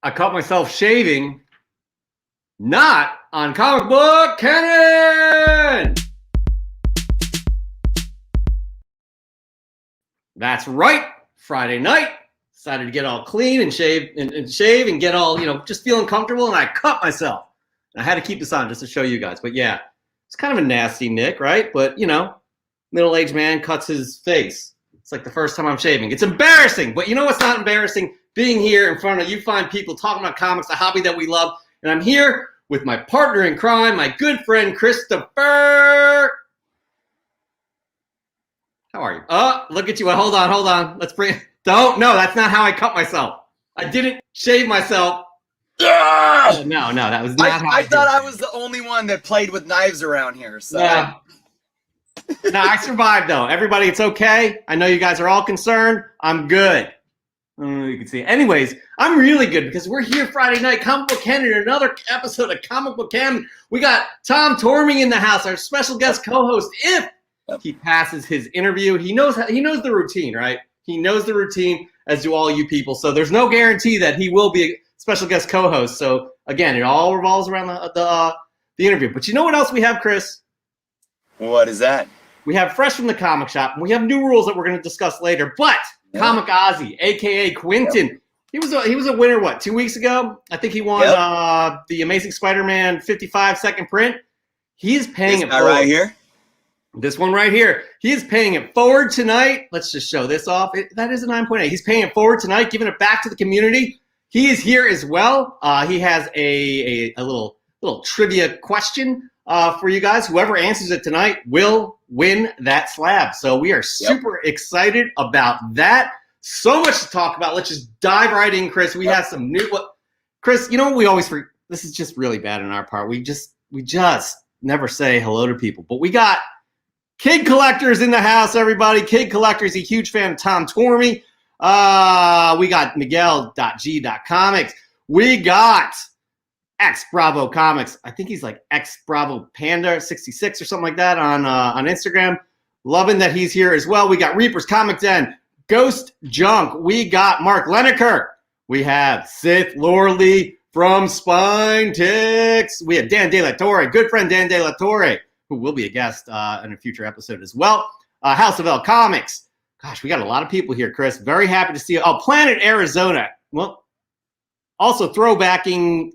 I caught myself shaving, not on Comic Book Canon. That's right. Friday night, decided to get all clean and shave and get all, just feeling comfortable. And I cut myself. I had to keep this on just to show you guys. But yeah, it's kind of a nasty nick, right? But, middle-aged man cuts his face. It's like the first time I'm shaving. It's embarrassing. But you know what's not embarrassing? Being here in front of you fine people talking about comics, a hobby that we love. And I'm here with my partner in crime, my good friend, Christopher. How are you? Oh, look at you. Hold on. Let's bring – no, that's not how I cut myself. I didn't shave myself. No, that was not how I thought I was the only one that played with knives around here. So. Yeah. No, I survived, though. Everybody, it's okay. I know you guys are all concerned. I'm good. You can see. Anyways, I'm really good because we're here Friday night, Comic Book Canon, another episode of Comic Book Canon. We got Tom Tormey in the house, our special guest co-host. If he passes his interview, he knows the routine, right? He knows the routine, as do all you people. So there's no guarantee that he will be a special guest co-host. So again, it all revolves around the interview. But you know what else we have, Chris? What is that? We have Fresh from the Comic Shop, and we have new rules that we're going to discuss later. But Comic Ozzy, a.k.a. Quentin, he was a winner, 2 weeks ago? I think he won the Amazing Spider-Man 55-second print. He's paying it forward. Right here? This one right here. He is paying it forward tonight. Let's just show this off. That is a 9.8. He's paying it forward tonight, giving it back to the community. He is here as well. He has a little trivia question for you guys. Whoever answers it tonight will win that slab. So we are super excited about that. So much to talk about. Let's just dive right in, Chris. We have some new. Chris, you know what we always forget? This is just really bad on our part. We just never say hello to people. But we got Kid Collector's in the house, everybody. Kid Collector's a huge fan of Tom Tormey. We got Miguel.g.comics. We got X Bravo Comics. I think he's like X Bravo Panda 66 or something like that on Instagram. Loving that he's here as well. We got Reaper's Comic Den, Ghost Junk. We got Mark Leneker. We have Sith Lorley from Spine Ticks. We have Dan De La Torre, good friend Dan De La Torre, who will be a guest in a future episode as well. House of L Comics. Gosh, we got a lot of people here, Chris. Very happy to see you. Oh, Planet Arizona. Well, also Throwback King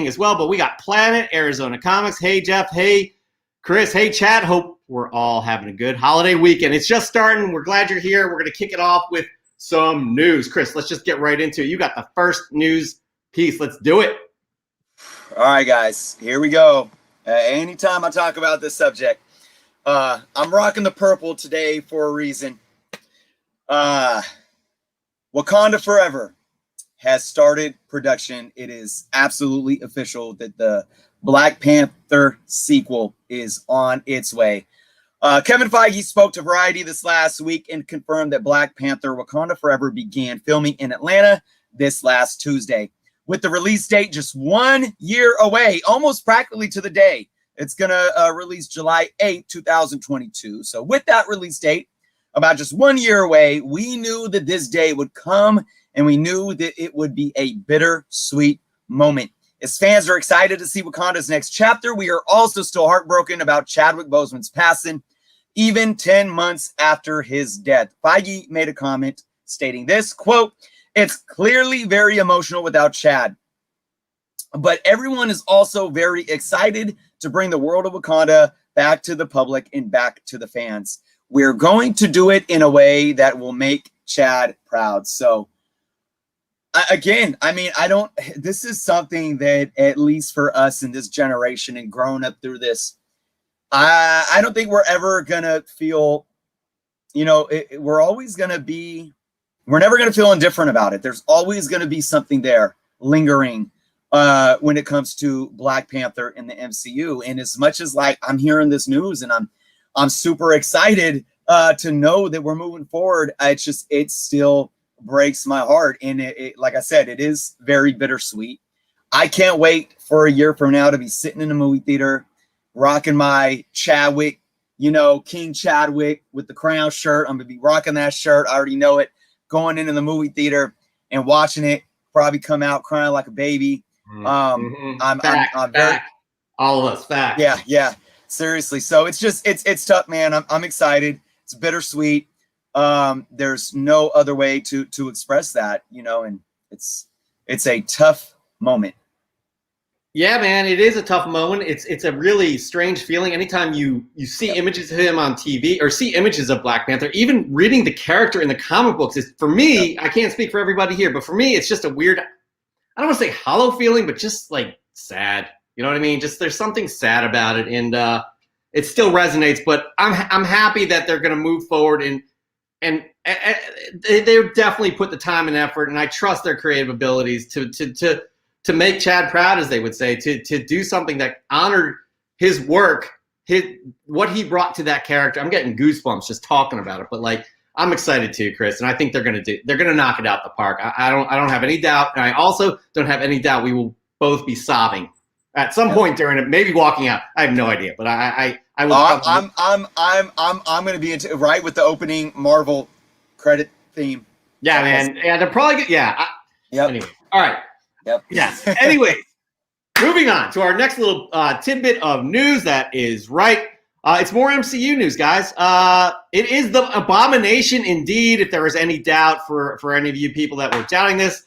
as well, but we got Planet Arizona Comics. Hey, Jeff. Hey, Chris. Hey, Chad. Hope we're all having a good holiday weekend. It's just starting. We're glad you're here. We're going to kick it off with some news. Chris, let's just get right into it. You got the first news piece. Let's do it. All right, guys. Here we go. Anytime I talk about this subject, I'm rocking the purple today for a reason. Wakanda Forever has started production. It is absolutely official that the Black Panther sequel is on its way. Kevin Feige spoke to Variety this last week and confirmed that Black Panther Wakanda Forever began filming in Atlanta this last Tuesday. With the release date just 1 year away, almost practically to the day. It's going to release July 8th, 2022. So with that release date, about just 1 year away, we knew that this day would come, and we knew that it would be a bittersweet moment. As fans are excited to see Wakanda's next chapter, we are also still heartbroken about Chadwick Boseman's passing, even 10 months after his death. Feige made a comment stating this, quote, "It's clearly very emotional without Chad, but everyone is also very excited to bring the world of Wakanda back to the public and back to the fans. We're going to do it in a way that will make Chad proud." So again, this is something that, at least for us in this generation and growing up through this, I don't think we're ever going to feel, we're never going to feel indifferent about it. There's always going to be something there lingering when it comes to Black Panther in the MCU. And as much as I'm hearing this news and I'm super excited to know that we're moving forward, it still breaks my heart. And it like I said, it is very bittersweet. I can't wait for a year from now to be sitting in a movie theater, rocking my Chadwick, King Chadwick with the crown shirt. I'm going to be rocking that shirt. I already know it. Going into the movie theater and watching it probably come out crying like a baby. I'm very, all of us, fact. Yeah, seriously. So it's tough, man. I'm excited. It's bittersweet. There's no other way to express that, and it's a tough moment. Yeah, man, it is a tough moment. It's a really strange feeling. Anytime you see images of him on TV or see images of Black Panther, even reading the character in the comic books, is, for me, I can't speak for everybody here, but for me, it's just a weird, I don't want to say hollow feeling, but just like sad. You know what I mean? Just there's something sad about it, and it still resonates. But I'm happy that they're going to move forward, and they definitely put the time and effort, and I trust their creative abilities to make Chad proud, as they would say, to do something that honored his work, what he brought to that character. I'm getting goosebumps just talking about it, but like, I'm excited too, Chris, and I think they're gonna knock it out the park. I don't have any doubt, and I also don't have any doubt we will both be sobbing at some point during it, maybe walking out. I have no idea, but I will. I'm gonna be into right with the opening Marvel credit theme. Yeah, man. Yeah, they're probably yeah. Yep. Anyway, all right. Yep. Yes. Anyway, moving on to our next little tidbit of news that is right. It's more MCU news, guys. It is the Abomination indeed, if there was any doubt for any of you people that were doubting this.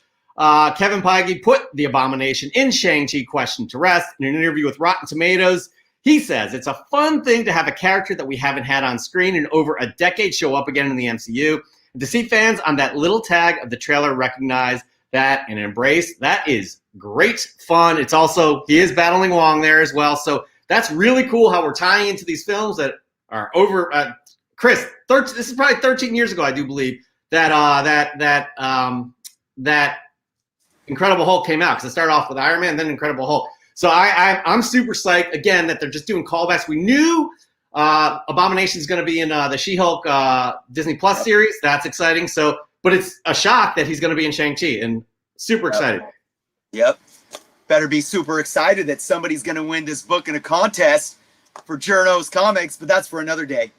Kevin Feige put the Abomination in Shang-Chi question to rest. In an interview with Rotten Tomatoes, he says it's a fun thing to have a character that we haven't had on screen in over a decade show up again in the MCU. And to see fans on that little tag of the trailer recognize that and embrace, that is great fun. It's also, he is battling Wong there as well. So that's really cool how we're tying into these films that are over. Chris, this is probably 13 years ago, I do believe, that Incredible Hulk came out, because it started off with Iron Man and then Incredible Hulk. So I'm super psyched, again, that they're just doing callbacks. We knew Abomination is going to be in the She-Hulk Disney Plus series. That's exciting. So, but it's a shock that he's going to be in Shang-Chi, and super excited. Yep. Better be super excited that somebody's going to win this book in a contest for Journo's Comics, but that's for another day.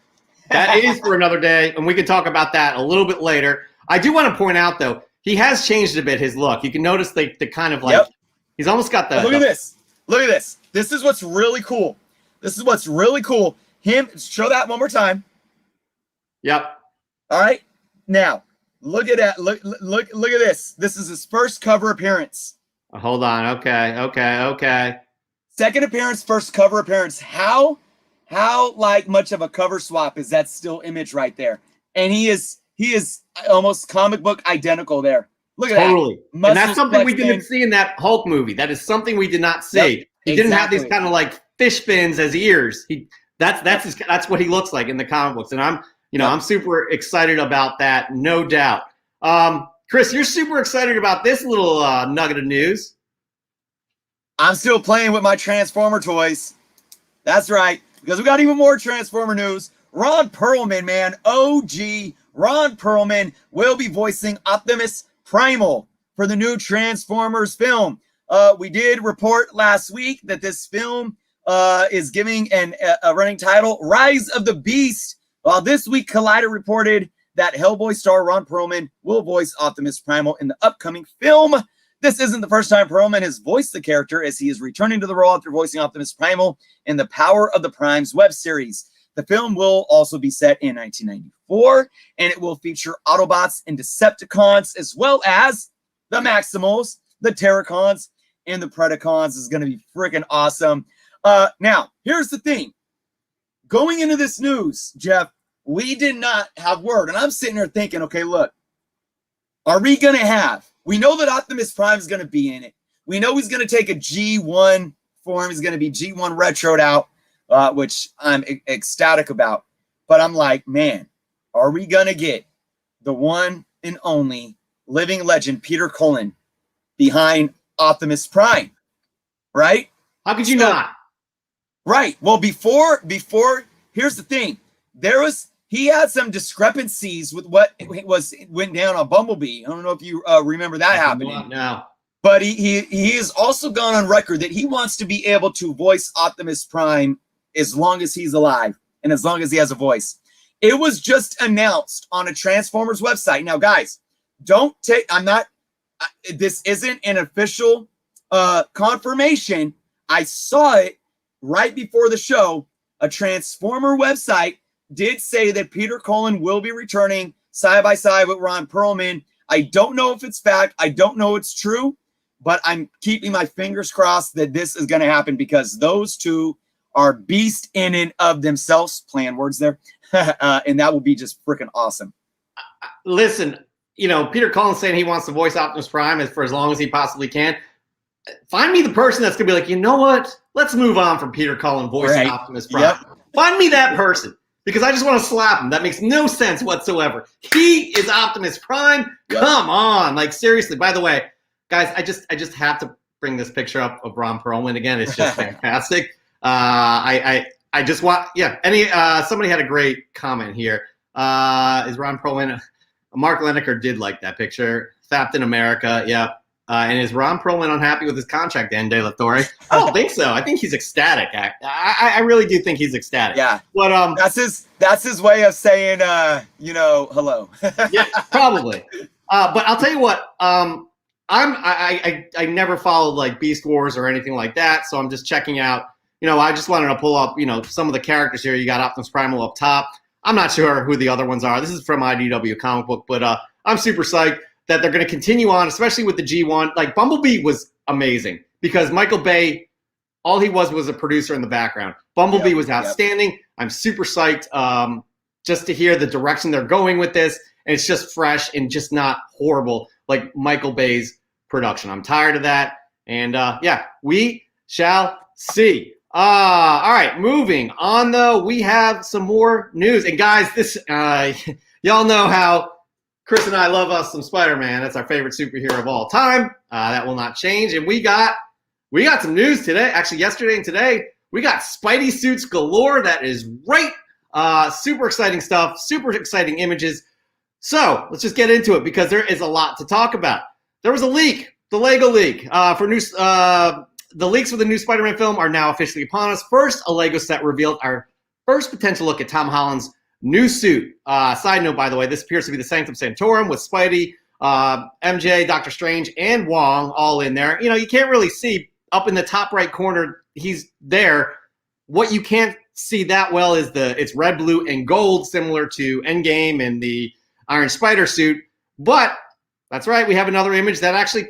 That is for another day, and we can talk about that a little bit later. I do want to point out, though, he has changed a bit his look. You can notice the kind of like, he's almost got the... Look at this. Look at this. This is what's really cool. This is what's really cool. Show that one more time. Yep. All right. Now, look at that. Look at this. This is his first cover appearance. Hold on. Okay. Second appearance, first cover appearance. How like much of a cover swap is that still image right there? And he is almost comic book identical there. Look at that. And that's something we didn't see in that Hulk movie. That is something we did not see. He didn't have these kind of like fish fins as ears. That's what he looks like in the comic books. And I'm super excited about that, no doubt. Chris, you're super excited about this little nugget of news. I'm still playing with my Transformer toys. That's right, because we got even more Transformer news. Ron Perlman, man, OG Ron Perlman will be voicing Optimus Primal for the new Transformers film. We did report last week that this film is giving a running title, Rise of the Beast. While this week, Collider reported that Hellboy star Ron Perlman will voice Optimus Primal in the upcoming film. This isn't the first time Perlman has voiced the character, as he is returning to the role after voicing Optimus Primal in the Power of the Primes web series. The film will also be set in 1994, and it will feature Autobots and Decepticons, as well as the Maximals, the Terracons, and the Predacons. Is going to be freaking awesome. Now, here's the thing. Going into this news, Jeff, we did not have word. And I'm sitting there thinking, okay, look, are we going to have, we know that Optimus Prime is going to be in it. We know he's going to take a G1 form. He's going to be G1 retroed out, which I'm ecstatic about. But I'm like, man, are we going to get the one and only living legend, Peter Cullen, behind Optimus Prime? Right? How could you not? Right. Well, before, here's the thing. He had some discrepancies with what went down on Bumblebee. I don't know if you remember that happening. No. But he has also gone on record that he wants to be able to voice Optimus Prime as long as he's alive and as long as he has a voice. It was just announced on a Transformers website. Now, guys, I'm not this isn't an official confirmation. I saw it right before the show. A Transformer website did say that Peter Cullen will be returning side by side with Ron Perlman. I don't know if it's fact. I don't know it's true, but I'm keeping my fingers crossed that this is going to happen because those two are beast in and of themselves. Playing words there. And that will be just freaking awesome. Listen, Peter Cullen's saying he wants to voice Optimus Prime for as long as he possibly can. Find me the person that's going to be like, you know what? Let's move on from Peter Cullen voicing Optimus Prime. Yep. Find me that person because I just want to slap him. That makes no sense whatsoever. He is Optimus Prime. Yep. Come on. Like, seriously. By the way, guys, I just have to bring this picture up of Ron Perlman again. It's just fantastic. I just want, somebody had a great comment here. Is Ron Perlman, Mark Lineker did like that picture. Captain America, yeah. And is Ron Perlman unhappy with his contract, Dan De La Torre? I don't think so. I think he's ecstatic. I really do think he's ecstatic. Yeah. But that's his way of saying hello. Yeah, probably. But I'll tell you what, I never followed like Beast Wars or anything like that, so I'm just checking out. I just wanted to pull up, some of the characters here. You got Optimus Primal up top. I'm not sure who the other ones are. This is from IDW comic book, but I'm super psyched that they're going to continue on, especially with the G1. Like, Bumblebee was amazing because Michael Bay, all he was a producer in the background. Bumblebee was outstanding. Yep. I'm super psyched just to hear the direction they're going with this. And it's just fresh and just not horrible like Michael Bay's production. I'm tired of that. And, we shall see. All right, moving on, though, we have some more news. And, guys, this y'all know how Chris and I love us some Spider-Man. That's our favorite superhero of all time. That will not change. And we got some news today. Actually, yesterday and today, we got Spidey suits galore. That is right. Super exciting stuff. Super exciting images. So let's just get into it because there is a lot to talk about. There was a leak, the Lego leak for new. The leaks for the new Spider-Man film are now officially upon us. First, a Lego set revealed our first potential look at Tom Holland's new suit. Side note, by the way, this appears to be the Sanctum Sanctorum with Spidey, MJ, Doctor Strange, and Wong all in there. You can't really see up in the top right corner. He's there. What you can't see that well is it's red, blue, and gold, similar to Endgame and the Iron Spider suit. But that's right. We have another image that actually,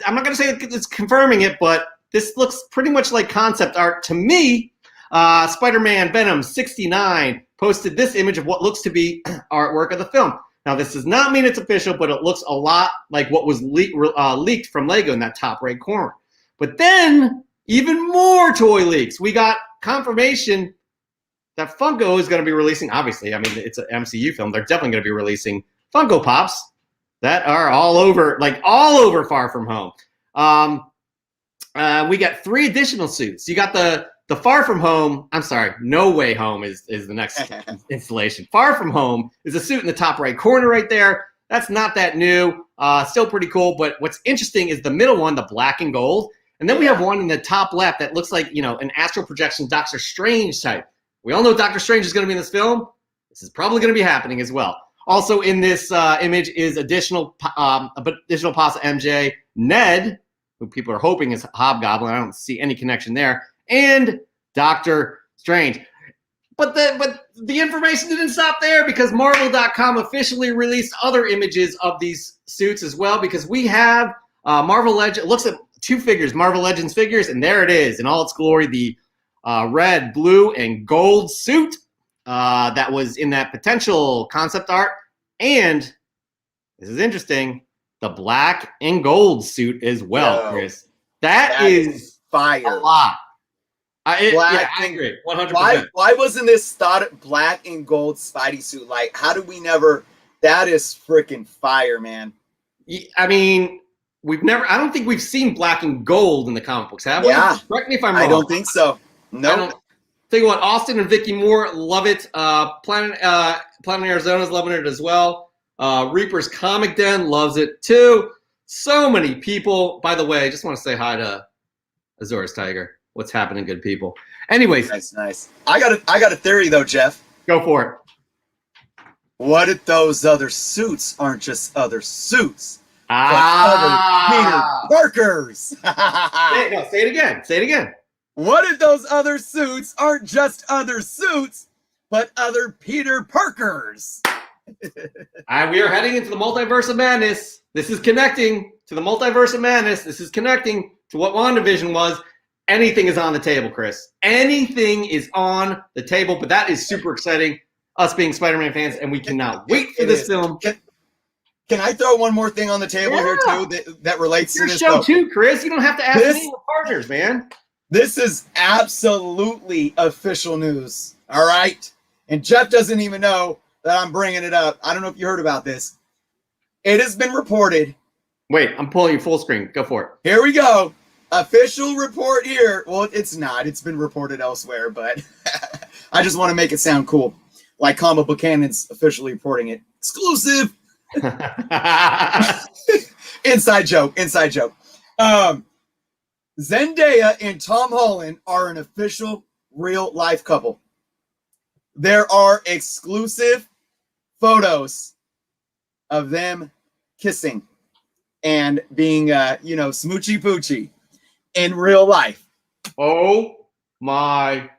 I'm not going to say it's confirming it, but this looks pretty much like concept art to me. Spider-Man Venom 69 posted this image of what looks to be artwork of the film. Now, this does not mean it's official, but it looks a lot like what was leaked from Lego in that top right corner. But then, even more toy leaks. We got confirmation that Funko is going to be releasing, obviously, I mean, it's an MCU film. They're definitely going to be releasing Funko Pops that are all over Far From Home. We got 3 additional suits. You got the Far From Home, I'm sorry, No Way Home is the next installation. Far From Home is a suit in the top right corner right there. That's not that new. Still pretty cool, but what's interesting is the middle one, the black and gold. And then we have one in the top left that looks like, an astral projection Doctor Strange type. We all know Doctor Strange is going to be in this film. This is probably going to be happening as well. Also in this image is additional pasta MJ, Ned, who people are hoping is Hobgoblin. I don't see any connection there. And Doctor Strange. But the information didn't stop there because Marvel.com officially released other images of these suits as well because we have Marvel Legends. Looks at 2 figures, Marvel Legends figures, and there it is in all its glory, the red, blue, and gold suit that was in that potential concept art. And this is interesting, the black and gold suit as well, Chris. That is fire. A lot. I agree, 100%. Why wasn't this thought black and gold Spidey suit? Like, how did we never? That is freaking fire, man. I mean, I don't think we've seen black and gold in the comic books, have we? Yeah. Correct me if I'm wrong. I don't think so. No. Tell you what, Austin and Vicky Moore love it. Planet Arizona's loving it as well. Reaper's Comic Den loves it too. So many people. By the way, I just want to say hi to Azores Tiger. What's happening, good people? Anyways. Nice. I got a theory though, Jeff. Go for it. What if those other suits aren't just other suits, Ah. Peter Parkers. Say it again. Say it again. What if those other suits aren't just other suits, but other Peter Parkers? We are heading into the multiverse of madness. This is connecting to the multiverse of madness. This is connecting to what WandaVision was. Anything is on the table, Chris. Anything is on the table, but that is super exciting. Us being Spider-Man fans, and we cannot wait for this film. Can I throw one more thing on the table here too that relates to this show too, Chris? You don't have to ask me. We're partners, man. This is absolutely official news. All right, and Jeff doesn't even know that I'm bringing it up. I don't know if you heard about this. It has been reported. Wait, I'm pulling you full screen. Go for it. Here we go. Official report here. Well, it's not. It's been reported elsewhere, but I just want to make it sound cool. Like Comic Book Canon's officially reporting it. Exclusive. Inside joke. Zendaya and Tom Holland are an official real life couple. There are exclusive photos of them kissing and being, smoochy poochie in real life. Oh my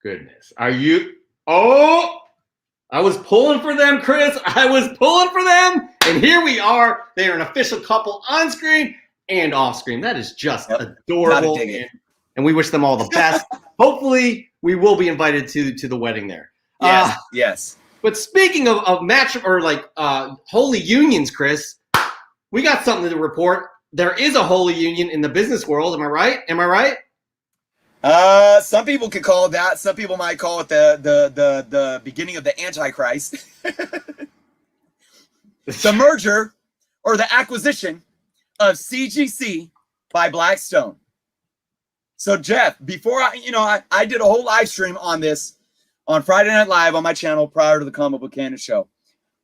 goodness. Are you? Oh, I was pulling for them, Chris. I was pulling for them. And here we are. They are an official couple on screen and off screen. That is just adorable. And we wish them all the best. Hopefully, we will be invited to the wedding there. Yes. But speaking of match or holy unions, Chris, we got something to report. There is a holy union in the business world. Am I right? Some people could call it that. Some people might call it the beginning of the Antichrist. The merger or the acquisition of CGC by Blackstone. So Jeff, before I did a whole live stream on this on Friday Night Live on my channel prior to the Comic Book Canon show.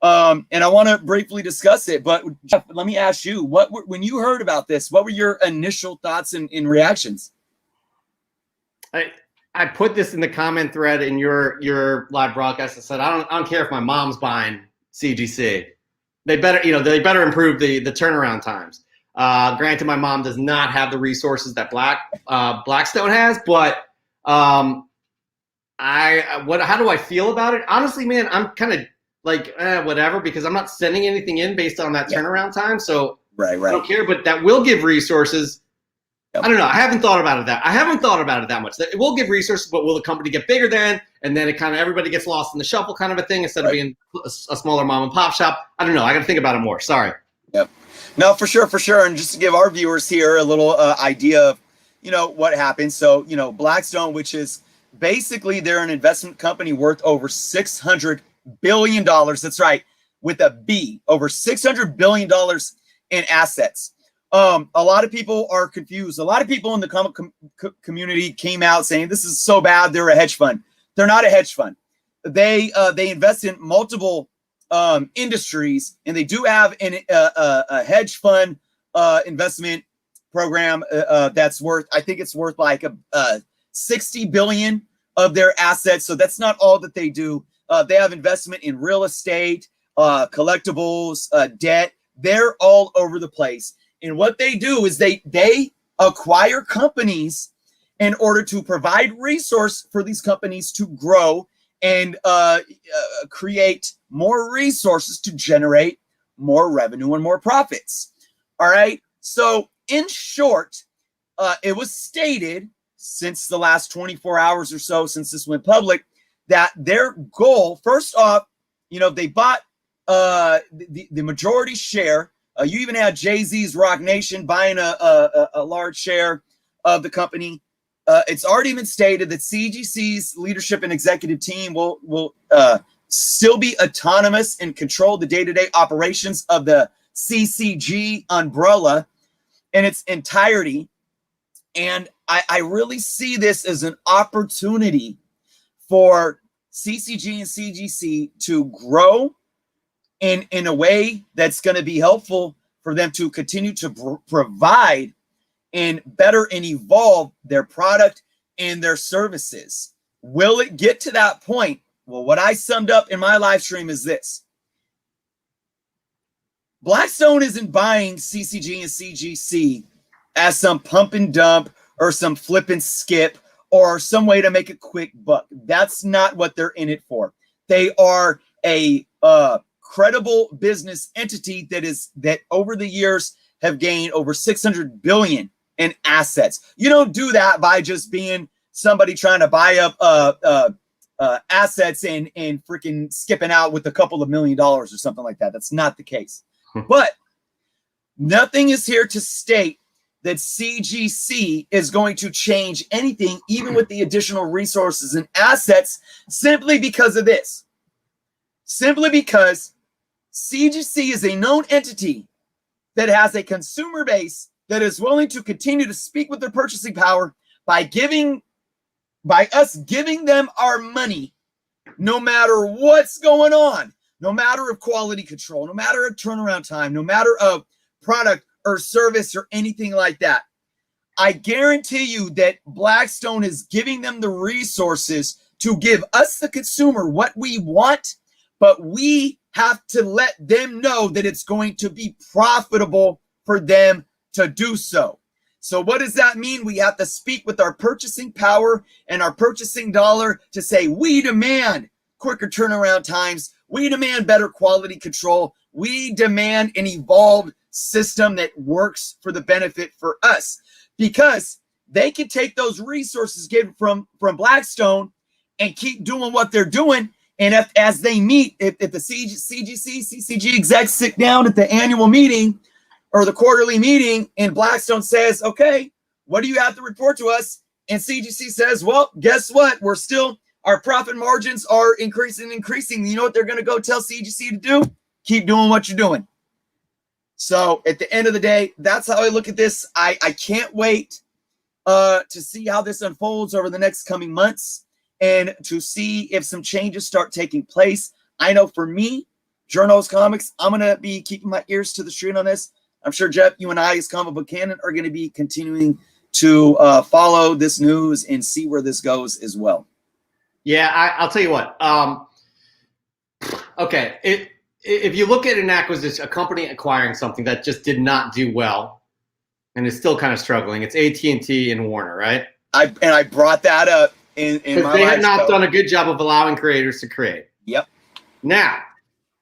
And I want to briefly discuss it, but Jeff, let me ask you, when you heard about this, what were your initial thoughts and reactions? I put this in the comment thread in your live broadcast. I said, I don't care if my mom's buying CGC. They better improve the turnaround times. Granted, my mom does not have the resources that Blackstone has, but how do I feel about it? Honestly, man, I'm kind of like whatever, because I'm not sending anything in based on that turnaround time. So right. I don't care, but that will give resources. Yep. I don't know. I haven't thought about it that much. It will give resources, but will the company get bigger then? And then it kind of everybody gets lost in the shuffle kind of a thing instead of being a smaller mom and pop shop. I don't know. I got to think about it more. Sorry. Yep. No, for sure. And just to give our viewers here a little idea of, what happened. So, Blackstone, which is basically they're an investment company worth over $600 billion. That's right. With a B, over $600 billion in assets. A lot of people are confused. A lot of people in the comic community came out saying this is so bad. They're a hedge fund. They're not a hedge fund. They invest in multiple industries, and they do have a hedge fund investment program that's worth, I think it's worth like a 60 billion of their assets. So that's not all that they do. They have investment in real estate, collectibles, debt. They're all over the place. And what they do is they acquire companies in order to provide resource for these companies to grow and create more resources to generate more revenue and more profits. All right. So in short, it was stated since the last 24 hours or so, since this went public, that their goal, first off, they bought the majority share. You even had Jay-Z's Rock Nation buying a large share of the company. It's already been stated that CGC's leadership and executive team will still be autonomous and control the day-to-day operations of the CCG umbrella in its entirety. And I really see this as an opportunity for CCG and CGC to grow in a way that's going to be helpful for them to continue to provide and better and evolve their product and their services. Will it get to that point? Well, what I summed up in my live stream is this. Blackstone isn't buying CCG and CGC as some pump and dump or some flip and skip or some way to make a quick buck. That's not what they're in it for. They are a credible business entity that over the years have gained over 600 billion in assets. You don't do that by just being somebody trying to buy up assets and freaking skipping out with a couple of $1 million or something like that. That's not the case. But nothing is here to state that CGC is going to change anything, even with the additional resources and assets, simply because of this. Simply because CGC is a known entity that has a consumer base that is willing to continue to speak with their purchasing power by us giving them our money, no matter what's going on, no matter of quality control, no matter of turnaround time, no matter of product or service or anything like that. I guarantee you that Blackstone is giving them the resources to give us, the consumer, what we want, but we have to let them know that it's going to be profitable for them to do so. So what does that mean? We have to speak with our purchasing power and our purchasing dollar to say, we demand quicker turnaround times. We demand better quality control. We demand an evolved system that works for the benefit for us, because they can take those resources given from Blackstone and keep doing what they're doing. And as they meet, if the CCG execs sit down at the annual meeting or the quarterly meeting and Blackstone says, okay, what do you have to report to us? And CGC says, well, guess what? Our profit margins are increasing. You know what they're going to go tell CGC to do? Keep doing what you're doing. So at the end of the day, that's how I look at this. I can't wait to see how this unfolds over the next coming months and to see if some changes start taking place. I know for me, Journos Comics, I'm going to be keeping my ears to the street on this. I'm sure, Jeff, you and I as comic book canon are going to be continuing to follow this news and see where this goes as well. Yeah, I'll tell you what. Okay, if you look at an acquisition, a company acquiring something that just did not do well and is still kind of struggling, it's AT&T and Warner, right? I brought that up in my they have not show. done a good job of allowing creators to create. Yep. Now,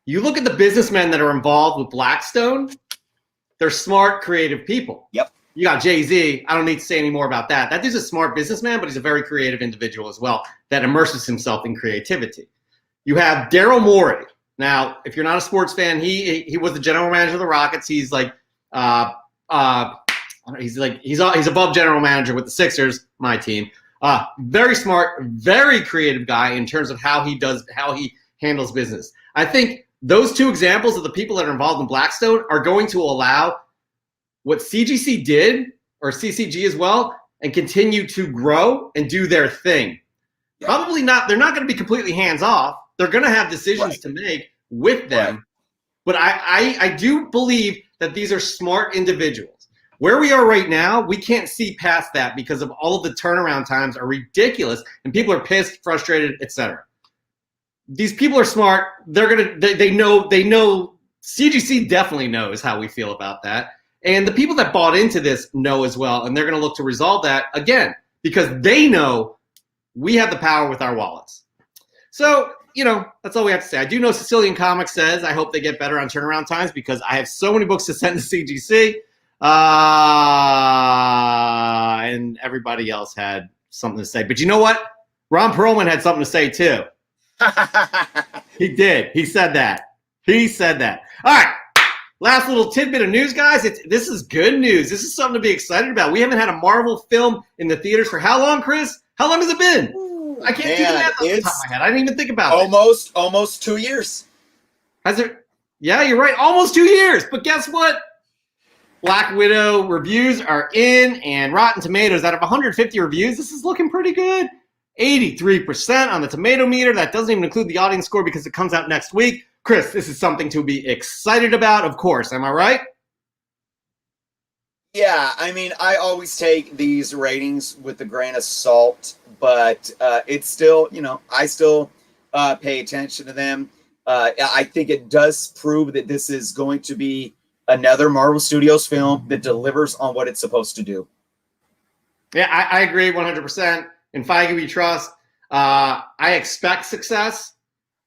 you look at the businessmen that are involved with Blackstone, they're smart, creative people. Yep. You got Jay-Z. I don't need to say any more about that. That dude's a smart businessman, but he's a very creative individual as well that immerses himself in creativity. You have Daryl Morey. Now, if you're not a sports fan, he was the general manager of the Rockets. He's like he's above general manager with the Sixers, my team. Very smart, very creative guy in terms of how he handles business. I think those two examples of the people that are involved in Blackstone are going to allow what CGC did, or CCG as well, and continue to grow and do their thing. Yeah. Probably not. They're not going to be completely hands off. They're going to have decisions to make with them. Right. But I do believe that these are smart individuals. Where we are right now, we can't see past that because of all of the turnaround times are ridiculous and people are pissed, frustrated, etc. These people are smart. They know CGC definitely knows how we feel about that. And the people that bought into this know as well, and they're going to look to resolve that, again, because they know we have the power with our wallets. So, that's all we have to say. I do know Sicilian Comics says, I hope they get better on turnaround times because I have so many books to send to CGC. And everybody else had something to say. But you know what? Ron Perlman had something to say too. He did. He said that. All right. Last little tidbit of news, guys. This is good news. This is something to be excited about. We haven't had a Marvel film in the theaters for how long, Chris? How long has it been? I can't do the math off the top of my head. I didn't even think about it. Almost 2 years. Has it? Yeah, you're right. Almost 2 years. But guess what? Black Widow reviews are in, and Rotten Tomatoes, out of 150 reviews, this is looking pretty good. 83% on the tomato meter. That doesn't even include the audience score because it comes out next week. Chris, this is something to be excited about, of course. Am I right? Yeah, I mean, I always take these ratings with a grain of salt, but it's still, I still pay attention to them. I think it does prove that this is going to be another Marvel Studios film that delivers on what it's supposed to do. Yeah, I agree 100%. In Feige we trust. I expect success,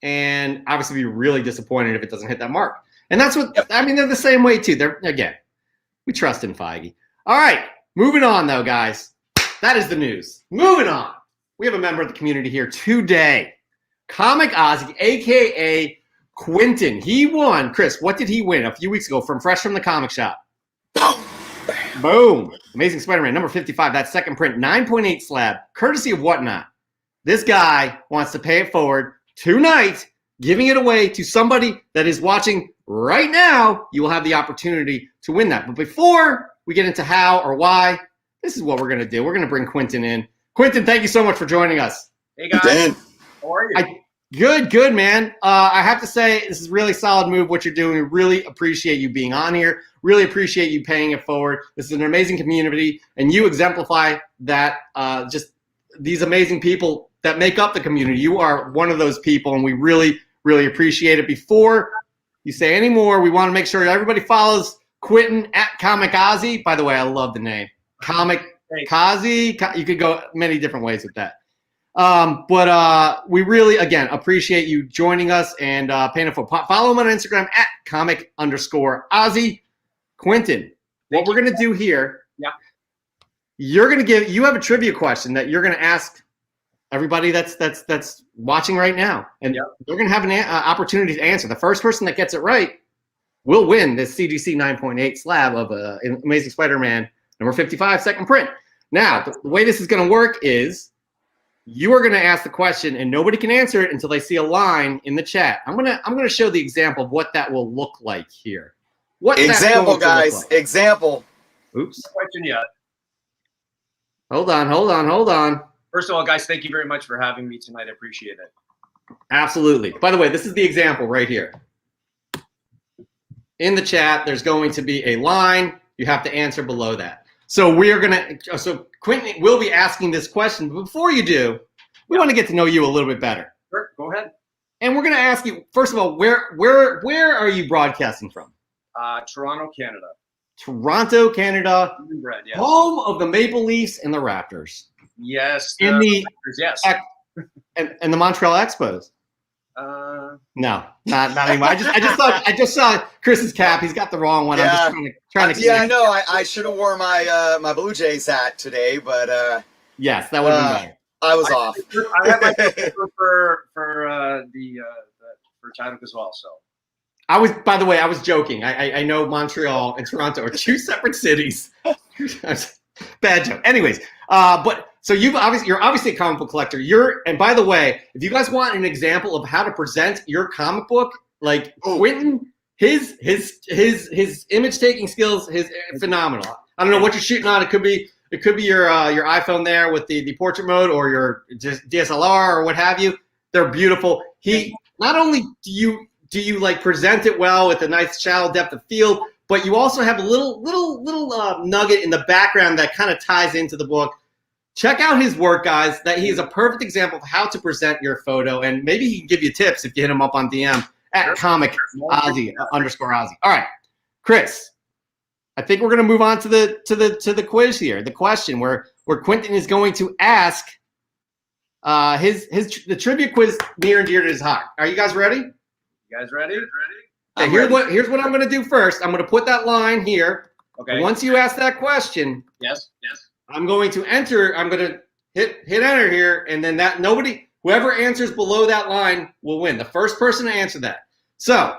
and obviously be really disappointed if it doesn't hit that mark. And that's what, I mean, they're the same way too. Again, we trust in Feige. All right, moving on though, guys. That is the news. Moving on. We have a member of the community here today. Comic Ozzy, a.k.a. Quentin. He won. Chris, what did he win a few weeks ago from Fresh from the Comic Shop? Boom. Amazing Spider-Man, number 55. That second print, 9.8 slab, courtesy of Whatnot. This guy wants to pay it forward tonight, giving it away to somebody that is watching right now. You will have the opportunity to win that. But before we get into how or why, this is what we're going to do. We're going to bring Quentin in. Quentin, thank you so much for joining us. Hey, guys. Dan. How are you? Good, man. I have to say, this is a really solid move, what you're doing. We really appreciate you being on here. Really appreciate you paying it forward. This is an amazing community, and you exemplify that, just these amazing people that make up the community. You are one of those people, and we really, really appreciate it. Before you say any more, we want to make sure everybody follows Quentin at Comic Ozzy. By the way, I love the name. Comic Ozzy. You could go many different ways with that. But we really, again, appreciate you joining us and paying it forward. Follow him on Instagram at comic_Ozzy. Quentin, what we're going to do here, you're going to you have a trivia question that you're going to ask everybody that's watching right now. And they're going to have an opportunity to answer. The first person that gets it right will win this CGC 9.8 slab of Amazing Spider-Man number 55, second print. Now, the way this is going to work is you are going to ask the question, and nobody can answer it until they see a line in the chat. I'm gonna show the example of what that will look like here. What example, guys? Like. Example. Oops. No question yet. Hold on. First of all, guys, thank you very much for having me tonight. I appreciate it. Absolutely. By the way, this is the example right here. In the chat, there's going to be a line. You have to answer below that. So so Quentin will be asking this question. But before you do, we want to get to know you a little bit better. Sure, go ahead. And we're going to ask you, first of all, where are you broadcasting from? Toronto, Canada. Toronto, Canada. Bread, yes. Home of the Maple Leafs and the Raptors. Yes. And the Raptors, yes. And the Montreal Expos. No, not anymore. I just saw Chris's cap. He's got the wrong one. Yeah. I'm just trying to. Yeah, I know. I should have worn my my Blue Jays hat today, but yes, that would have been better. I was off. I have my for Chadwick as well. So. By the way, I was joking. I know Montreal and Toronto are two separate cities. Bad joke. Anyways, but so you're obviously a comic book collector. And by the way, if you guys want an example of how to present your comic book, like Quentin, his image taking skills is phenomenal. I don't know what you're shooting on. It could be your iPhone there with the portrait mode, or your DSLR or what have you. They're beautiful. Not only do you like present it well with a nice shallow depth of field, but you also have a little nugget in the background that kind of ties into the book. Check out his work, guys. That he is a perfect example of how to present your photo, and maybe he can give you tips if you hit him up on DM at comic Ozzy _Ozzy. All right, Chris, I think we're going to move on to the quiz here. The question where Quentin is going to ask the trivia quiz near and dear to his heart. Are you guys ready? You guys ready? Okay, here's what I'm going to do first. I'm going to put that line here. Okay. Once you ask that question, yes, I'm going to enter. I'm going to hit enter here, and then whoever answers below that line will win. The first person to answer that. So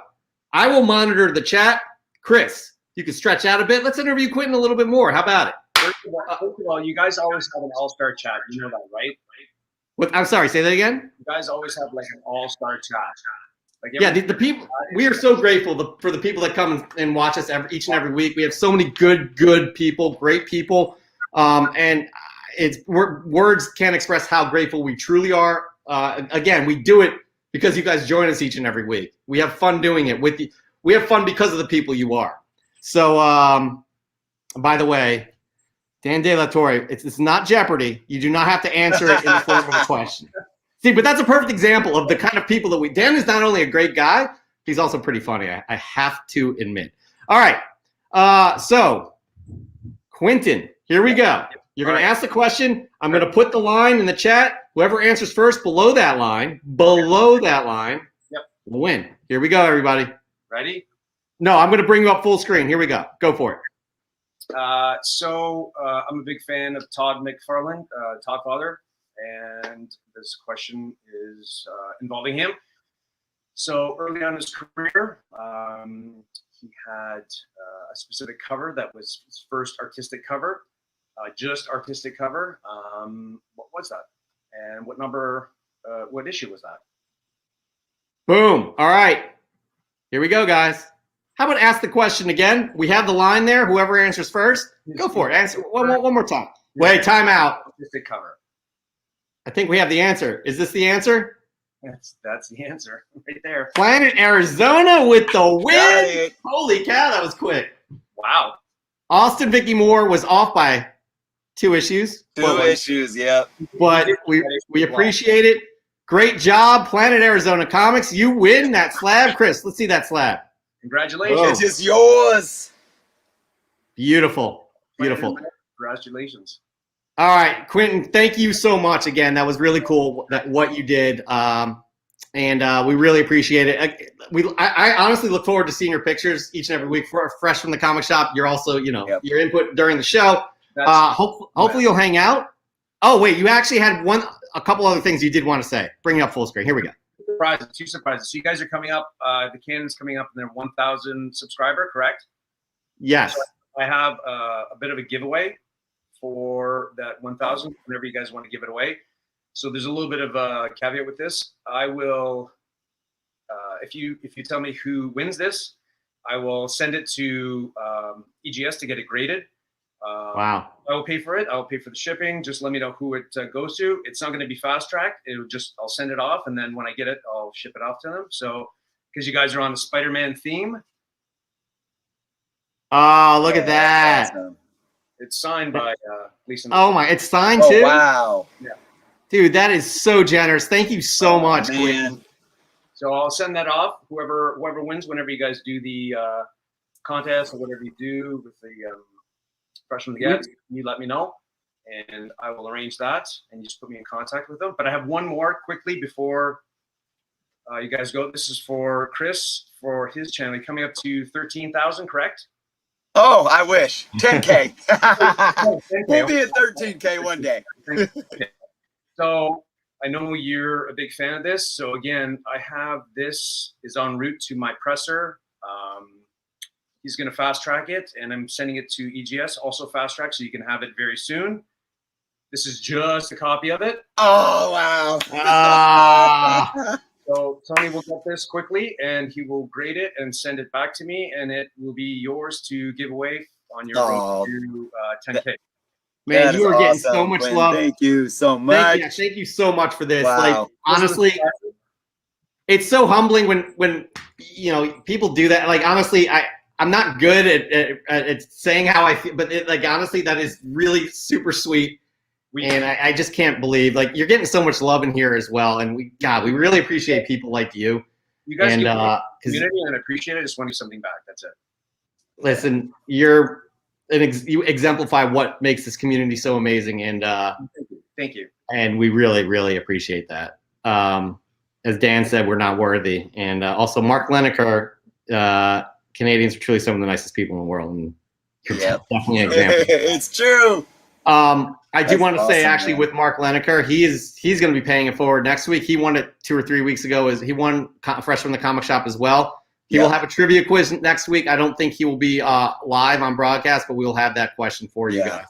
I will monitor the chat. Chris, you can stretch out a bit. Let's interview Quentin a little bit more. How about it? First of all, you guys always have an all-star chat. You know that, right? What? I'm sorry. Say that again. You guys always have like an all-star chat. Like the people. We are so grateful for the people that come and watch us each and every week. We have so many good people, great people. And words can't express how grateful we truly are. Again, we do it because you guys join us each and every week. We have fun doing it with you. We have fun because of the people you are. So, by the way, Dan De La Torre, it's not Jeopardy. You do not have to answer it in the form of a question. See, but that's a perfect example of the kind of people that Dan is not only a great guy, he's also pretty funny. I have to admit. All right. So, Quentin, here we go. You're going to ask the question. I'm going to put the line in the chat. Whoever answers first below that line, will win. Here we go, everybody. Ready? No, I'm going to bring you up full screen. Here we go. Go for it. I'm a big fan of Todd McFarlane, Todd Father, and this question is involving him. So early on in his career, he had a specific cover that was his first artistic cover, just artistic cover. What was that? And what number, what issue was that? Boom. All right. Here we go, guys. How about ask the question again? We have the line there. Whoever answers first, go for it. Answer one more time. Wait, time out. Artistic cover. I think we have the answer. Is this the answer? That's the answer right there. Planet Arizona with the win. Holy cow, that was quick. Wow. Austin Vicky Moore was off by 2 issues. Two issues, yeah. But we appreciate it. Great job, Planet Arizona Comics. You win that slab. Chris, let's see that slab. Congratulations. It is yours. Beautiful. Beautiful. Congratulations. All right, Quentin, thank you so much again. That was really cool what you did. And we really appreciate it. I honestly look forward to seeing your pictures each and every week fresh from the comic shop. You're also, your input during the show. Hopefully you'll hang out. Oh, wait, you actually had a couple other things you did want to say. Bring it up full screen. Here we go. Two surprises. So you guys are coming up. The Canon's coming up in their 1,000 subscriber, correct? Yes. So I have a bit of a giveaway for that 1,000. Whenever you guys want to give it away. So there's a little bit of a caveat with this. I will, if you tell me who wins this, I will send it to EGS to get it graded. Wow. I will pay for it. I'll pay for the shipping. Just let me know who it goes to. It's not going to be fast tracked. I'll send it off, and then when I get it, I'll ship it off to them. So, because you guys are on the Spider-Man theme. Oh, look at that. Awesome. It's signed by Lisa. Oh my, it's signed too? Wow. Yeah. Dude, that is so generous. Thank you so much, Quentin. So I'll send that off. Whoever wins, whenever you guys do the contest or whatever you do with the Fresh from the Get, you let me know, and I will arrange that, and you just put me in contact with them. But I have one more quickly before you guys go. This is for Chris for his channel. Coming up to 13,000, correct? Oh, I wish. 10K. We'll be at 13K one day. So I know you're a big fan of this. So again, I have this is en route to my presser. He's going to fast track it, and I'm sending it to EGS, also fast track, so you can have it very soon. This is just a copy of it. Oh, wow. So Tony will get this quickly, and he will grade it and send it back to me, and it will be yours to give away on your road to 10K. Man, you are getting so much love. Thank you so much. Thank you so much for this. Wow. Like, honestly, it's so humbling when people do that. Like, honestly, I'm not good at saying how I feel, but honestly, that is really super sweet. And I just can't believe, you're getting so much love in here as well. And we really appreciate people like you. You guys give the community and appreciate it. Just want to do something back. That's it. Listen, you exemplify what makes this community so amazing. And thank you. And we really, really appreciate that. As Dan said, we're not worthy. And also Mark Lineker, Canadians are truly some of the nicest people in the world, and definitely an example. It's true. I do want to say, actually, with Mark Lineker, he's going to be paying it forward next week. He won it 2 or 3 weeks ago. He won Fresh from the Comic Shop as well. He will have a trivia quiz next week. I don't think he will be live on broadcast, but we'll have that question for you guys.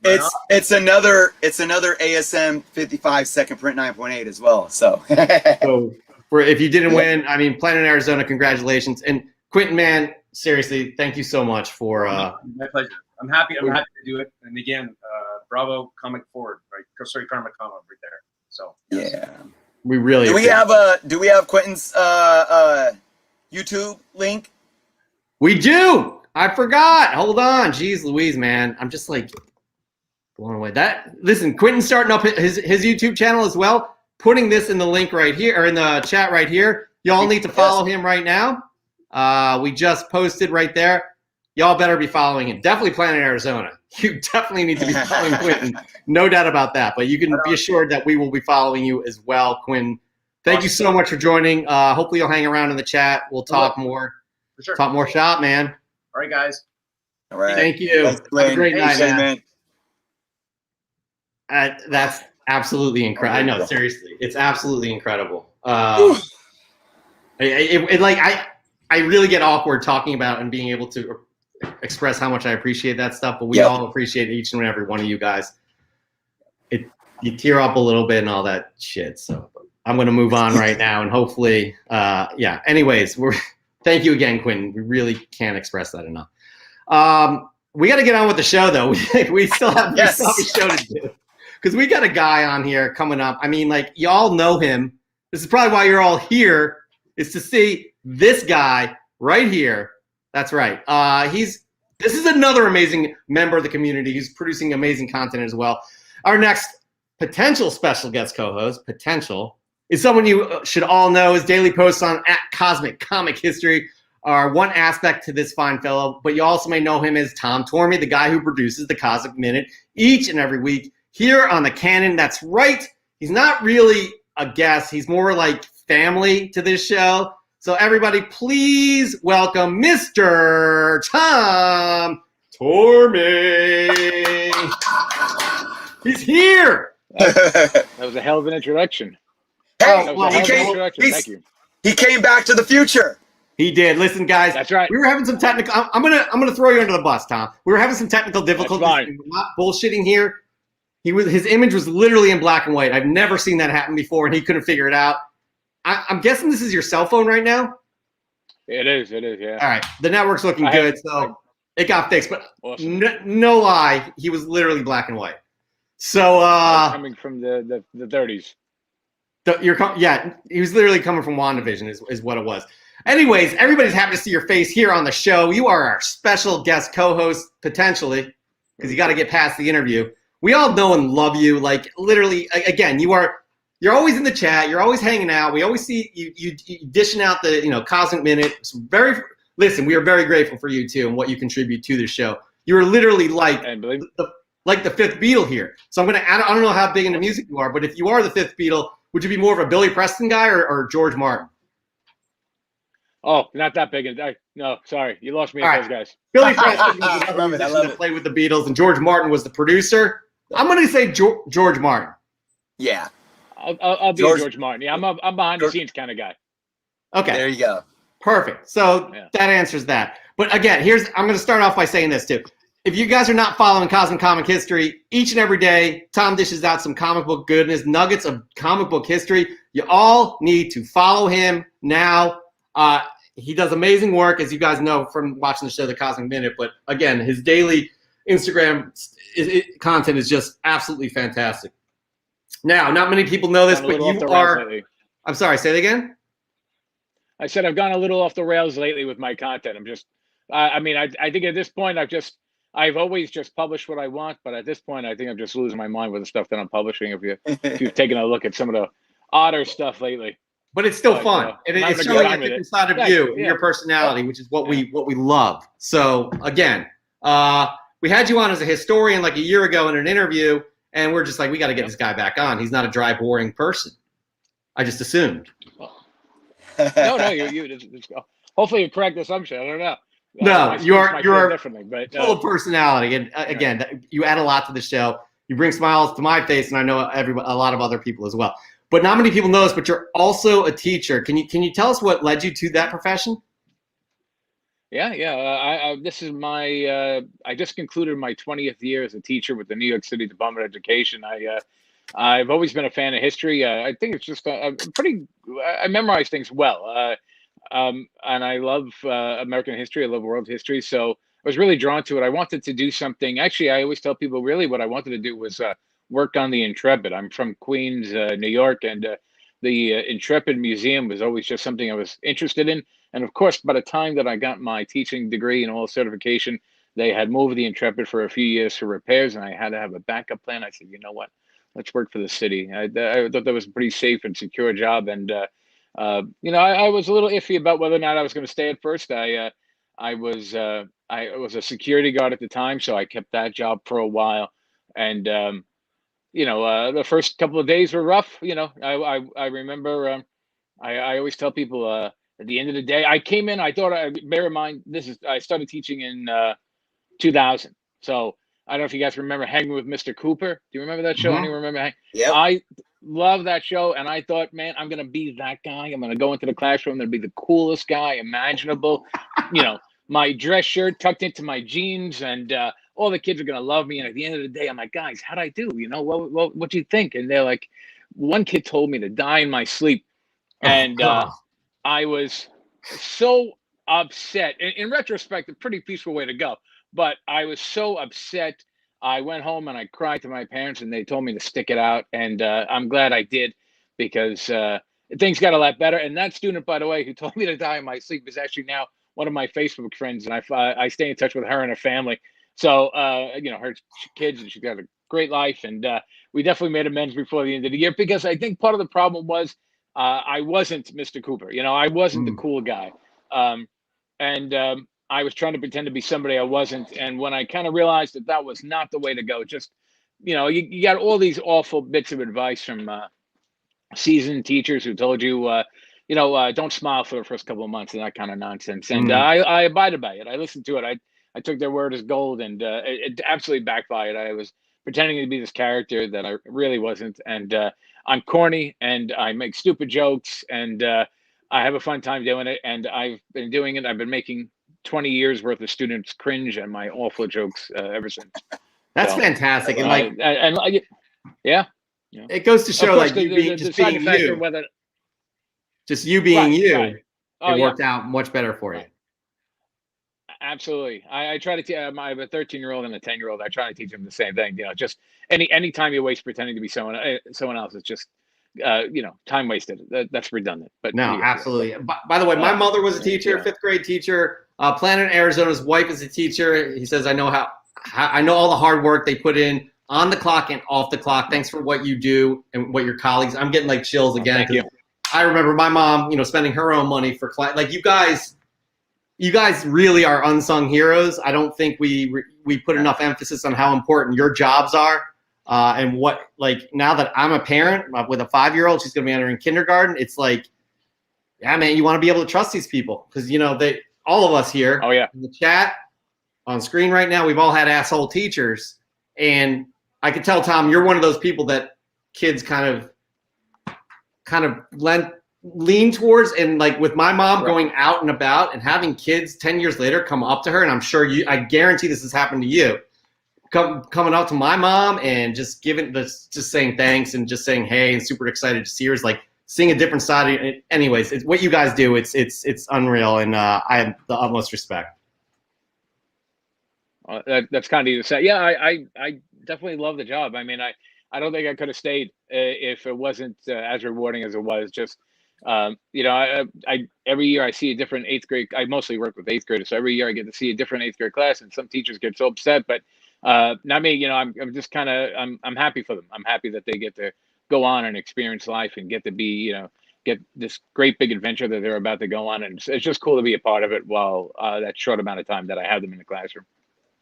It's another ASM 55 second print 9.8 as well. So if you didn't win, I mean, Planet Arizona, congratulations. And Quentin, man, seriously, thank you so much for my pleasure. I'm happy to do it. And again, bravo, Comic Forward, right? Sorry, Karma Comma right there. So we really do we have Quentin's YouTube link? We do. I forgot. Hold on. Jeez Louise, man. I'm just blown away. Listen, Quentin's starting up his YouTube channel as well. putting this in the link right here, or in the chat right here. Y'all need to follow him right now. We just posted right there. Y'all better be following him. Definitely Planet Arizona. You definitely need to be following Quentin. No doubt about that. But you can be assured that we will be following you as well, Quinn. Thank you so much for joining. Hopefully you'll hang around in the chat. We'll talk more. For sure. Talk more shop, man. All right, guys. All right. Thank you. Thanks, Have a great night, man. That's absolutely incredible. I know, seriously. It's absolutely incredible. I really get awkward talking about and being able to express how much I appreciate that stuff, but we all appreciate each and every one of you guys. You tear up a little bit and all that shit. So I'm going to move on right now, and hopefully, anyways, thank you again, Quinn. We really can't express that enough. We got to get on with the show, though. We still have a show to do, because we got a guy on here coming up. I mean, like, y'all know him. This is probably why you're all here, is to see this guy right here. That's right. This is another amazing member of the community who's producing amazing content as well. Our next potential special guest co-host, is someone you should all know. His daily posts on @Cosmic Comic History are one aspect to this fine fellow, but you also may know him as Tom Tormey, the guy who produces the Cosmic Minute each and every week here on the Canon. That's right. He's not really a guest. He's more like family to this show. So everybody, please welcome Mr. Tom Tormey. He's here. That was a hell of an introduction. Hey, Thank you. He came back to the future. He did. Listen, guys. That's right. We were having some technical. I'm gonna throw you under the bus, Tom. We were having some technical difficulties. We're not bullshitting here. His image was literally in black and white. I've never seen that happen before, and he couldn't figure it out. I'm guessing this is your cell phone right now? It is, yeah. All right. The network's looking good, so it got fixed. But no lie, he was literally black and white. So coming from the 30s. He was literally coming from WandaVision is what it was. Anyways, everybody's happy to see your face here on the show. You are our special guest co-host, potentially, because you got to get past the interview. We all know and love you. Like, literally, again, you're always in the chat. You're always hanging out. We always see you dishing out the Cosmic Minute. Listen, we are very grateful for you too and what you contribute to the show. You are literally like the fifth Beatle here. So I don't know how big into music you are, but if you are the fifth Beatle, would you be more of a Billy Preston guy or George Martin? Oh, not that big. No, sorry, you lost me at those guys. Billy Preston was the musician that played with the Beatles, and George Martin was the producer. I'm going to say George Martin. Yeah. I'll be George Martin. Yeah, I'm behind the scenes kind of guy. Okay. There you go. Perfect. So that answers that. But again, I'm going to start off by saying this too. If you guys are not following Cosmic Comic History, each and every day, Tom dishes out some comic book goodness, nuggets of comic book history. You all need to follow him now. He does amazing work, as you guys know from watching the show, The Cosmic Minute. But again, his daily Instagram content is just absolutely fantastic. Now, not many people know this, but you are. I'm sorry, say it again. I said I've gone a little off the rails lately with my content. I think at this point I've always just published what I want, but at this point I think I'm just losing my mind with the stuff that I'm publishing. If you've taken a look at some of the odder stuff lately. But it's still fun. It's showing a different side of you and your personality, which is what we love. So again, we had you on as a historian like a year ago in an interview, and we're just like, we got to get this guy back on. He's not a dry, boring person. I just assumed. No, you hopefully a correct assumption. I don't know. No, you're differently, but full of personality, and again, you add a lot to the show. You bring smiles to my face, and I know a lot of other people as well. But not many people know this, but you're also a teacher. Can you tell us what led you to that profession? Yeah. This is I just concluded my 20th year as a teacher with the New York City Department of Education. I've always been a fan of history. I think it's just I memorize things well. And I love American history. I love world history. So I was really drawn to it. I wanted to do something. Actually, I always tell people really what I wanted to do was work on the Intrepid. I'm from Queens, New York, and the Intrepid Museum was always just something I was interested in. And of course, by the time that I got my teaching degree and all certification, they had moved the Intrepid for a few years for repairs, and I had to have a backup plan. I said, you know what? let's work for the city. I thought that was a pretty safe and secure job. And, you know, I was a little iffy about whether or not I was going to stay at first. I was a security guard at the time, so I kept that job for a while. And, you know, the first couple of days were rough. You know, I remember, I always tell people, at the end of the day, I came in, I thought, bear in mind, I started teaching in 2000. So I don't know if you guys remember Hanging with Mr. Cooper. Do you remember that show? Mhm. Anyone remember? Yep. I love that show. And I thought, man, I'm going to be that guy. I'm going to go into the classroom. I'm going to be the coolest guy imaginable. You know, my dress shirt tucked into my jeans, and all the kids are going to love me. And at the end of the day, I'm like, guys, how'd I do? You know, what do you think? And they're like, one kid told me to die in my sleep. And I was so upset. In retrospect, a pretty peaceful way to go. But I was so upset. I went home and I cried to my parents, and they told me to stick it out. And I'm glad I did, because things got a lot better. And that student, by the way, who told me to die in my sleep is actually now one of my Facebook friends. And I stay in touch with her and her family. So, you know, her kids, and she's got a great life. And we definitely made amends before the end of the year, because I think part of the problem was I wasn't Mr. Cooper. You know, I wasn't the cool guy. I was trying to pretend to be somebody I wasn't. And when I kind of realized that that was not the way to go, just, you know, you got all these awful bits of advice from seasoned teachers who told you, you know, don't smile for the first couple of months and that kind of nonsense. And I abided by it. I listened to it. I took their word as gold, and it absolutely backfired. I was pretending to be this character that I really wasn't. And I'm corny, and I make stupid jokes, and I have a fun time doing it. And I've been doing it. I've been making 20 years worth of students cringe at my awful jokes ever since. That's So, fantastic. And like, yeah. it goes to show, like, you being the side being effect you, of whether just you being you, right. Oh, it yeah. worked out much better for you. Right. Absolutely. I try to I have a 13-year-old and a 10-year-old. I try to teach them the same thing. You know, just any time you waste pretending to be someone else, it's just you know, time wasted. That's redundant. But No, absolutely. By the way, my mother was a teacher, yeah. 5th grade teacher. Planet Arizona's wife is a teacher. He says, I know I know all the hard work they put in on the clock and off the clock. Thanks for what you do and what your colleagues. I'm getting like chills again. Thank you. I remember my mom, you know, spending her own money for class. Like, you guys really are unsung heroes. I don't think we put enough emphasis on how important your jobs are. And what, like, now that I'm a parent with a 5-year-old, she's going to be entering kindergarten. It's like, yeah, man, you want to be able to trust these people, because, you know, all of us here in the chat, on screen right now, we've all had asshole teachers. And I could tell, Tom, you're one of those people that kids kind of lean towards. And like with my mom going out and about and having kids 10 years later come up to her, and I'm sure I guarantee this has happened to you, coming up to my mom and just just saying thanks and just saying hey and super excited to see her, is like seeing a different side of it. Anyways, it's what you guys do. It's unreal, and I have the utmost respect. That's kind of you to say. Yeah, I definitely love the job. I mean, I don't think I could have stayed if it wasn't as rewarding as it was. Just you know, I every year I see a different 8th grade. I mostly work with 8th graders, so every year I get to see a different 8th grade class, and some teachers get so upset, but not me. You know, I'm just kind of I'm happy for them. I'm happy that they get to go on and experience life and get to be, you know, get this great big adventure that they're about to go on, and it's just cool to be a part of it while that short amount of time that I have them in the classroom.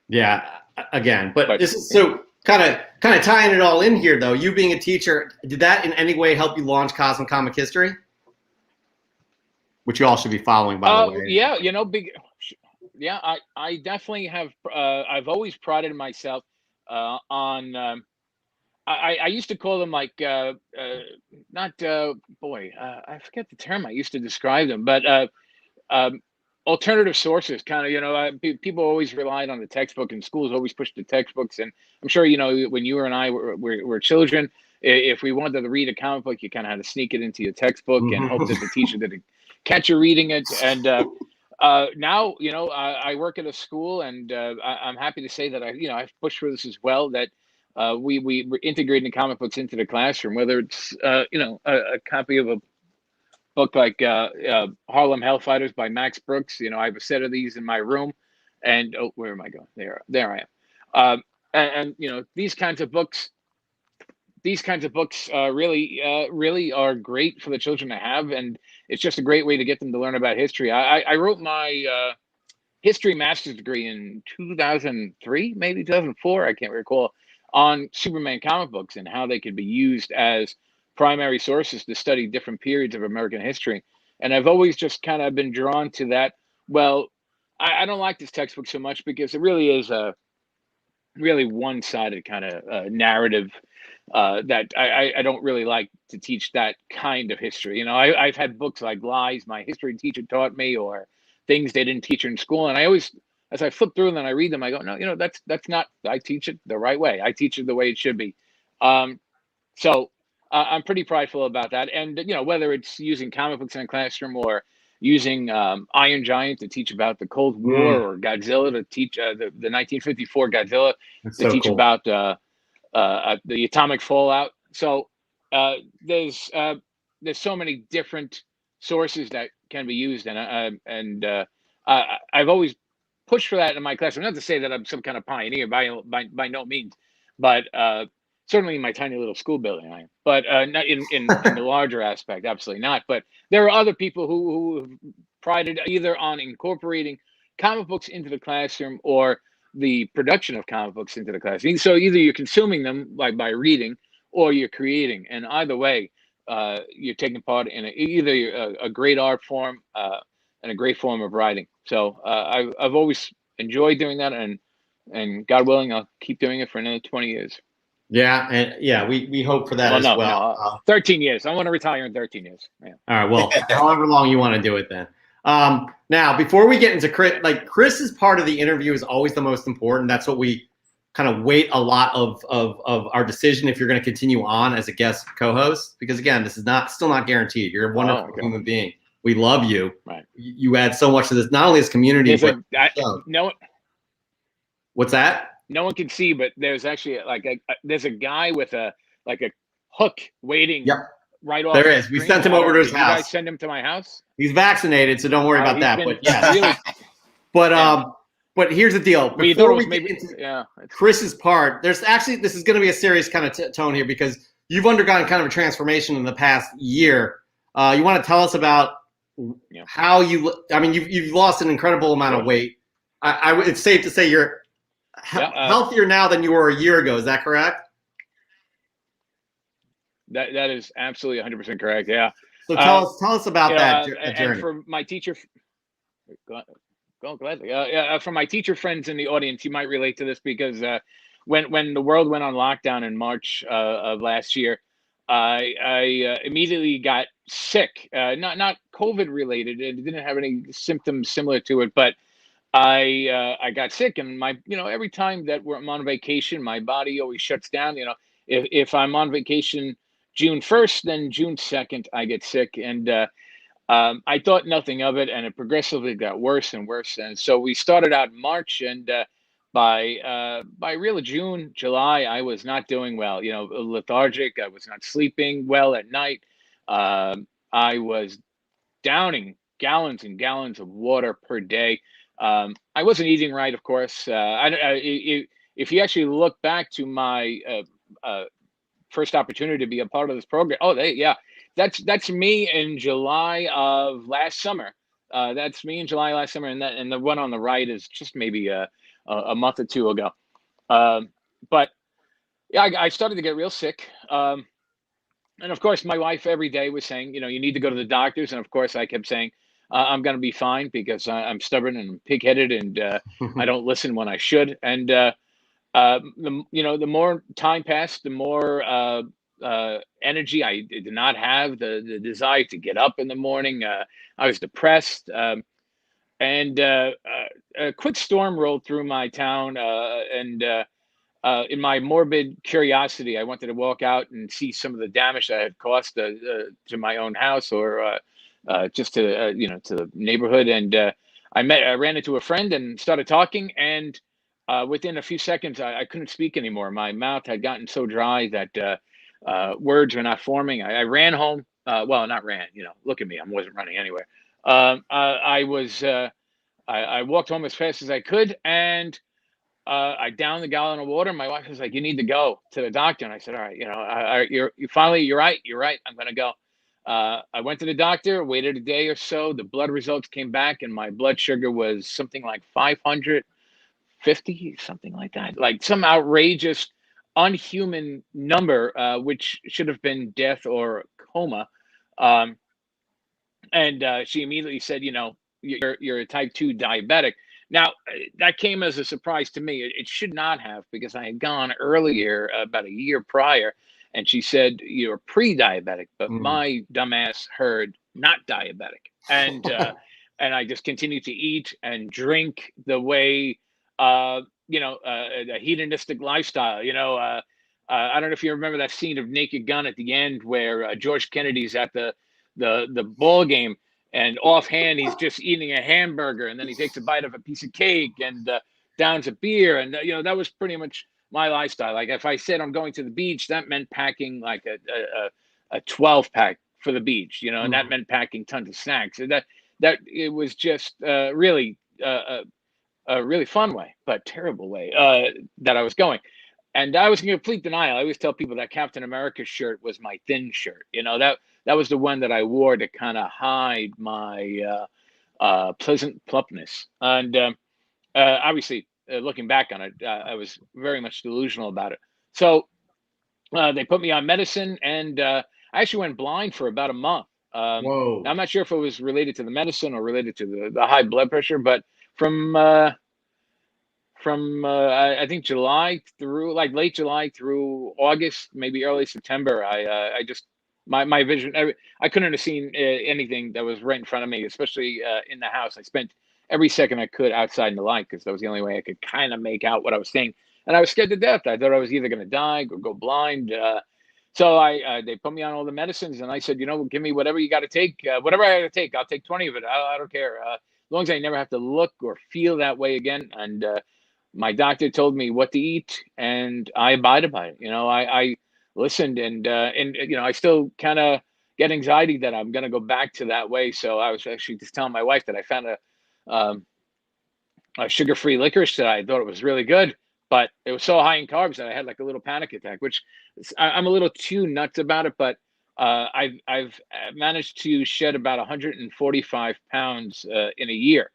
Yeah, again, but this is so kind of tying it all in here, though. You being a teacher, did that in any way help you launch Cosmic Comic History, which you all should be following, by the way? Yeah, you know, I definitely have. I've always prided myself on. I used to call them like not I forget the term I used to describe them, but alternative sources, kind of, you know, people always relied on the textbook, and schools always pushed the textbooks. And I'm sure, you know, when you and I were children, if we wanted to read a comic book, you kind of had to sneak it into your textbook and hope that the teacher didn't catch you reading it. And now, you know, I work at a school, and I'm happy to say that I've pushed for this as well, that we're integrating comic books into the classroom, whether it's you know, a copy of a book like Harlem Hellfighters by Max Brooks. You know, I have a set of these in my room, and where am I going? There I am. And you know, these kinds of books, these kinds of books really are great for the children to have, and it's just a great way to get them to learn about history. I wrote my history master's degree in 2003, maybe 2004, I can't recall, on Superman comic books and how they could be used as primary sources to study different periods of American history. And I've always just kind of been drawn to that. Well, I don't like this textbook so much because it really is a really one-sided kind of narrative that I don't really like to teach that kind of history. You know, I've had books like Lies My History Teacher Taught Me, or Things They Didn't Teach in School, and I always, as I flip through them and I read them, I go, no, you know, that's not. I teach it the right way. I teach it the way it should be. So I'm pretty prideful about that. And you know, whether it's using comic books in a classroom or using Iron Giant to teach about the Cold War, or Godzilla to teach the 1954 Godzilla That's to so teach cool. about the atomic fallout. So there's so many different sources that can be used, and I've always pushed for that in my classroom. Not to say that I'm some kind of pioneer by no means, but certainly in my tiny little school building I am. But not in the larger aspect, absolutely not. But there are other people who have prided either on incorporating comic books into the classroom or the production of comic books into the classroom. So either you're consuming them like by reading, or you're creating, and either way, you're taking part in either a great art form and a great form of writing. So I've always enjoyed doing that, and God willing, I'll keep doing it for another 20 years. Yeah, and yeah, we hope for that Well, as no, well. no, 13 years. I want to retire in 13 years. Yeah. All right, well, however long you want to do it then. Now, before we get into Chris's part of the interview is always the most important. That's what we kind of weight a lot of our decision if you're going to continue on as a guest co-host, because again, this is still not guaranteed. You're a wonderful human being. We love you. Right. You add so much to this, not only this community, no. What's that? No one can see, but there's actually there's a guy with a hook waiting. Yep. Right off. There is. We sent him over to his house. You guys send him to my house? He's vaccinated, so don't worry about that. But yeah. Really, but here's the deal. Before we get into Chris's part, this is going to be a serious kind of tone here, because you've undergone kind of a transformation in the past year. You want to tell us about how you've lost an incredible amount of weight. It's safe to say you're healthier now than you were a year ago. Is that correct? That is absolutely 100% correct. Yeah. So tell us about that journey. And for my teacher, gladly. For my teacher friends in the audience, you might relate to this, because when the world went on lockdown in March of last year, I immediately got sick. Not COVID related. It didn't have any symptoms similar to it, but I got sick, and every time that I'm on vacation, my body always shuts down. If I'm on vacation June 1st, then June 2nd, I get sick. And I thought nothing of it, and it progressively got worse and worse. And so we started out in March, and by really June, July, I was not doing well, lethargic. I was not sleeping well at night. I was downing gallons and gallons of water per day. I wasn't eating right, of course. If you actually look back to my first opportunity to be a part of this program. That's me in July of last summer. That's me in July last summer, and the one on the right is just maybe a month or two ago. But yeah, I started to get real sick. And of course, my wife every day was saying, you need to go to the doctors. And of course, I kept saying, I'm going to be fine, because I'm stubborn and pig-headed, and I don't listen when I should. And the more time passed, the more energy I did not have, the desire to get up in the morning. I was depressed, and a quick storm rolled through my town, and in my morbid curiosity, I wanted to walk out and see some of the damage that I had caused to my own house, or just to to the neighborhood. And I ran into a friend and started talking, and within a few seconds, I couldn't speak anymore. My mouth had gotten so dry that words were not forming. I ran home. Well, not ran. Look at me. I wasn't running anywhere. I walked home as fast as I could, and I downed the gallon of water. My wife was like, "You need to go to the doctor." And I said, "All right, you're finally, you're right. I'm going to go." I went to the doctor, waited a day or so. The blood results came back, and my blood sugar was something like 550, something like that, like some outrageous, unhuman number, which should have been death or coma. Um, and she immediately said, you're a type 2 diabetic. Now, that came as a surprise to me. It should not have, because I had gone earlier, about a year prior, and she said, you're pre-diabetic, but my dumbass heard not diabetic. And and I just continued to eat and drink the way, the hedonistic lifestyle. I don't know if you remember that scene of Naked Gun at the end where George Kennedy's at the ball game, and offhand he's just eating a hamburger, and then he takes a bite of a piece of cake and downs a beer, and that was pretty much my lifestyle. Like if I said I'm going to the beach, that meant packing like a 12 pack for the beach, and that meant packing tons of snacks. And that it was just really a really fun way, but terrible way that I was going. And I was in complete denial. I always tell people that Captain America shirt was my thin shirt. That was the one that I wore to kind of hide my pleasant plumpness. And obviously, looking back on it, I was very much delusional about it. So they put me on medicine, and I actually went blind for about a month. Whoa. I'm not sure if it was related to the medicine or related to the high blood pressure, but from I think July through like late July through August, maybe early September, I just my vision, I couldn't have seen anything that was right in front of me, especially in the house. I spent every second I could outside in the light, because that was the only way I could kind of make out what I was seeing. And I was scared to death. I thought I was either going to die or go blind. So they put me on all the medicines, and I said, give me whatever you got to take, whatever I got to take. I'll take 20 of it. I don't care, as long as I never have to look or feel that way again. And my doctor told me what to eat, and I abided by it. I listened, and I still kind of get anxiety that I'm going to go back to that way. So I was actually just telling my wife that I found a sugar-free licorice that I thought it was really good, but it was so high in carbs that I had like a little panic attack, which I'm a little too nuts about it. But I've managed to shed about 145 pounds in a year.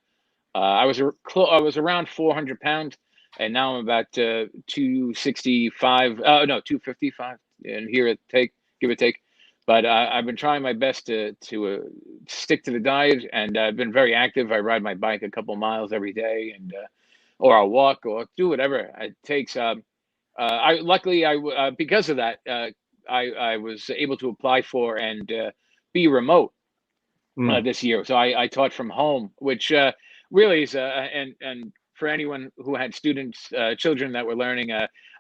I was around 400 pounds, and now I'm about 265. No, 255, and give or take. But I've been trying my best to stick to the diet, and I've been very active. I ride my bike a couple miles every day, and or I'll walk or do whatever it takes. Because of that, I was able to apply for and be remote this year. So I taught from home, which really is and for anyone who had students, children that were learning,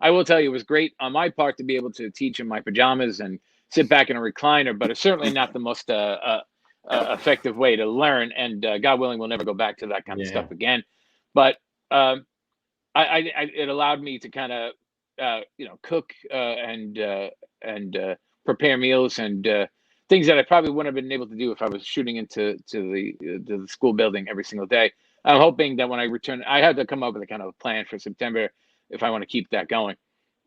I will tell you, it was great on my part to be able to teach in my pajamas and sit back in a recliner, but it's certainly not the most effective way to learn. And God willing, we'll never go back to that kind of stuff again. But it allowed me to kind of cook and prepare meals and things that I probably wouldn't have been able to do if I was shooting into the school building every single day. I'm hoping that when I return, I had to come up with a kind of plan for September if I want to keep that going.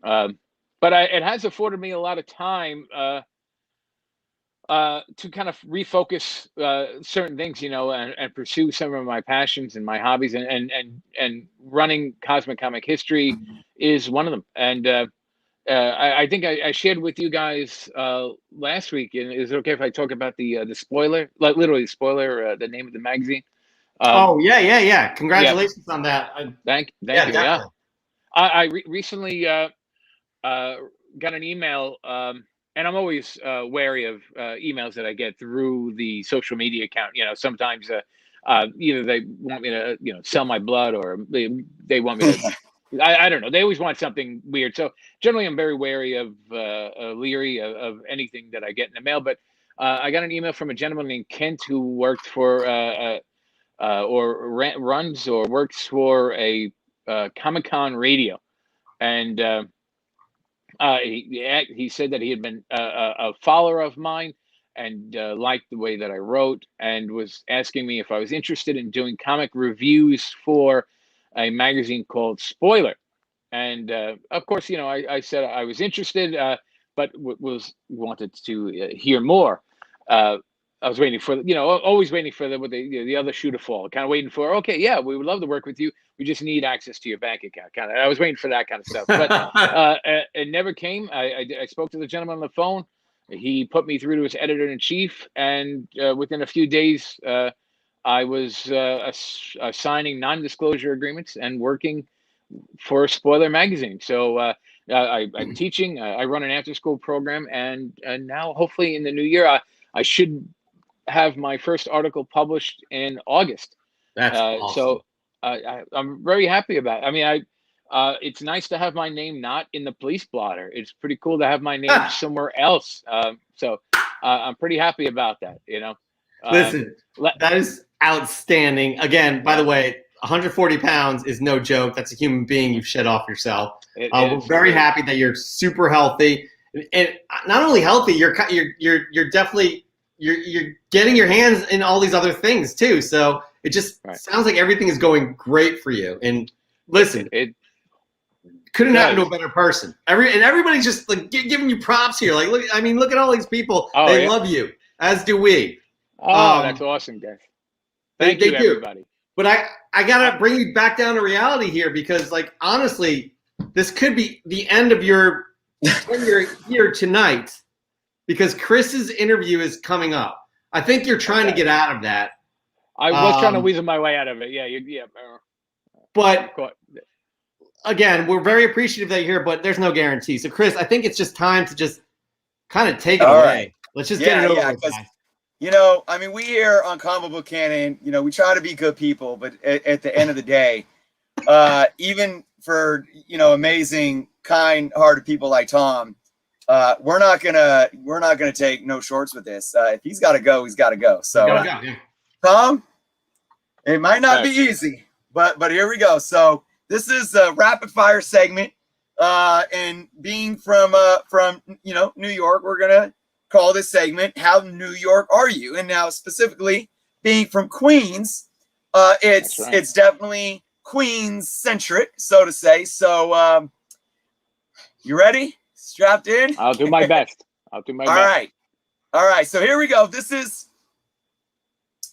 But it has afforded me a lot of time to kind of refocus certain things, and pursue some of my passions and my hobbies, and running Cosmic Comic History is one of them. And I think I shared with you guys last week. And is it okay if I talk about the spoiler, like literally spoiler, the name of the magazine? Yeah. Congratulations on that. Thank you. Definitely. Yeah, I recently got an email, and I'm always wary of emails that I get through the social media account. Sometimes either they want me to sell my blood, or they want me to. I don't know. They always want something weird. So generally, I'm very wary of leery of anything that I get in the mail. But I got an email from a gentleman named Kent who worked for runs or works for a Comic-Con radio, and he said that he had been a follower of mine and liked the way that I wrote, and was asking me if I was interested in doing comic reviews for a magazine called Spoiler. And of course, I said I was interested, but wanted to hear more. I was waiting for, always waiting for the other shoe to fall, kind of waiting for, okay, yeah, we would love to work with you. We just need access to your bank account. Kind of, I was waiting for that kind of stuff, but it never came. I spoke to the gentleman on the phone. He put me through to his editor in chief, and within a few days, I was signing non-disclosure agreements and working for Spoiler magazine. So I'm teaching. I run an after-school program, and now hopefully in the new year, I should have my first article published in August. That's awesome. So I'm very happy about it. I mean, it's nice to have my name not in the police blotter. It's pretty cool to have my name somewhere else. So I'm pretty happy about that. Listen, that is outstanding. Again, by the way, 140 pounds is no joke. That's a human being you've shed off yourself. We're very happy that you're super healthy, and not only healthy, you're definitely you're getting your hands in all these other things too. So it just sounds like everything is going great for you. And listen, it couldn't happen to a better person. Everybody's just like giving you props here. Like, look at all these people. They love you, as do we. Oh, that's awesome, guys. Thank you, everybody. But I gotta bring you back down to reality here, because, like, honestly, this could be the end of your tenure here tonight, because Chris's interview is coming up. I think you're trying to get out of that. I was trying to weasel my way out of it. Yeah. But again, we're very appreciative that you're here, but there's no guarantee. So, Chris, I think it's just time to just kind of take it away. Right. Let's just get it over with. We here on Comic Book Canon, we try to be good people, but at the end of the day, even for, amazing, kind-hearted people like Tom, we're not gonna take no shorts with this. If he's got to go, he's got to go. So, Tom, it might not be easy, but here we go. So this is a rapid fire segment, and being from New York, we're gonna call this segment "How New York Are You?" And now, specifically, being from Queens, it's definitely Queens centric, so to say. So, you ready? Strapped in? I'll do my best. All right. So here we go. This is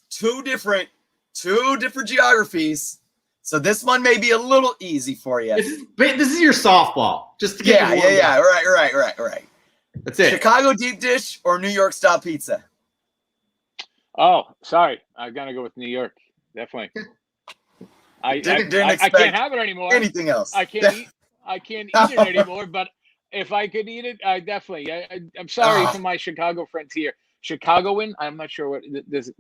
two different geographies. So this one may be a little easy for you. This is your softball, just to get you warmed up. Right. That's it. Chicago deep dish or New York style pizza? Oh, sorry. I gotta go with New York. Definitely. I can't have it anymore. Anything else? I can't eat it anymore. But if I could eat it, I definitely. I'm sorry for my Chicago friends here. Chicagoan. I'm not sure what this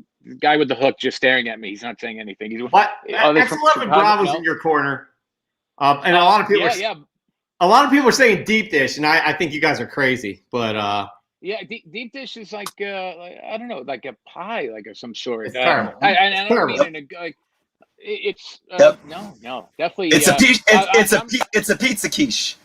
guy with the hook just staring at me. He's not saying anything. He's what? X11 Bravo's in your corner, and a lot of people. A lot of people are saying deep dish, and I think you guys are crazy. But deep dish is like I don't know, like a pie, like of some sort. It's terrible. I don't mean in a it's no, definitely. It's a pizza quiche.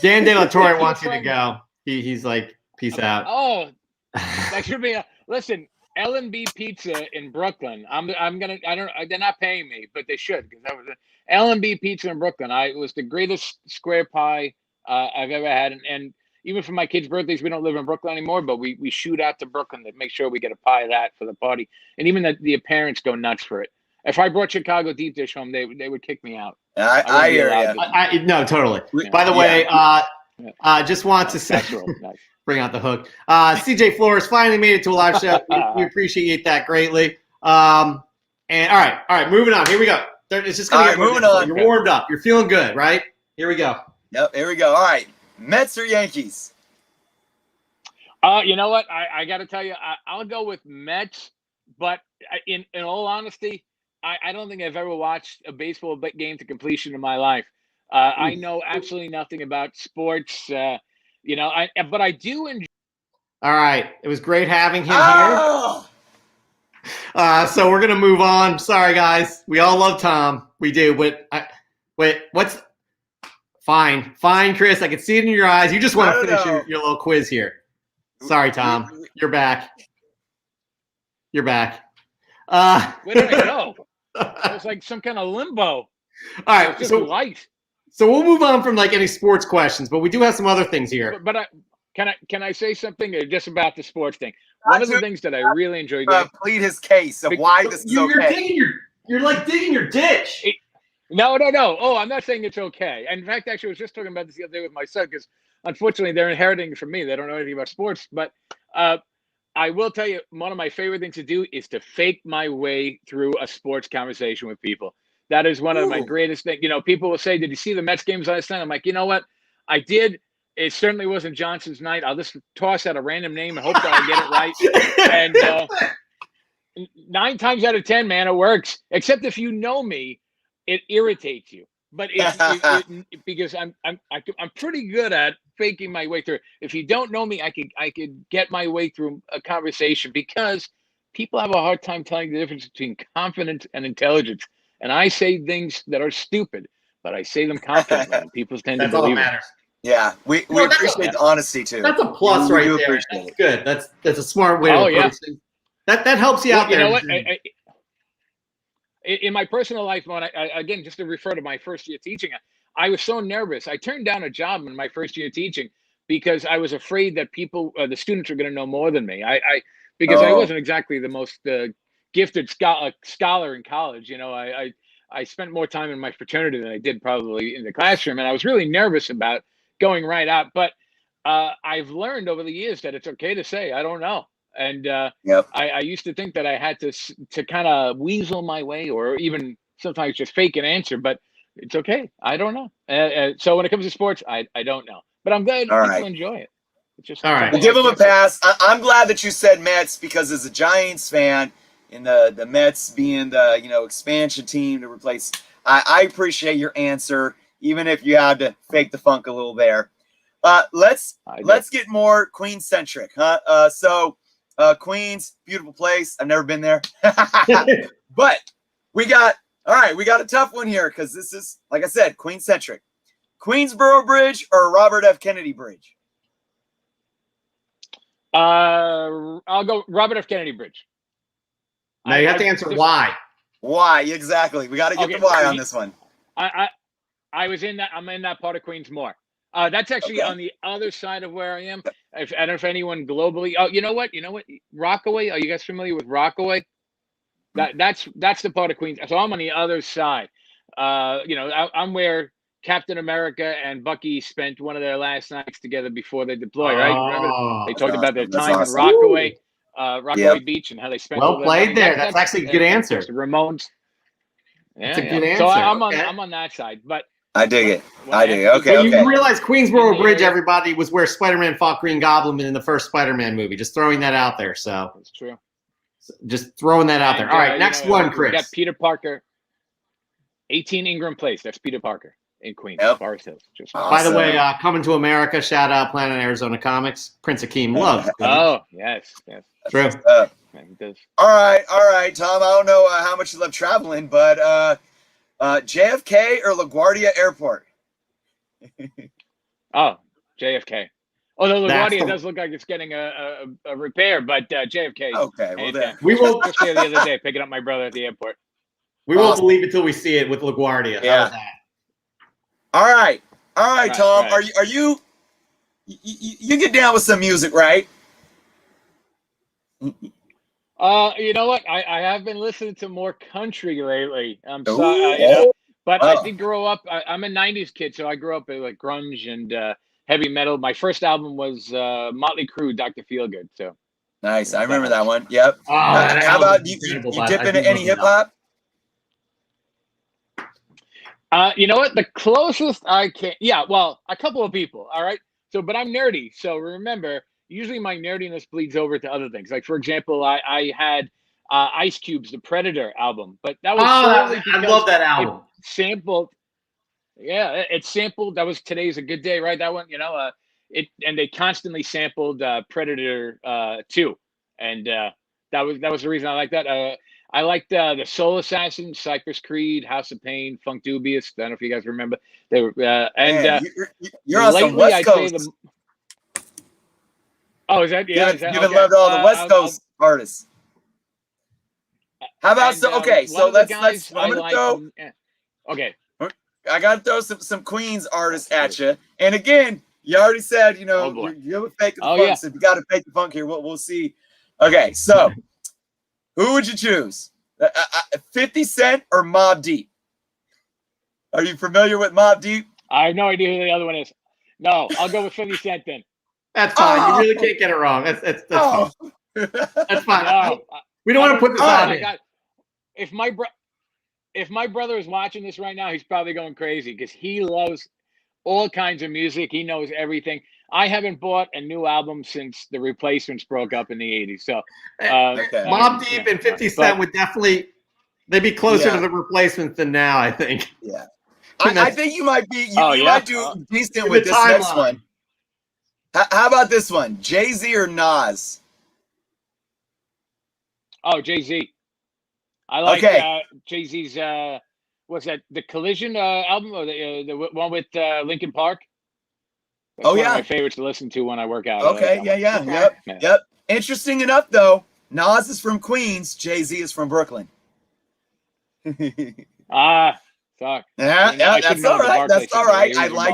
Dan De La Torre wants you to go. He's like, peace out. Oh, that should be listen. L&B Pizza in Brooklyn. They're not paying me, but they should, because that was L&B Pizza in Brooklyn. It was the greatest square pie I've ever had, and even for my kids' birthdays, we don't live in Brooklyn anymore, but we shoot out to Brooklyn to make sure we get a pie of that for the party, and even the parents go nuts for it. If I brought Chicago deep dish home, they would kick me out. I hear you. No, totally. Yeah. By the way, just want to say. Nice. Bring out the hook. CJ Flores finally made it to a live show. We appreciate that greatly. And all right, moving on. Here we go. It's just gonna get moving on. You're warmed up. You're feeling good, right? Here we go. Yep, here we go. All right, Mets or Yankees? You know what? I got to tell you, I'll go with Mets. But in all honesty, I don't think I've ever watched a baseball game to completion in my life. I know absolutely nothing about sports. But I do enjoy. All right. It was great having him here. So we're going to move on. Sorry, guys. We all love Tom. We do. But what's fine, Chris. I can see it in your eyes. You just want to finish your little quiz here. Sorry, Tom. You're back. Where did I go? It was like some kind of limbo. All It's right, just so light. we'll move on from like any sports questions, but we do have some other things here. But can I say something just about the sports thing? One of the things that I really enjoy doing. Plead his case of why this is okay. You're like digging your ditch. No. Oh, I'm not saying it's okay. In fact, actually, I was just talking about this the other day with my son because unfortunately they're inheriting it from me. They don't know anything about sports. But I will tell you, one of my favorite things to do is to fake my way through a sports conversation with people. That is one of my greatest things. You know, people will say, "Did you see the Mets games last night?" I'm like, you know what? I did. It certainly wasn't Johnson's night. I'll just toss out a random name and hope that I get it right. And 9 times out of 10, man, it works. Except if you know me, it irritates you. But because I'm pretty good at faking my way through. If you don't know me, I could get my way through a conversation because people have a hard time telling the difference between confidence and intelligence. And I say things that are stupid, but I say them confidently, and people tend to believe it. Yeah, we appreciate the honesty too. That's a plus right there. That's good. That's a smart way to approach things. That helps you out there. You know what? In my personal life, when again, just to refer to my first year teaching, I was so nervous. I turned down a job in my first year teaching because I was afraid that the students were going to know more than me. Because I wasn't exactly the most gifted scholar in college. You know, I spent more time in my fraternity than I did probably in the classroom, and I was really nervous about going right out. But I've learned over the years that it's okay to say I don't know. And I used to think that I had to kind of weasel my way, or even sometimes just fake an answer. But it's okay. I don't know. So when it comes to sports, I don't know. But I'm glad people enjoy it. It's just all right. We'll give them a pass. I'm glad that you said Mets because as a Giants fan, and the Mets being the expansion team to replace, I appreciate your answer, even if you had to fake the funk a little there. Let's get more Queens centric, huh? So Queens, beautiful place. I've never been there, but we got a tough one here because this is, like I said, Queens centric. Queensboro Bridge or Robert F. Kennedy Bridge? I'll go Robert F. Kennedy Bridge. Now you have to answer why. Why exactly? We got to get the why on this one. I was in that. I'm in that part of Queens more. That's actually on the other side of where I am. I don't know if anyone globally. Oh, you know what? Rockaway. Are you guys familiar with Rockaway? That's the part of Queens. So I'm on the other side. I'm where Captain America and Bucky spent one of their last nights together before they deploy. Right? Remember they talked about their time in Rockaway. Rockaway Beach and how they spent. Well played there. That's actually a good answer. The Ramones. That's a good answer. So I'm on that side, but I dig it. Okay. But you realize Queensboro Bridge, everybody, was where Spider-Man fought Green Goblin in the first Spider-Man movie. Just throwing that out there. So that's true. Just throwing that out there. All right, next one, Chris. We got Peter Parker, 18 Ingram Place. That's Peter Parker in Queens, Forest Hills. Awesome. By the way, Coming to America, shout out Planet Arizona Comics. Prince Akeem loves. Oh, yes. True. All right, Tom. I don't know how much you love traveling, but JFK or LaGuardia Airport? Oh, JFK. Although LaGuardia does look like it's getting a repair, but JFK. Okay, well then. We will. Just the other day, picking up my brother at the airport. We won't believe it till we see it with LaGuardia. Yeah. All right, Tom. Right. Are you get down with some music, right? You know what? I have been listening to more country lately. I'm sorry, but I did grow up. I'm a '90s kid, so I grew up with like grunge and heavy metal. My first album was Motley Crue, Dr. Feelgood. So nice. I remember that one. Yep. Oh, how about you dip into any hip hop? You know what? The closest I can. Yeah. Well, a couple of people. All right. So, but I'm nerdy. So remember, usually my nerdiness bleeds over to other things. Like, for example, I had Ice Cube's The Predator album, but that was I love that album. It sampled. Yeah, it sampled. That was Today's a Good Day, right? That one, and they constantly sampled Predator 2, and that was the reason I like that. I liked the Soul Assassins, Cypress Creed, House of Pain, Funk Dubious. I don't know if you guys remember. They were you're on some West Coast. Oh, is that? Yeah, you've loved all the West Coast artists. How about so? Okay, so let's. I'm gonna go. Okay. I got to throw some Queens artists at you. And again, you already said, you're a fake the funk. Yeah. So if you got to fake the funk here, we'll see. Okay, so who would you choose? 50 Cent or Mobb Deep? Are you familiar with Mobb Deep? I have no idea who the other one is. No, I'll go with 50 Cent then. That's fine. You really can't get it wrong. That's fine. That's fine. No, We don't want to put this on him. If my brother is watching this right now, he's probably going crazy because he loves all kinds of music. He knows everything. I haven't bought a new album since the Replacements broke up in the 80s. So Mobb Deep and 50 Cent would definitely they'd be closer to the Replacements than now, I think. Yeah. I think you might be you might do decent with this next one. How about this one? Jay-Z or Nas? Oh, Jay-Z. I like Jay-Z's what's that? The Collision album or the one with Linkin Park? That's one of my favorites to listen to when I work out. Okay, yep. Interesting enough, though, Nas is from Queens, Jay-Z is from Brooklyn. Fuck. Yeah, that's all right. That's all right. I like,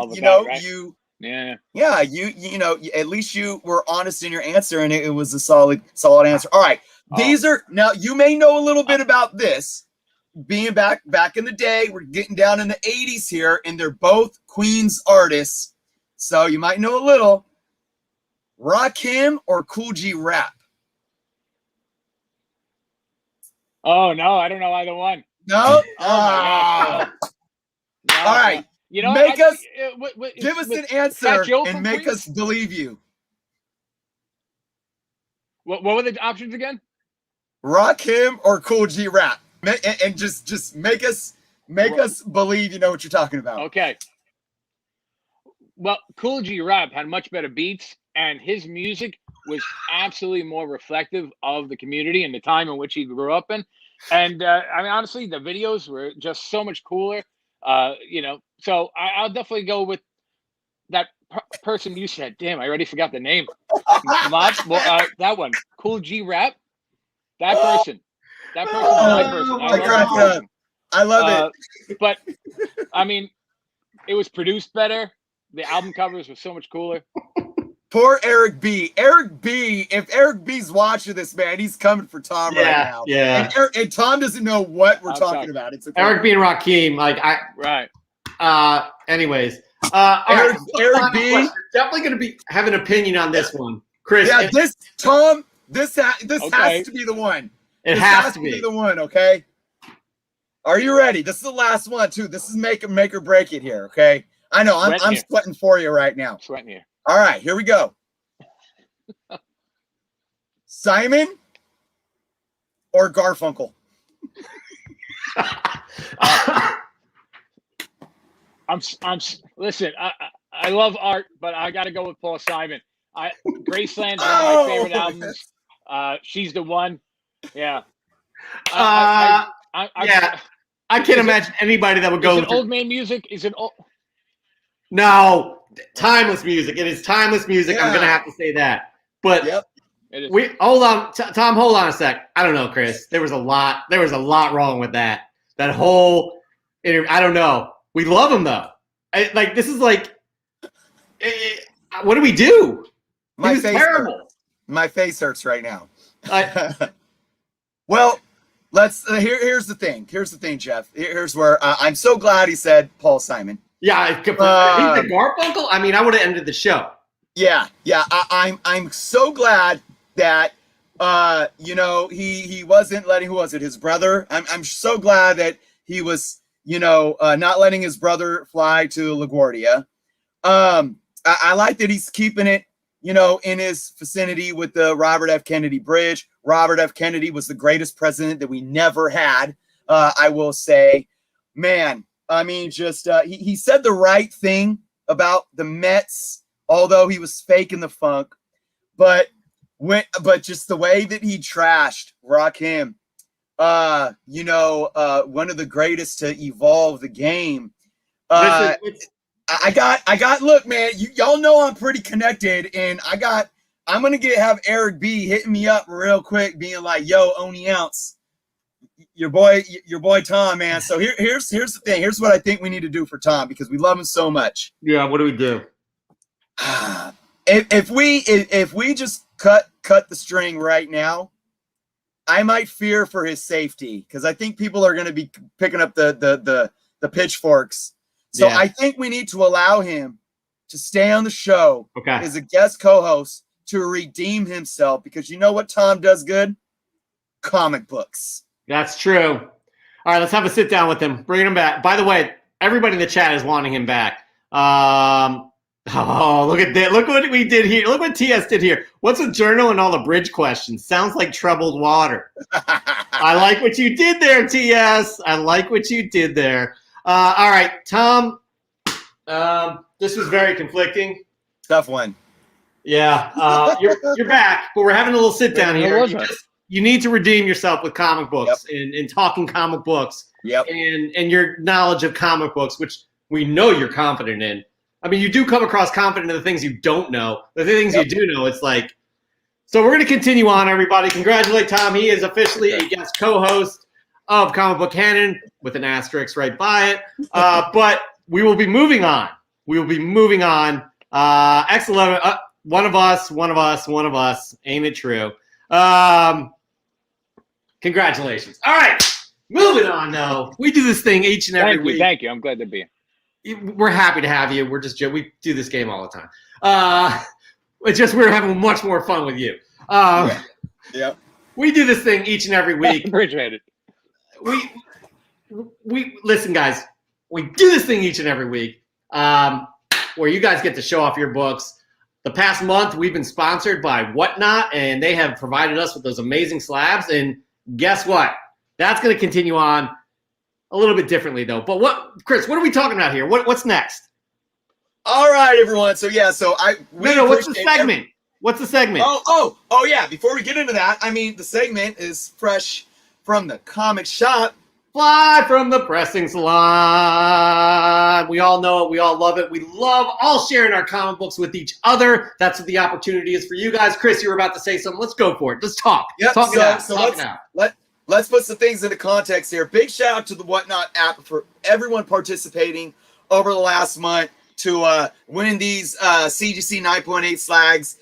you. Yeah. You at least you were honest in your answer, and it was a solid answer. All right. These are now. You may know a little bit about this. Being back in the day, we're getting down in the 80s here, and they're both Queens artists. So you might know a little. Rakim or Cool G Rap? Oh no, I don't know either one. No. Oh my gosh, no. All right. You know, give us an answer and make us believe you. What were the options again? Rakim or Cool G Rap, and just make us believe you know what you're talking about. Okay. Well, Cool G Rap had much better beats, and his music was absolutely more reflective of the community and the time in which he grew up in. And I mean, honestly, the videos were just so much cooler. So I'll definitely go with that person you said. Damn, I already forgot the name. That one, Cool G Rap. That person. That person is my person. I love it. But I mean, it was produced better. The album covers were so much cooler. Poor Eric B. Eric B. If Eric B's watching this, man, he's coming for Tom right now. Yeah. And Tom doesn't know what we're talking about. It's okay. Eric B. and Rakim, right. Anyways, Eric B. Definitely going to have an opinion on this one, Chris. Yeah, this has to be the one. It has to be the one. Okay. Are you ready? This is the last one too. This is make or break it here. Okay. I know I'm sweating for you right now. Sweating here. All right, here we go. Simon or Garfunkel? Listen, I love art, but I got to go with Paul Simon. Graceland's one of my favorite albums. She's the one. Yeah. I can't imagine anybody that would go. Is it old man music? Is it old? No, timeless music. It is timeless music. Yeah. I'm gonna have to say that. But hold on, Tom. Hold on a sec. I don't know, Chris. There was a lot wrong with that. That whole interview. I don't know. We love him though. This is like, what do we do? My face terrible. Hurts. My face hurts right now. Well, let's. Here's the thing. Here's the thing, Jeff. Here's where I'm so glad he said Paul Simon. Yeah, he's the Garfunkel. I mean, I would have ended the show. Yeah. I'm so glad that he wasn't letting, who was it, his brother? I'm so glad that he was not letting his brother fly to LaGuardia. I like that he's keeping it in his vicinity with the Robert F. Kennedy Bridge. Robert F. Kennedy was the greatest president that we never had. I will say, man. I mean, just he said the right thing about the Mets, although he was faking the funk. But just the way that he trashed Rakim, one of the greatest to evolve the game. I got. Look, man, y'all know I'm pretty connected, and I'm gonna have Eric B hitting me up real quick, being like, "Yo, Oni Ounce, your boy Tom, man. So here's the thing. Here's what I think we need to do for Tom because we love him so much. Yeah, what do we do? If we just cut the string right now, I might fear for his safety because I think people are going to be picking up the pitchforks. So Yeah. I think we need to allow him to stay on the show as a guest co-host to redeem himself because you know what Tom does good? Comic books. That's true. All right, let's have a sit down with him. Bring him back. By the way, everybody in the chat is wanting him back. Oh, look at that. Look what we did here. Look what TS did here. What's a journal and all the bridge questions? Sounds like troubled water. I like what you did there, TS. I like what you did there. All right, Tom, this was very conflicting. Tough one. Yeah, you're back, but we're having a little sit down here. You need to redeem yourself with comic books and talking comic books and your knowledge of comic books, which we know you're confident in. I mean, you do come across confident in the things you don't know. The things you do know, it's like. So we're going to continue on, everybody. Congratulate Tom. He is officially a guest co-host of Comic Book Canon with an asterisk right by it. But we will be moving on. We will be moving on. X11, one of us. Ain't it true? Congratulations. All right. Moving on, though. We do this thing each and every week. Thank you. I'm glad to be here. We're happy to have you. We do this game all the time. It's just we're having much more fun with you. We do this thing each and every week. Appreciate it. We listen, guys. We do this thing each and every week, where you guys get to show off your books. The past month, we've been sponsored by Whatnot, and they have provided us with those amazing slabs. And guess what? That's going to continue on. A little bit differently, though. But Chris, what are we talking about here? What's next? All right, everyone. So, what's the segment? What's the segment? Oh, yeah. Before we get into that, I mean, the segment is fresh from the comic shop. Fly from the pressing salon. We all know it. We all love it. We love all sharing our comic books with each other. That's what the opportunity is for you guys. Chris, you were about to say something. Let's go for it. Let's talk. Yep. Let's put some things into context here. Big shout out to the Whatnot app for everyone participating over the last month to win these CGC 9.8 slabs.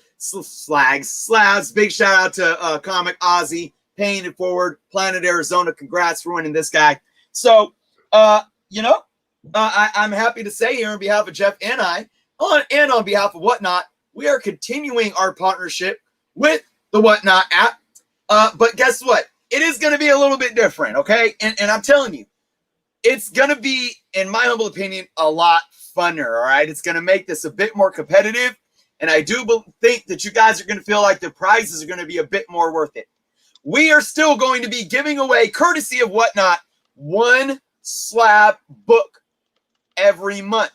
Big shout out to Comic Ozzy, paying it forward, Planet Arizona. Congrats for winning this guy. So, I'm happy to say here on behalf of Jeff and on behalf of Whatnot, we are continuing our partnership with the Whatnot app. But guess what? It is going to be a little bit different, okay? And I'm telling you, it's going to be, in my humble opinion, a lot funner, all right? It's going to make this a bit more competitive, and I do think that you guys are going to feel like the prizes are going to be a bit more worth it. We are still going to be giving away, courtesy of Whatnot, one slab book every month.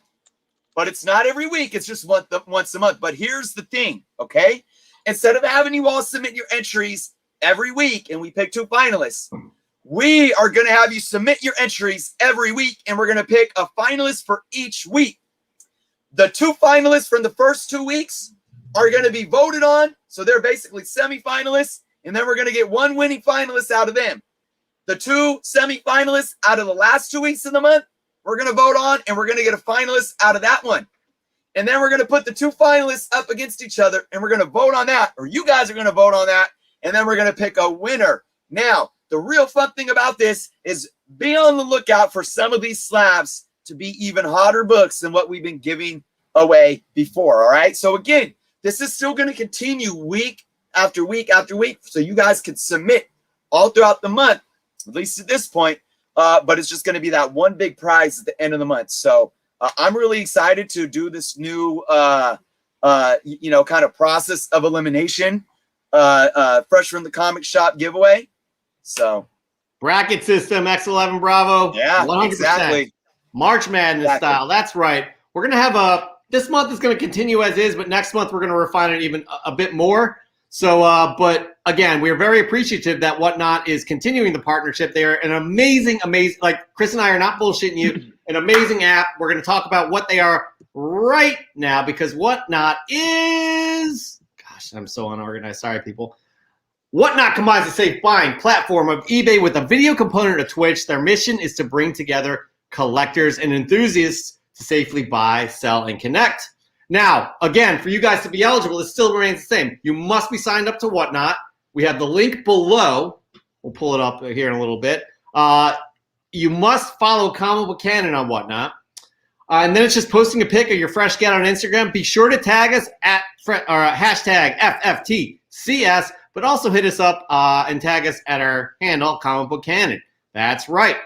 But it's not every week. It's just once a month. But here's the thing, okay? Instead of having you all submit your entries every week and we pick 2 finalists, we are going to have you submit your entries every week, and we're going to pick a finalist for each week. The 2 finalists from the first 2 weeks are going to be voted on. So they're basically semifinalists. And then we're going to get 1 winning finalist out of them. The 2 semifinalists out of the last 2 weeks of the month, we're going to vote on, and we're going to get a finalist out of that one. And then we're going to put the 2 finalists up against each other, and we're going to vote on that, or you guys are going to vote on that, and then we're going to pick a winner. Now, the real fun thing about this is be on the lookout for some of these slabs to be even hotter books than what we've been giving away before, all right? So again, this is still going to continue week after week after week, so you guys can submit all throughout the month, at least at this point, but it's just going to be that one big prize at the end of the month. So I'm really excited to do this new, kind of process of elimination, fresh from the comic shop giveaway. So bracket system, X11 Bravo. Yeah, 100%. exactly. March Madness style. That's right. We're going to have this month is going to continue as is, but next month we're going to refine it even a bit more. So, but again, we are very appreciative that Whatnot is continuing the partnership. They are an amazing, like Chris and I are not bullshitting you, an amazing app. We're going to talk about what they are right now because Whatnot is, gosh, I'm so unorganized. Sorry, people. Whatnot combines a safe buying platform of eBay with a video component of Twitch. Their mission is to bring together collectors and enthusiasts to safely buy, sell, and connect. Now, again, for you guys to be eligible, it still remains the same. You must be signed up to Whatnot. We have the link below. We'll pull it up here in a little bit. You must follow Comic Book Canon on Whatnot. And then it's just posting a pic of your fresh get on Instagram. Be sure to tag us at hashtag FFTCS, but also hit us up and tag us at our handle, Comic Book Canon. That's right.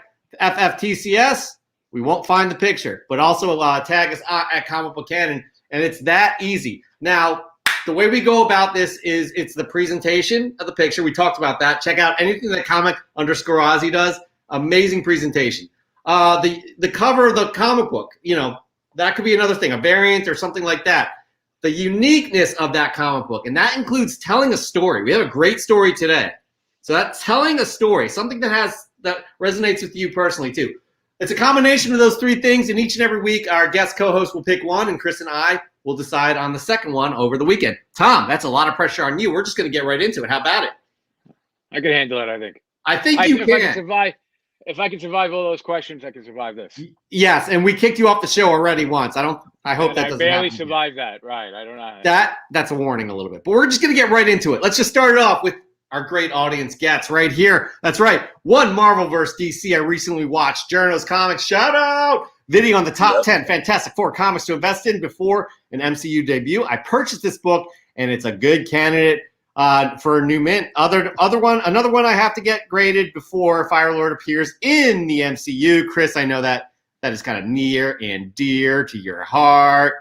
FFTCS, we won't find the picture, but also tag us at Comic Book Canon, and it's that easy. Now, the way we go about this is it's the presentation of the picture. We talked about that. Check out anything that comic_Ozzy does. Amazing presentation. The cover of the comic book, that could be another thing, a variant or something like that. The uniqueness of that comic book, and that includes telling a story. We have a great story today. So that's telling a story, something that resonates with you personally too. It's a combination of those three things, and each and every week our guest co-host will pick one, and Chris and I will decide on the second one over the weekend. Tom, that's a lot of pressure on you. We're just going to get right into it. How about it? I can handle it, I think. I think you can. If I can survive all those questions, I can survive this. Yes, and we kicked you off the show already once. I hope that doesn't happen. I barely survived that. Right. I don't know. That's a warning a little bit. But we're just going to get right into it. Let's just start it off with our great audience gets right here. That's right. One Marvelverse DC I recently watched. Journo's Comics. Shout out. Video on the top 10 Fantastic Four comics to invest in before an MCU debut. I purchased this book, and it's a good candidate for a new mint. Another one I have to get graded before Firelord appears in the MCU. Chris, I know that is kind of near and dear to your heart.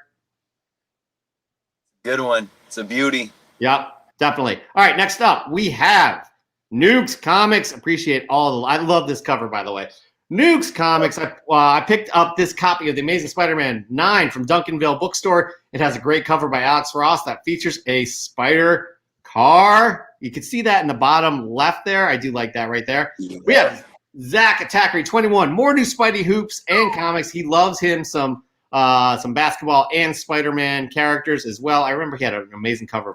Good one. It's a beauty. Yep, definitely. All right, next up, we have Nukes Comics. I love this cover, by the way. Nukes Comics. I picked up this copy of The Amazing Spider-Man 9 from Duncanville Bookstore. It has a great cover by Alex Ross that features a spider car. You can see that in the bottom left there. I do like that right there. Yeah. We have Zach Attackery 21. More new Spidey hoops and comics. He loves him some basketball and Spider-Man characters as well. I remember he had an amazing cover a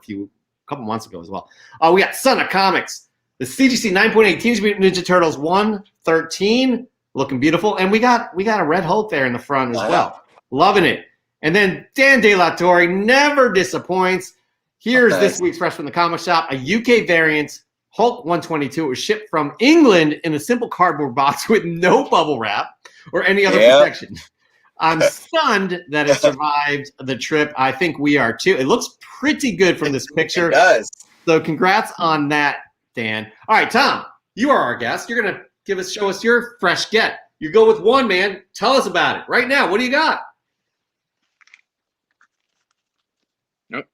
couple months ago as well. We got Son of Comics. The CGC 9.8 Teenage Mutant Ninja Turtles 113. Looking beautiful. And we got a Red Hulk there in the front as well. Loving it. And then Dan De La Torre never disappoints. Here's this week's Fresh from the Comic Shop, a UK variant, Hulk 122. It was shipped from England in a simple cardboard box with no bubble wrap or any other protection. I'm stunned that it survived the trip. I think we are too. It looks pretty good from this picture. It does. So congrats on that, Dan. All right, Tom, you are our guest. You're going to show us your fresh get. You go with one, man. Tell us about it right now. What do you got? Nope,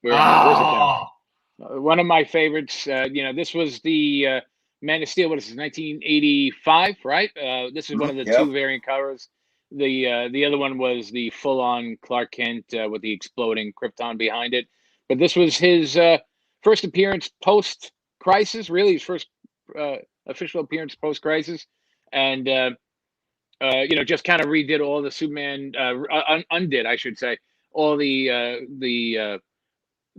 one of my favorites. This was the Man of Steel. What is this? 1985, right? This is one of the two variant covers. The other one was the full-on Clark Kent with the exploding Krypton behind it. But this was his first appearance post-crisis. Really, his first official appearance post-crisis, and just kind of redid all the Superman, undid, I should say, all the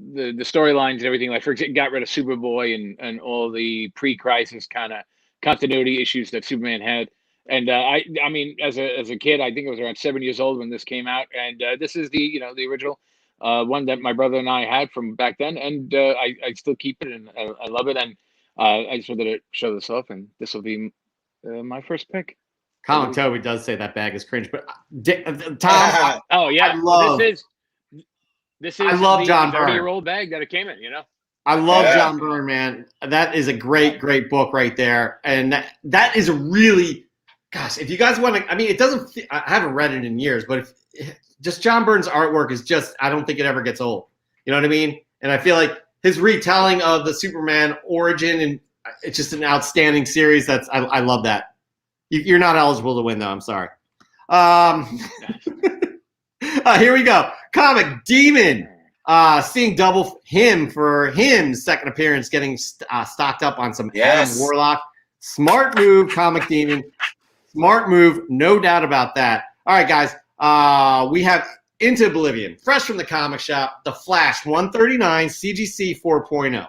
storylines and everything. Like, for example, got rid of Superboy and all the pre-crisis kind of continuity issues that Superman had. And I mean, as a kid, I think I was around 7 years old when this came out, and this is the original one that my brother and I had from back then, and I still keep it, and I love it. And I just wanted to show this off, and this will be my first pick. Colin Toby does say that bag is cringe, but Tom, oh yeah, this is I love the John Byrne 30-year-old bag that it came in. I love John Byrne, man. That is a great book right there, and that is a really, gosh, if you guys want to, I mean, it doesn't. I haven't read it in years, but just John Byrne's artwork is just, I don't think it ever gets old. You know what I mean? And I feel like his retelling of the Superman origin, and it's just an outstanding series. I love that. You're not eligible to win, though. I'm sorry. Here we go. Comic Demon. Seeing double him for him's second appearance, getting stocked up on some Adam Warlock. Smart move, Comic Demon. Smart move, no doubt about that. All right, guys. We have Into Oblivion, fresh from the comic shop, The Flash 139 CGC 4.0.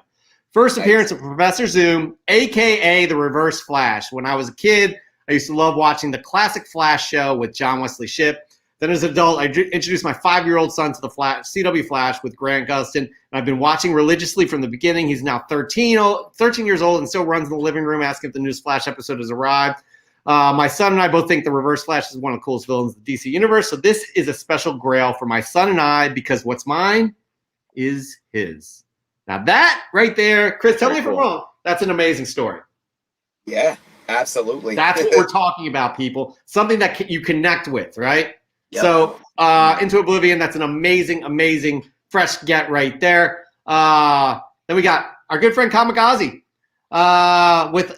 First appearance of Professor Zoom, a.k.a. the Reverse Flash. When I was a kid, I used to love watching the classic Flash show with John Wesley Shipp. Then as an adult, I introduced my 5-year-old son to the CW Flash with Grant Gustin. And I've been watching religiously from the beginning. He's now 13 years old and still runs in the living room asking if the newest Flash episode has arrived. My son and I both think the Reverse Flash is one of the coolest villains of the DC Universe. So this is a special grail for my son and I because what's mine is his. Now that right there, Chris, tell me if I'm wrong. That's an amazing story. Yeah, absolutely. That's what we're talking about, people. Something that you connect with, right? Yep. So Into Oblivion, that's an amazing, amazing fresh get right there. Then we got our good friend Kamikaze with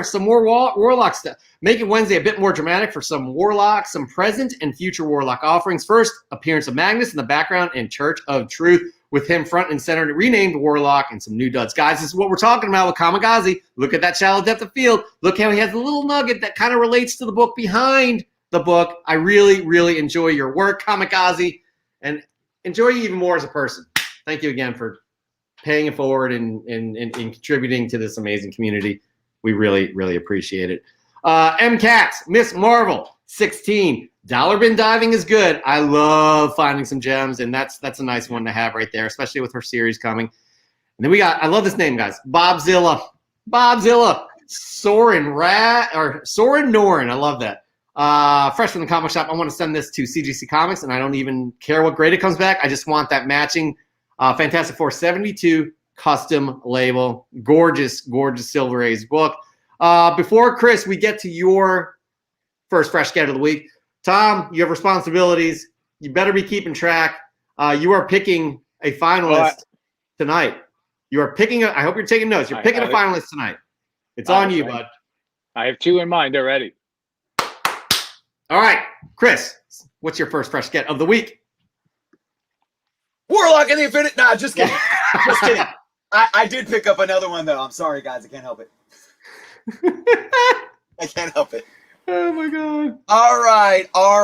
some more Warlock stuff. Making Wednesday a bit more dramatic for some Warlock, some present and future Warlock offerings. First, appearance of Magnus in the background in Church of Truth, with him front and center, renamed Warlock, and some new duds. Guys, this is what we're talking about with Kamikaze. Look at that shallow depth of field. Look how he has a little nugget that kind of relates to the book behind the book. I really, really enjoy your work, Kamikaze, and enjoy you even more as a person. Thank you again for paying it forward and contributing to this amazing community. We really, really appreciate it. M. Katz, Miss Marvel, 16. Dollar bin diving is good. I love finding some gems, and that's a nice one to have right there, especially with her series coming. And then we got, I love this name, guys, Bobzilla, Soren Norin. I love that. Fresh from the comic shop. I want to send this to CGC Comics, and I don't even care what grade it comes back. I just want that matching Fantastic Four 72 custom label. Gorgeous, gorgeous Silver A's book. Before, Chris, we get to your first fresh get of the week, Tom, you have responsibilities. You better be keeping track. You are picking a finalist tonight. You are picking I hope you're taking notes. You're picking a finalist tonight. It's on you, bud. I have 2 in mind already. All right, Chris, what's your first fresh get of the week? Warlock and the Infinite. Nah, just kidding. Just kidding. I did pick up another one, though. I'm sorry, guys. I can't help it. I can't help it. Oh, my God. All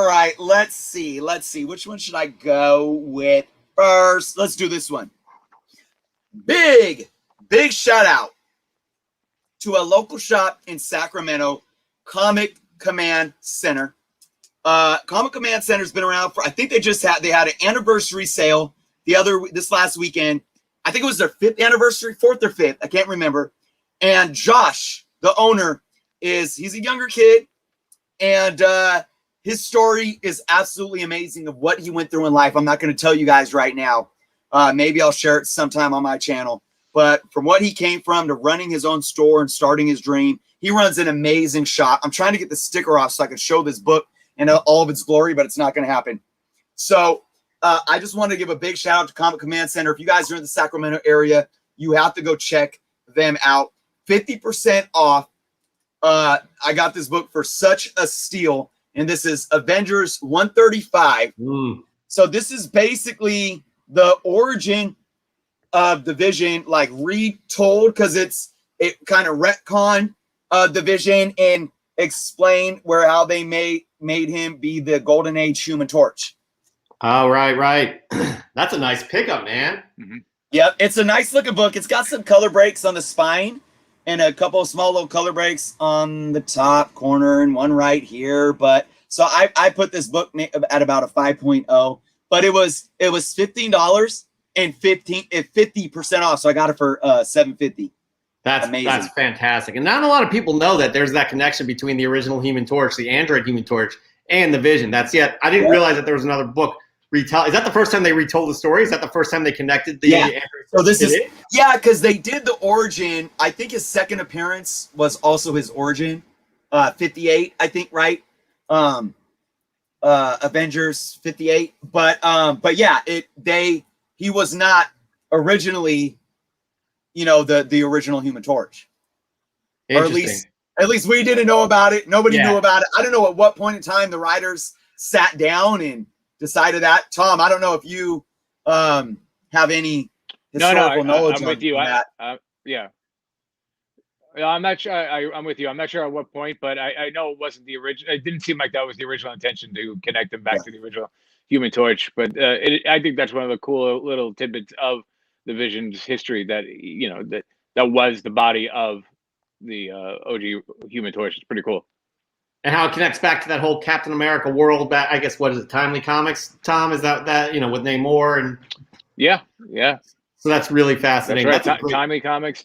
right. Let's see. Which one should I go with first? Let's do this one. Big shout out to a local shop in Sacramento, Comic Command Center. Comic Command Center's been around for, I think they had an anniversary sale this last weekend. I think it was their 5th anniversary, 4th or 5th. I can't remember. And Josh, the owner, he's a younger kid. And his story is absolutely amazing of what he went through in life. I'm not going to tell you guys right now. Maybe I'll share it sometime on my channel. But from what he came from to running his own store and starting his dream, he runs an amazing shop. I'm trying to get the sticker off so I can show this book in all of its glory, but it's not going to happen. So I just want to give a big shout out to Comic Command Center. If you guys are in the Sacramento area, you have to go check them out. 50% off. I got this book for such a steal, and this is Avengers 135. So this is basically the origin of the Vision, like retold, because it kind of retconned the Vision and explained how they made him be the Golden Age Human Torch. Oh, right. That's a nice pickup, man. Mm-hmm. Yep, it's a nice looking book. It's got some color breaks on the spine and a couple of small little color breaks on the top corner and one right here. But so I put this book at about a 5.0, but it was $15 and 50% off. So I got it for $7.50. That's amazing. That's fantastic. And not a lot of people know that there's that connection between the original Human Torch, the Android Human Torch, and the Vision. I didn't realize that there was another book retell. Is that the first time they retold the story? Is that the first time they connected the Android? So this is because they did the origin. I think his second appearance was also his origin. 58, I think, right? Avengers 58. But yeah, he was not originally, the original Human Torch. Or at least we didn't know about it. Nobody knew about it. I don't know at what point in time the writers sat down and decided that. Tom, I don't know if you have any historical knowledge. I'm with you. That. I'm not sure. I'm with you. I'm not sure at what point, but I know it wasn't the original. It didn't seem like that was the original intention to connect them back to the original Human Torch. But I think that's one of the cool little tidbits of the Vision's history that that was the body of the OG Human Torch. It's pretty cool. And how it connects back to that whole Captain America world. I guess, what is it, Timely Comics, Tom? Is that with Namor and? Yeah. So that's really fascinating. That's right. That's great... Timely Comics.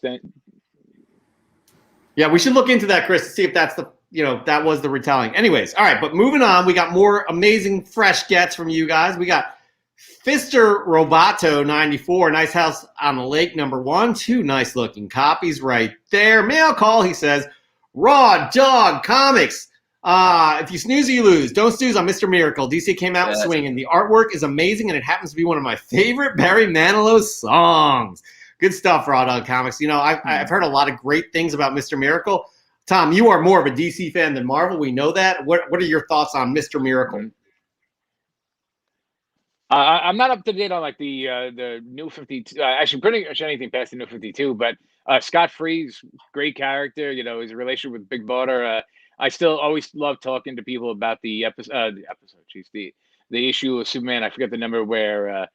Yeah, we should look into that, Chris, to see if that's that was the retelling. Anyways, all right, but moving on, we got more amazing fresh gets from you guys. We got Fister Roboto 94, Nice House on the Lake #1. 2 nice looking copies right there. Mail call, he says, Raw Dog Comics. If you snooze or you lose, don't snooze on Mr. Miracle. DC came out swinging. The artwork is amazing, and it happens to be one of my favorite Barry Manilow songs. Good stuff, Raw Dog Comics. I've heard a lot of great things about Mr. Miracle. Tom, you are more of a DC fan than Marvel. We know that. What are your thoughts on Mr. Miracle? I'm not up to date on like the New 52. Actually, pretty much anything past the New 52. But Scott Free's great character. His relationship with Big Brother. I still always love talking to people about the episode. The issue of Superman. I forget the number where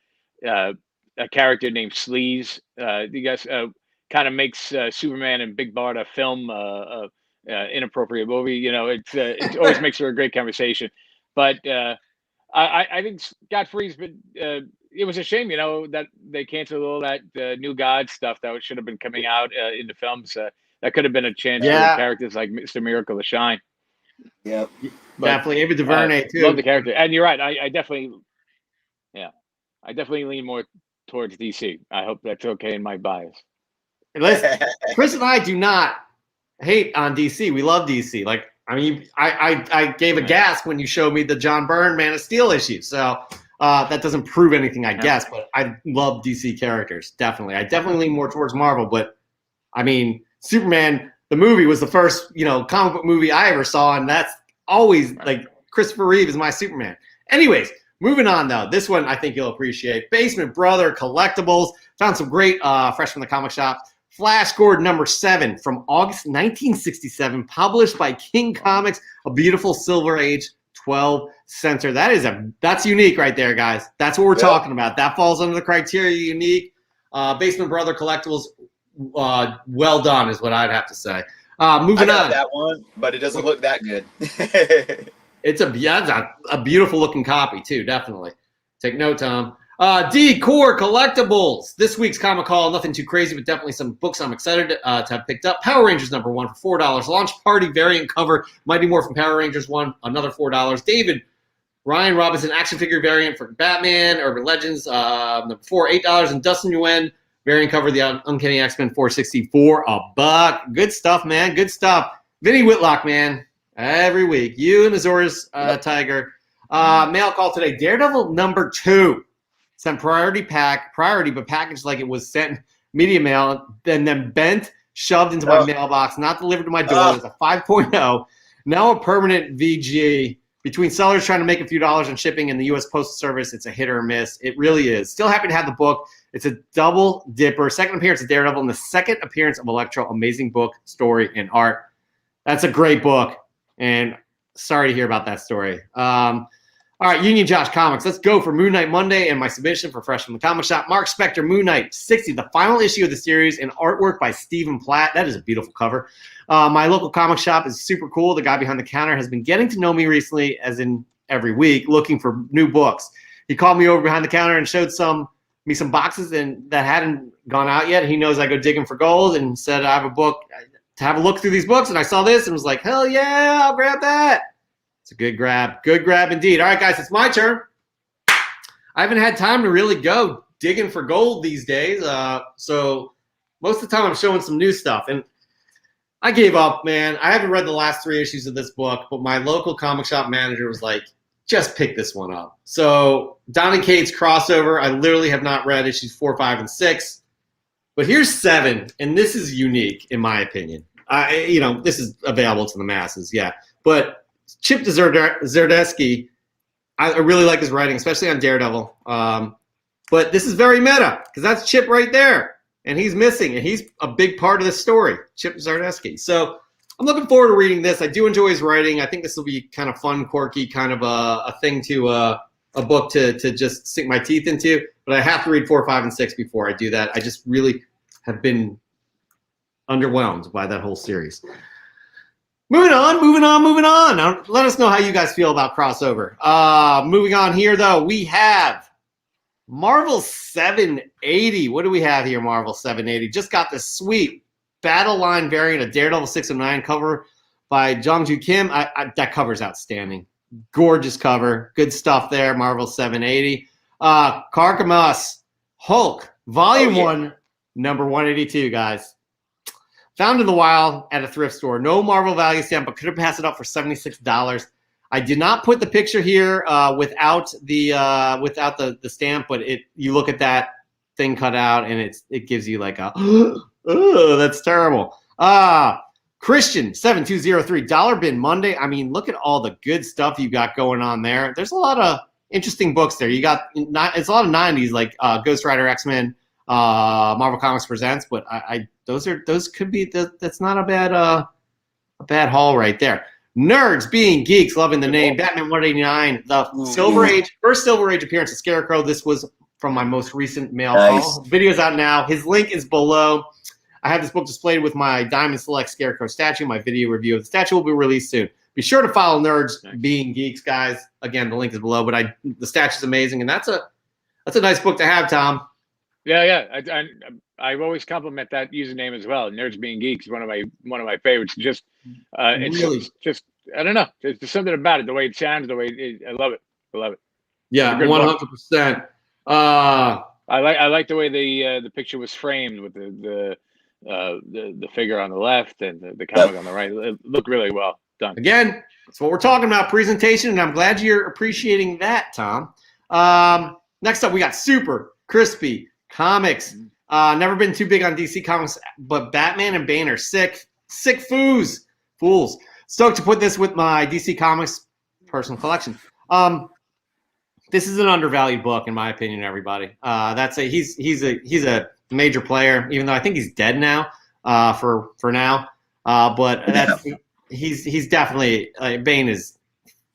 a character named Sleaze, you guys kind of makes Superman and Big Bart a film inappropriate movie. It always makes for a great conversation. But I think Scott Free's been. It was a shame, that they canceled all that New God stuff that should have been coming out in the films. That could have been a chance for characters like Mr. Miracle to shine. Yep, definitely. Ava DuVernay too. Love the character, and you're right. I definitely lean more towards DC. I hope that's okay in my bias. Listen, Chris and I do not hate on DC. We love DC. I gave a gasp when you showed me the John Byrne Man of Steel issue. So that doesn't prove anything, I guess. But I love DC characters, definitely. I definitely lean more towards Marvel. But, Superman, the movie, was the first, comic book movie I ever saw. And that's always, Christopher Reeve is my Superman. Anyways, moving on, though. This one I think you'll appreciate. Basement Brother Collectibles. Found some great fresh from the comic shop. Flash Gordon #7 from August 1967, published by King Comics, a beautiful Silver Age 12 center. That's unique right there, guys. That's what we're talking about. That falls under the criteria unique. Basement Brother Collectibles, well done is what I'd have to say. Moving on. That one, but it doesn't look that good. It's a beautiful looking copy too, definitely. Take note, Tom. D-Core Collectibles. This week's comic haul, nothing too crazy, but definitely some books I'm excited to have picked up. Power Rangers #1 for $4. Launch Party variant cover. Mighty Morphin Power Rangers 1, another $4. David Ryan Robinson action figure variant for Batman, Urban Legends, #4, $8. And Dustin Nguyen variant cover, the Uncanny X-Men, $4.64 $1. Good stuff, man. Good stuff. Vinny Whitlock, man. Every week. You and Azores Tiger. Mail call today. Daredevil #2. Sent priority, but packaged like it was sent media mail, and then bent, shoved into my mailbox, not delivered to my door. It's a 5.0. Now a permanent VG. Between sellers trying to make a few dollars on shipping and the U.S. Postal Service, it's a hit or a miss. It really is. Still happy to have the book. It's a double dipper. Second appearance of Daredevil and the second appearance of Electro. Amazing book, story, and art. That's a great book. And sorry to hear about that story. All right, Union Josh Comics. Let's go for Moon Knight Monday and my submission for Fresh from the Comic Shop. Mark Spector, Moon Knight 60, the final issue of the series, and artwork by Stephen Platt. That is a beautiful cover. My local comic shop is super cool. The guy behind the counter has been getting to know me recently, as in every week, looking for new books. He called me over behind the counter and showed me some boxes that hadn't gone out yet. He knows I go digging for gold and said, I have a book to have a look through these books. And I saw this and was like, hell yeah, I'll grab that. It's a good grab. Good grab indeed. All right, guys, it's my turn. I haven't had time to really go digging for gold these days. So most of the time I'm showing some new stuff. And I gave up, man. I haven't read the last 3 issues of this book, but my local comic shop manager was like, just pick this one up. So Donny Cates crossover, I literally have not read issues 4, 5, and 6. But here's 7, and this is unique in my opinion. This is available to the masses, yeah. But Chip Zdarsky, I really like his writing, especially on Daredevil. But this is very meta, because that's Chip right there. And he's missing, and he's a big part of the story, Chip Zdarsky. So I'm looking forward to reading this. I do enjoy his writing. I think this will be kind of fun, quirky, kind of a thing to a book to just sink my teeth into. but I have to read 4, 5, and 6 before I do that. I just really have been underwhelmed by that whole series. Moving on. Now, let us know how you guys feel about crossover. Moving on here, though, we have Marvel 780. What do we have here, Marvel 780? Just got this sweet Battle Line variant of Daredevil 609 cover by Jung-Joo Kim. That cover's outstanding. Gorgeous cover. Good stuff there, Marvel 780. Carcamus Hulk, Volume 1, number 182, guys. Found in the wild at a thrift store. No Marvel value stamp, but could have passed it up for $76. I did not put the picture here without the stamp, but you look at that thing cut out and it gives you like a oh, that's terrible. Christian 7203 Dollar Bin Monday. I mean, look at all the good stuff you got going on there. There's a lot of interesting books there. It's a lot of 90s like Ghost Rider, X-Men, Marvel Comics Presents, but those could be that's not a bad haul right there. Nerds Being Geeks, loving the name. Batman 189, the Silver Age, first Silver Age appearance of Scarecrow. This was from my most recent mail call. Video's out now. His link is below. I have this book displayed with my Diamond Select Scarecrow statue. My video review of the statue will be released soon. Be sure to follow Nerds Being Geeks, guys. Again, the link is below, but the statue's amazing, and that's a nice book to have, Tom. Yeah. I've always compliment that username as well. Nerds Being Geeks, one of my favorites. Just it's really? just I don't know. There's just something about it, the way it sounds, the way I love it. Yeah, 100%. I like the way the picture was framed with the figure on the left and the comic on the right. It looked really well done. Again, that's what we're talking about, presentation, and I'm glad you're appreciating that, Tom. Next up, we got Super Crispy Comics. Never been too big on DC Comics, but Batman and Bane are sick fools. Stoked to put this with my DC Comics personal collection. This is an undervalued book, in my opinion, everybody. He's a major player, even though I think he's dead now for now. But he's definitely Bane is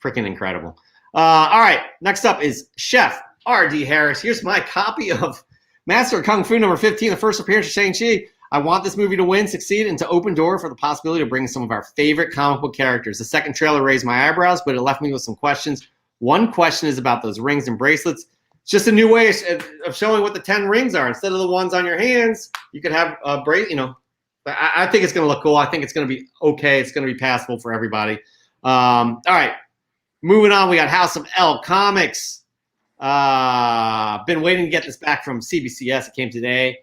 freaking incredible. All right, next up is Chef R.D. Harris. Here's my copy of Master of Kung Fu number 15, the first appearance of Shang-Chi. I want this movie to win, succeed, and to open door for the possibility of bringing some of our favorite comic book characters. The second trailer raised my eyebrows, but it left me with some questions. One question is about those rings and bracelets. It's just a new way of showing what the 10 rings are. Instead of the ones on your hands, you could have a bracelet, I think it's going to look cool. I think it's going to be okay. It's going to be passable for everybody. All right. Moving on, we got House of L Comics. Been waiting to get this back from CBCS. It came today.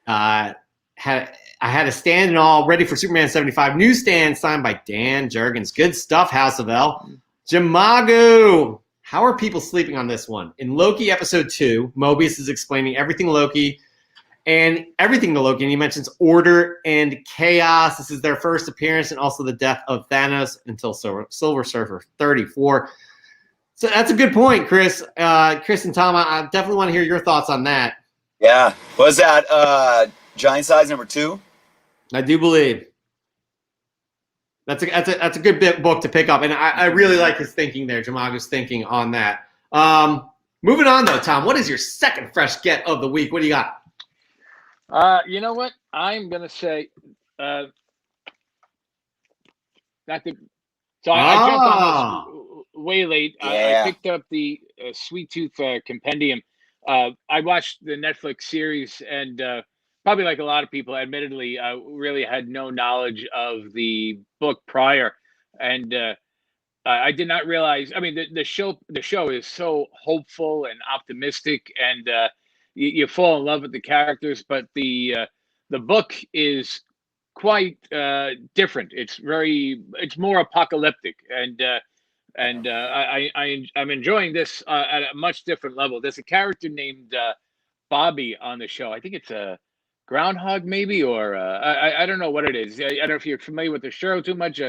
I had a stand and all ready for Superman 75. Newsstand signed by Dan Jurgens. Good stuff, House of L. Jamagu. How are people sleeping on this one? In Loki episode 2, Mobius is explaining everything to Loki, and he mentions order and chaos. This is their first appearance, and also the death of Thanos until Silver Surfer 34. So that's a good point, Chris. Chris and Tom, I definitely want to hear your thoughts on that. Yeah. Was that Giant Size number 2? I do believe. That's a good book to pick up, and I really like his thinking there, Jamagu's thinking on that. Moving on, though, Tom, what is your second fresh get of the week? What do you got? You know what? I'm going to say I jumped on this way late. Yeah. I picked up the Sweet Tooth Compendium. I watched the Netflix series, and probably like a lot of people, admittedly, really had no knowledge of the book prior, and I did not realize. I mean, the show is so hopeful and optimistic, and you fall in love with the characters. But the book is quite different. It's more apocalyptic, and I'm enjoying this at a much different level. There's a character named Bobby on the show. I think it's a groundhog, maybe, or I don't know what it is. I don't know if you're familiar with the show too much.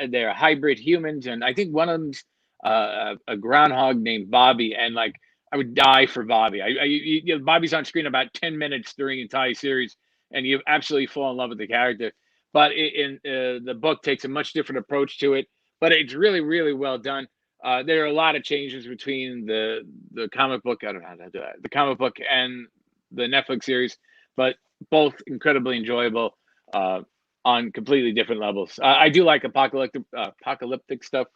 They're hybrid humans, and I think one of them's a groundhog named Bobby. And like, I would die for Bobby. Bobby's on screen about 10 minutes during the entire series, and you absolutely fall in love with the character. But the book takes a much different approach to it. But it's really, really well done. there are a lot of changes between the comic book. I don't know how to do that. The comic book and the Netflix series, but both incredibly enjoyable on completely different levels. I do like apocalyptic stuff,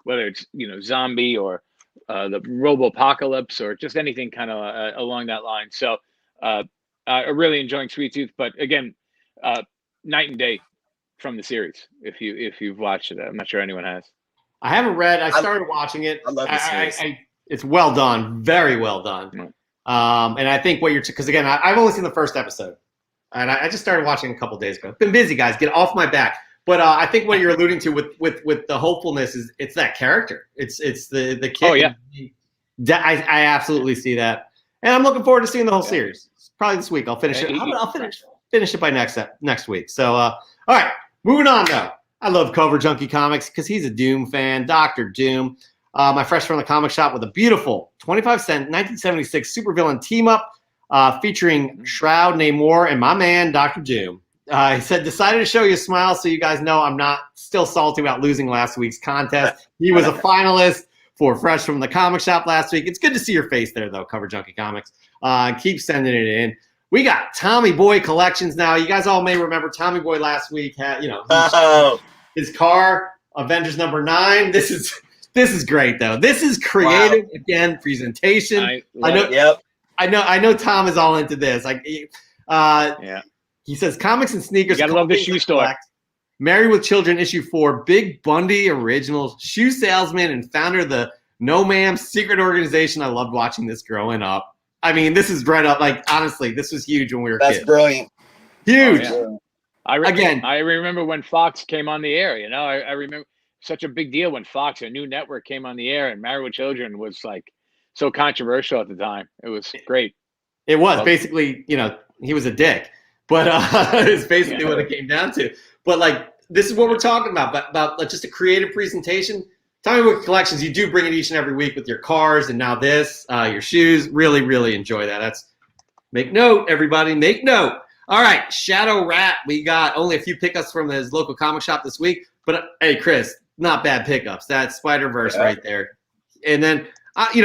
whether it's zombie or the robo-apocalypse or just anything kind of along that line. So I'm really enjoying Sweet Tooth, but again, night and day from the series. If you've watched it, I'm not sure anyone has. I haven't read. I started watching it. I love the series. It's well done, very well done. Mm. And I think what you're because again, I've only seen the first episode, and I just started watching a couple days ago. Been busy, guys. Get off my back. But I think what you're alluding to with the hopefulness is it's that character. It's the kid. Oh yeah, I absolutely see that, and I'm looking forward to seeing the whole series. Probably this week. I'll finish it. I'll finish it by next week. So all right, moving on though. I love Cover Junkie Comics because he's a Doom fan. Dr. Doom. My fresh from the comic shop with a beautiful 25-cent 1976 supervillain team up featuring Shroud, Namor, and my man, Dr. Doom. He said, decided to show you a smile so you guys know I'm not still salty about losing last week's contest. He was a finalist for Fresh from the Comic Shop last week. It's good to see your face there, though, Cover Junkie Comics. Keep sending it in. We got Tommy Boy collections now. You guys all may remember Tommy Boy last week had, his car, Avengers #9. This is great though. This is creative again, presentation. I know Tom is all into this. He says comics and sneakers. You gotta love the shoe store. Married with Children issue 4. Big Bundy original, shoe salesman and founder of the No Ma'am secret organization. I loved watching this growing up. I mean, this is right up. Like honestly, this was huge when we were kids. That's brilliant. Huge. Oh, yeah. I remember when Fox came on the air. I remember such a big deal when Fox, a new network, came on the air, and Married with Children was like so controversial at the time. It was great. It was basically, he was a dick, but it's basically what it came down to. But like, this is what we're talking about like just a creative presentation. Tommy Boy Collections, you do bring it each and every week with your cars, and now this, your shoes. Really, really enjoy that. Make note, everybody, make note. All right, Shadow Rat. We got only a few pickups from his local comic shop this week. But, hey, Chris, not bad pickups. That's Spider-Verse right there. And then,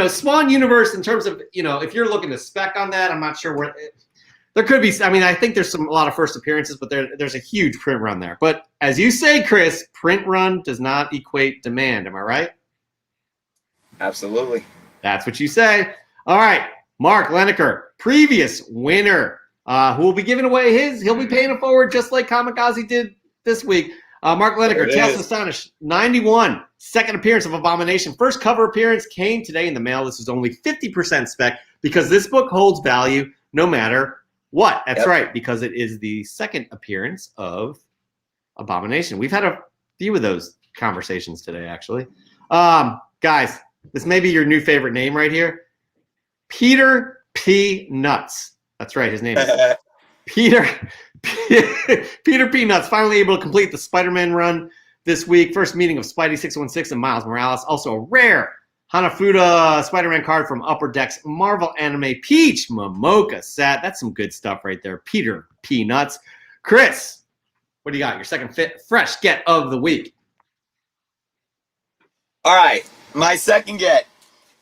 Spawn Universe in terms of, if you're looking to spec on that, I'm not sure where – there could be – I mean, I think there's a lot of first appearances, but there's a huge print run there. But as you say, Chris, print run does not equate demand. Am I right? Absolutely. That's what you say. All right, Mark Leneker, previous winner. Who will be giving away he'll be paying it forward just like Kamikaze did this week. Mark Leneker, Tales of Astonish, 91, second appearance of Abomination. First cover appearance came today in the mail. This is only 50% spec because this book holds value no matter what. That's right, because it is the second appearance of Abomination. We've had a few of those conversations today, actually. Guys, this may be your new favorite name right here. Peter P. Nuts. That's right. His name is Peter P. Nuts, finally able to complete the Spider-Man run this week. First meeting of Spidey 616 and Miles Morales. Also a rare Hanafuda Spider-Man card from Upper Deck's Marvel Anime Peach Momoka set. That's some good stuff right there. Peter P. Nuts. Chris, what do you got? Your second fresh get of the week. All right. My second get.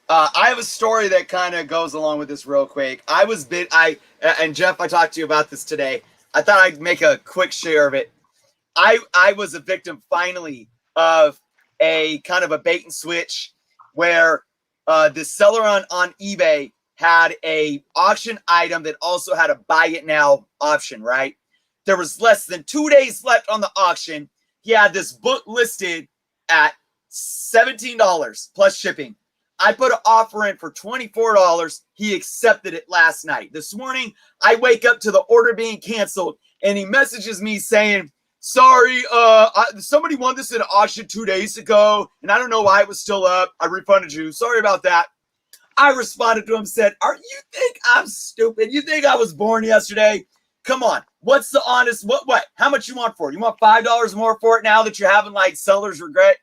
I have a story that kind of goes along with this real quick. And Jeff, I talked to you about this today. I thought I'd make a quick share of it. I was a victim finally of a kind of a bait and switch where the seller on eBay had a auction item that also had a buy it now option, right? There was less than 2 days left on the auction. He had this book listed at $17 plus shipping. I put an offer in for $24. He accepted it last night. This morning, I wake up to the order being canceled, and he messages me saying, sorry, somebody won this at an auction 2 days ago, and I don't know why it was still up. I refunded you. Sorry about that. I responded to him, said, you think I'm stupid? You think I was born yesterday? Come on. What's the honest, what? How much you want for it? You want $5 more for it now that you're having like seller's regret?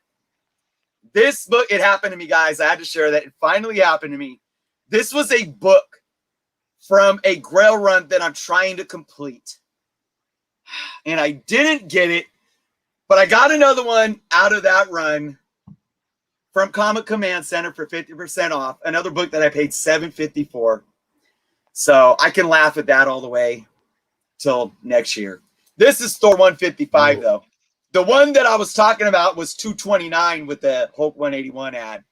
This book, it happened to me, guys. I had to share that. It finally happened to me. This was a book from a Grail run that I'm trying to complete. And I didn't get it, but I got another one out of that run from Comic Command Center for 50% off. Another book that I paid $7.50 for. So I can laugh at that all the way till next year. This is Thor 155 though. The one that I was talking about was 229 with the Hulk 181 ad.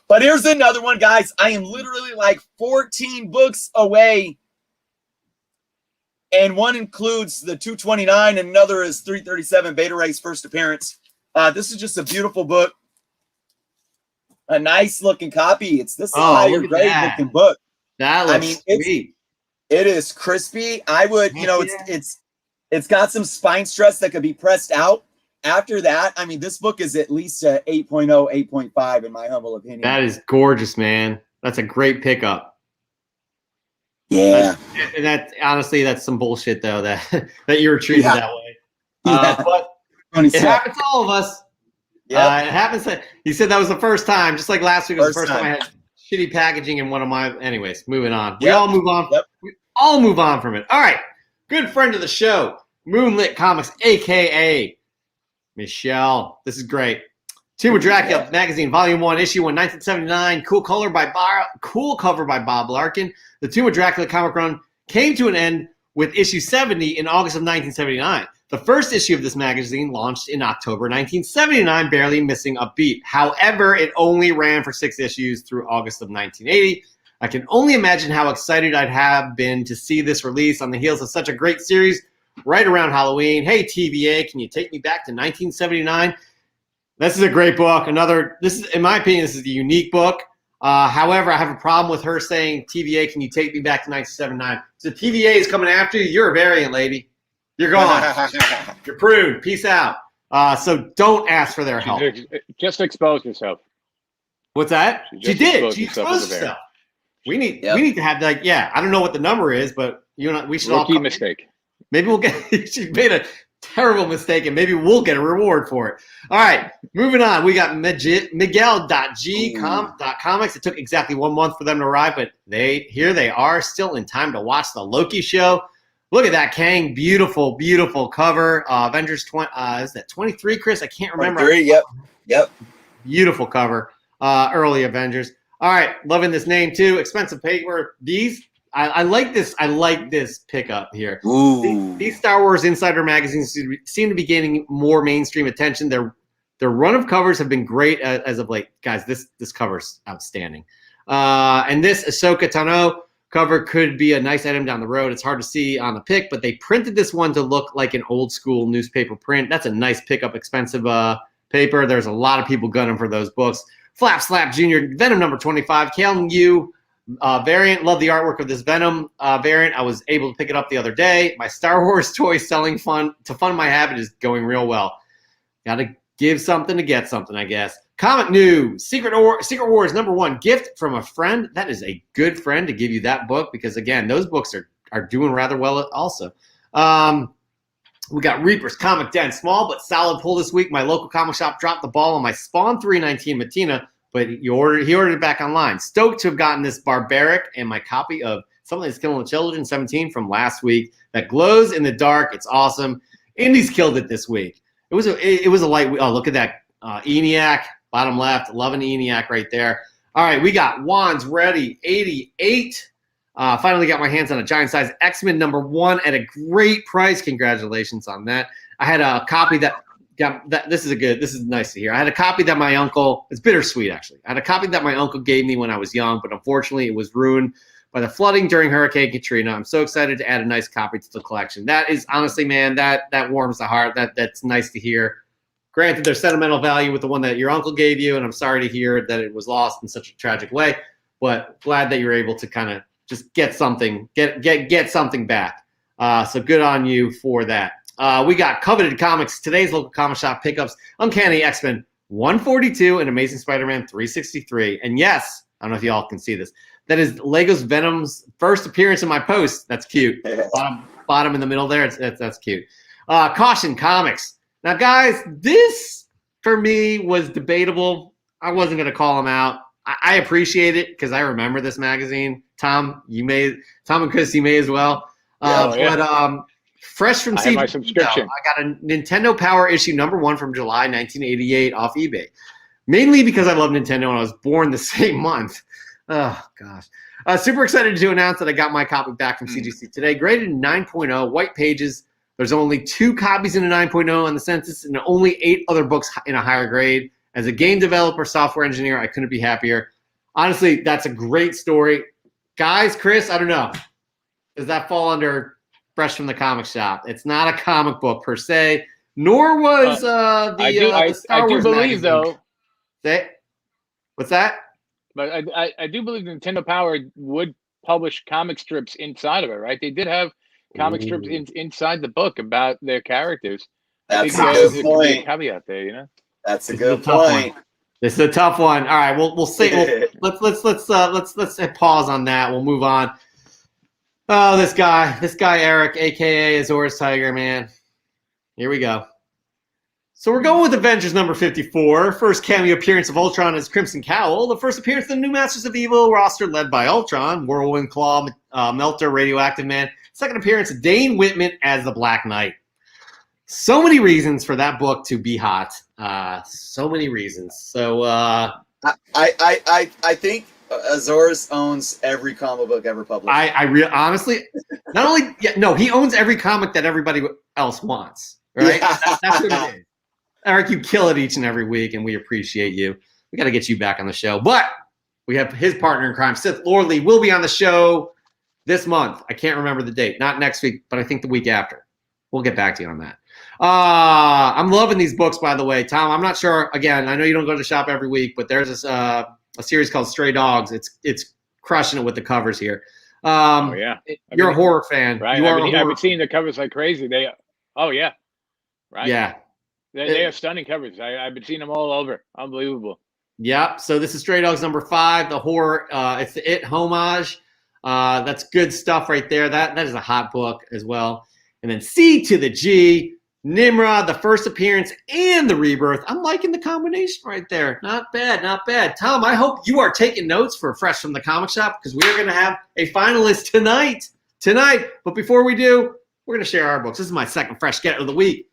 But here's another one, guys. I am literally like 14 books away. And one includes the 229 and another is 337, Beta Ray's first appearance. This is just a beautiful book. A nice looking copy. This is a higher grade looking book. That looks sweet. It is crispy. I would, it's got some spine stress that could be pressed out. After that, I mean, this book is at least a 8.0, 8.5 in my humble opinion. That is gorgeous, man. That's a great pickup. Yeah. And that honestly, that's some bullshit though that you were treated that way. But it happens to all of us. Yeah. It happens that he said that was the first time, just like last week was the first time I had shitty packaging in one of my. Anyways, moving on. We all move on. We all move on from it. All right. Good friend of the show, Moonlit Comics, aka Michelle. This is great. Tomb of Dracula magazine, volume 1, issue 1, 1979. Cool cover by Bob Larkin. The Tomb of Dracula comic run came to an end with issue 70 in August of 1979. The first issue of this magazine launched in October 1979, barely missing a beat. However, it only ran for 6 issues through August of 1980. I can only imagine how excited I'd have been to see this release on the heels of such a great series right around Halloween. Hey, TVA, can you take me back to 1979? This is a great book. In my opinion, this is a unique book. However, I have a problem with her saying, TVA, can you take me back to 1979? So TVA is coming after you. You're a variant, lady. You're gone. You're pruned. Peace out. So don't ask for their help. Just expose yourself. What's that? She did. She exposed herself. We need to have I don't know what the number is, but we should all. Rookie mistake. Maybe we'll get. She made a terrible mistake, and maybe we'll get a reward for it. All right, moving on. We got Miguel.G.comics. It took exactly 1 month for them to arrive, but here they are, still in time to watch the Loki show. Look at that, Kang. Beautiful, beautiful cover. Avengers 20. Is that 23, Chris? I can't remember. 23, yep. Beautiful cover. Early Avengers. All right, loving this name too. Expensive paper. These. I like this. I like this pickup here. These Star Wars Insider magazines seem to be gaining more mainstream attention. Their run of covers have been great as of late. Guys, this cover's outstanding. And this Ahsoka Tano cover could be a nice item down the road. It's hard to see on the pic, but they printed this one to look like an old school newspaper print. That's a nice pickup, expensive paper. There's a lot of people gunning for those books. Flap Slap Jr., Venom number 25, Kalen Yu variant. Love the artwork of this Venom variant. I was able to pick it up the other day. My Star Wars toy selling to fund my habit is going real well. Got to give something to get something, I guess. Comic news, Secret Wars number 1, gift from a friend. That is a good friend to give you that book because, again, those books are doing rather well also. We got Reaper's Comic Den, small but solid pull this week. My local comic shop dropped the ball on my Spawn 319 Matina, but he ordered it back online. Stoked to have gotten this Barbaric and my copy of Something That's Killing the Children 17 from last week that glows in the dark. It's awesome. Indies killed it this week. It was a light. Oh, look at that ENIAC bottom left. Loving ENIAC right there. All right, we got Wands ready 88. Finally got my hands on a giant size X-Men number 1 at a great price. Congratulations on that. I had a copy that this is nice to hear. I had a copy that my uncle, it's bittersweet actually. I had a copy that my uncle gave me when I was young, but unfortunately it was ruined by the flooding during Hurricane Katrina. I'm so excited to add a nice copy to the collection. That is honestly, man, that warms the heart. That's nice to hear. Granted, there's sentimental value with the one that your uncle gave you, and I'm sorry to hear that it was lost in such a tragic way, but glad that you're able to kind of just get something back. So good on you for that. We got Coveted Comics, today's local comic shop pickups, Uncanny X-Men 142 and Amazing Spider-Man 363. And yes, I don't know if y'all can see this. That is Lego's Venom's first appearance in my post. That's cute. Bottom in the middle there. That's cute. Caution Comics. Now, guys, this for me was debatable. I wasn't going to call him out. I appreciate it because I remember this magazine. Tom and Chris, you may as well. But fresh from my subscription. I got a Nintendo Power issue number 1 from July 1988 off eBay. mainly because I love Nintendo and I was born the same month. Oh, gosh. Super excited to announce that I got my copy back from CGC today, graded 9.0, white pages. There's only 2 copies in a 9.0 on the census and only 8 other books in a higher grade. As a game developer, software engineer, I couldn't be happier. Honestly, that's a great story. Guys, Chris, I don't know. Does that fall under Fresh from the Comic Shop? It's not a comic book per se, nor was the Star Wars believe, magazine. though. What's that? But I do believe Nintendo Power would publish comic strips inside of it, right? They did have comic strips inside the book about their characters. That's I a think good there could be a point. caveat there, you know. That's a good point. This is a tough one. All right, we'll say let's hit pause on that. We'll move on. Oh, this guy Eric, aka Azores Tiger, man. Here we go. So we're going with Avengers number 54. First cameo appearance of Ultron as Crimson Cowl. The first appearance of the new Masters of Evil roster led by Ultron, Whirlwind Claw, Melter, Radioactive Man. Second appearance of Dane Whitman as the Black Knight. So many reasons for that book to be hot. So many reasons. So I think Azores owns every comic book ever published. Honestly, not only he owns every comic that everybody else wants. Right? Yeah. That's what it is. Eric, you kill it each and every week, and we appreciate you. We got to get you back on the show. But we have his partner in crime, Sith Lordley, will be on the show this month. I can't remember the date. Not next week, but I think the week after. We'll get back to you on that. I'm loving these books, by the way. Tom, I'm not sure. Again, I know you don't go to the shop every week, but there's this a series called Stray Dogs. It's crushing it with the covers here. You're a horror fan. Right. I've been seeing the covers like crazy. Right. Yeah. They have stunning covers. I've been seeing them all over. Unbelievable. Yeah. So this is Stray Dogs number 5, the horror. It's the It homage. That's good stuff right there. That is a hot book as well. And then C to the G, Nimrod, the first appearance and the rebirth. I'm liking the combination right there. Not bad, not bad. Tom, I hope you are taking notes for Fresh from the Comic Shop because we're going to have a finalist tonight. But before we do, we're going to share our books. This is my second Fresh Get of the week.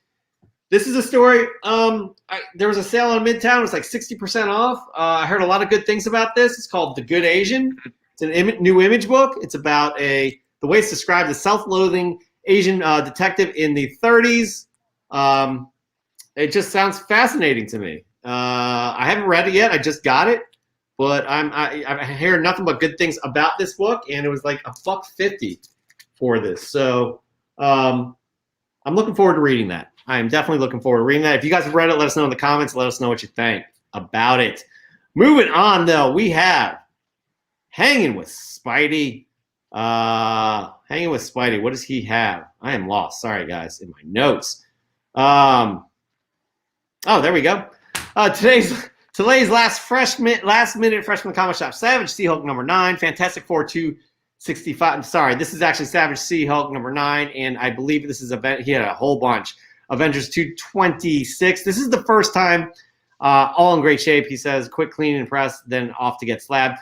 This is a story. There was a sale on Midtown. It was like 60% off. I heard a lot of good things about this. It's called The Good Asian. It's a new image book. It's about the way it's described, a self-loathing Asian detective in the 30s. It just sounds fascinating to me. I haven't read it yet. I just got it, but I hear nothing but good things about this book, and it was like $1.50 for this. So I'm looking forward to reading that. I am definitely looking forward to reading that. If you guys have read it, let us know in the comments. Let us know what you think about it. Moving on, though, we have Hanging with Spidey. Hanging with Spidey. What does he have? I am lost. Sorry, guys, in my notes. Oh, there we go. Today's last minute freshman comic shop. Savage Sea-Hulk number 9. Fantastic Four 265. I'm sorry, this is actually Savage Sea-Hulk number 9, and I believe this is he had a whole bunch. Avengers 226. This is the first time, all in great shape. He says, quick cleaning and press, then off to get SLAB.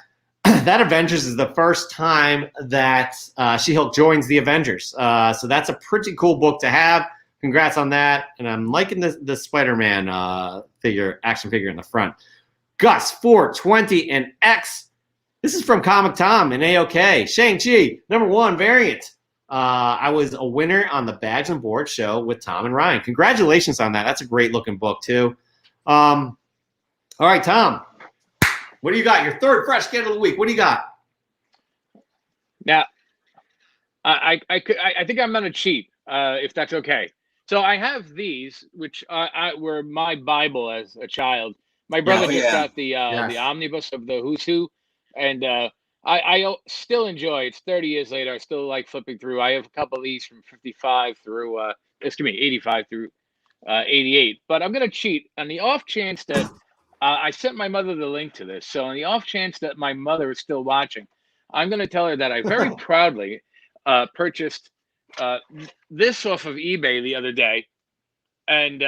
That Avengers is the first time that She-Hulk joins the Avengers. So that's a pretty cool book to have. Congrats on that. And I'm liking the Spider-Man action figure in the front. Gus 420 and X. This is from Comic Tom and AOK. Shang-Chi, number 1 variant. I was a winner on the Badge and Board show with Tom and Ryan. Congratulations on that. That's a great looking book too. All right, Tom. What do you got? Your third Fresh Get of the week. What do you got? Now, I think I'm gonna cheat, if that's okay. So I have these, which were my Bible as a child. My brother just got the omnibus of the Who's Who, and I still enjoy. It's 30 years later. I still like flipping through. I have a couple of these from 55 through 85 through 88. But I'm gonna cheat on the off chance that. I sent my mother the link to this. So on the off chance that my mother is still watching, I'm going to tell her that I very proudly purchased this off of eBay the other day. And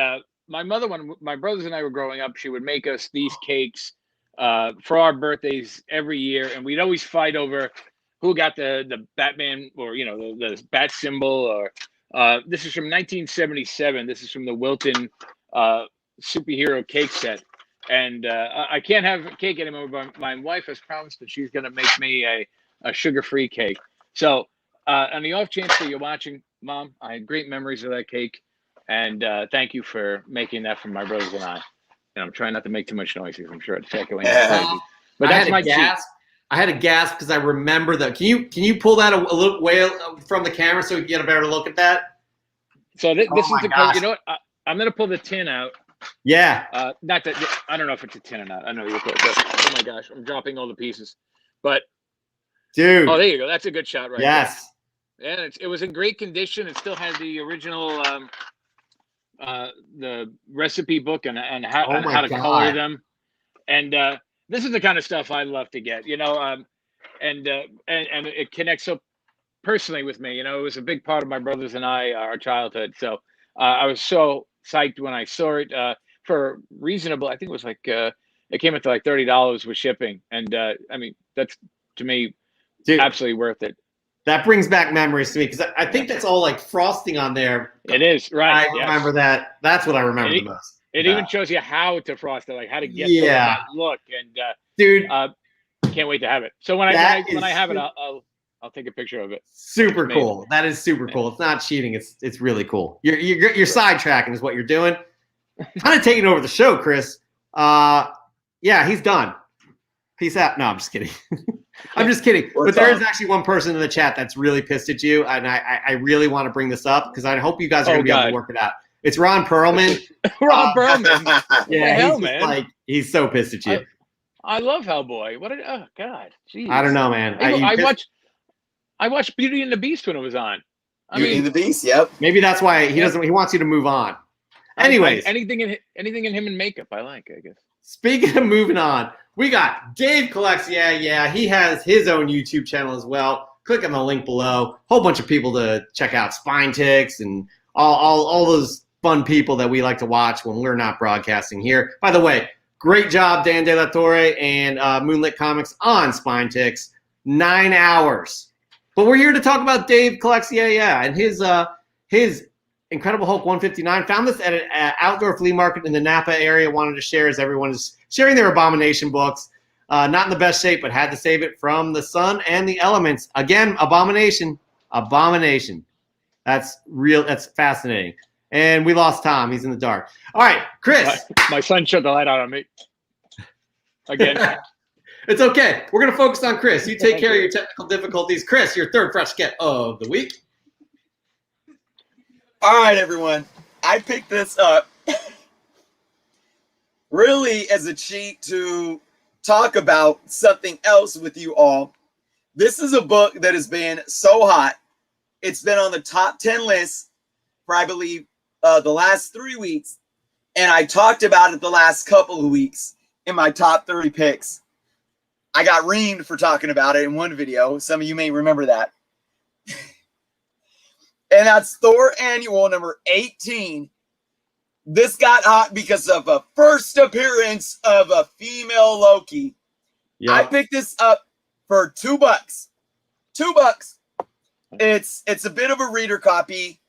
my mother, when my brothers and I were growing up, she would make us these cakes for our birthdays every year. And we'd always fight over who got the Batman or, the bat symbol. Or this is from 1977. This is from the Wilton superhero cake set. and I can't have cake anymore. But my wife has promised that she's going to make me a sugar-free cake. So on the off chance that you're watching, Mom, I had great memories of that cake, and thank you for making that for my brothers and I. And I'm trying not to make too much noise because I'm sure it's echoing. But that's my cheat. I had a gasp because I remember that. Can you pull that a little way from the camera so we can get a better look at that? So this is the part. You know what? I'm gonna pull the tin out. Yeah. Not that I don't know if it's a tin or not. I know you're but oh my gosh, I'm dropping all the pieces. But dude. Oh, there you go. That's a good shot right yes. there. And it was in great condition. It still had the original the recipe book and how to color them. And this is the kind of stuff I love to get, you know, and it connects so personally with me. You know, it was a big part of my brothers and our childhood. So I was so psyched when I saw it for reasonable. I think it was like it came into like $30 with shipping, and I mean that's to me absolutely worth it. That brings back memories to me because I think that's all like frosting on there. It is, right. I remember that. That's what I remember the most. It even shows you how to frost it, like how to get that look. And dude, can't wait to have it. So when I have it, I'll take a picture of it. Super cool. That is super cool. It's not cheating. It's really cool. You're sidetracking is what you're doing. Kind of taking over the show, Chris. Yeah, he's done. Peace out. No, I'm just kidding. I'm just kidding. But there is actually one person in the chat that's really pissed at you, and I really want to bring this up because I hope you guys are going to be able to work it out. It's Ron Perlman. Ron Perlman. Yeah, he's so pissed at you. I love Hellboy. Oh God, jeez. I don't know, man. I watched Beauty and the Beast when it was on. Beauty and the Beast, yep. Maybe that's why he doesn't. He wants you to move on. Anyways, anything in him in makeup, I like. I guess. Speaking of moving on, we got Dave Collects. Yeah. He has his own YouTube channel as well. Click on the link below. Whole bunch of people to check out. Spine Ticks and all those fun people that we like to watch when we're not broadcasting here. By the way, great job, Dan De La Torre and Moonlit Comics on Spine Ticks. 9 hours. But we're here to talk about Dave Collects. Yeah. And his Incredible Hulk 159. Found this at an outdoor flea market in the Napa area. Wanted to share as everyone is sharing their Abomination books. Not in the best shape, but had to save it from the sun and the elements. Again, Abomination. That's real. That's fascinating. And we lost Tom. He's in the dark. All right, Chris. My son shut the light out on me. Again. It's okay. We're going to focus on Chris. You take care of your technical difficulties. Chris, your third fresh get of the week. All right, everyone. I picked this up really as a cheat to talk about something else with you all. This is a book that has been so hot. It's been on the top 10 list for, I believe, the last 3 weeks. And I talked about it the last couple of weeks in my top 30 picks. I got reamed for talking about it in one video. Some of you may remember that. And that's Thor Annual number 18. This got hot because of a first appearance of a female Loki. Yep. I picked this up for $2. $2. It's a bit of a reader copy.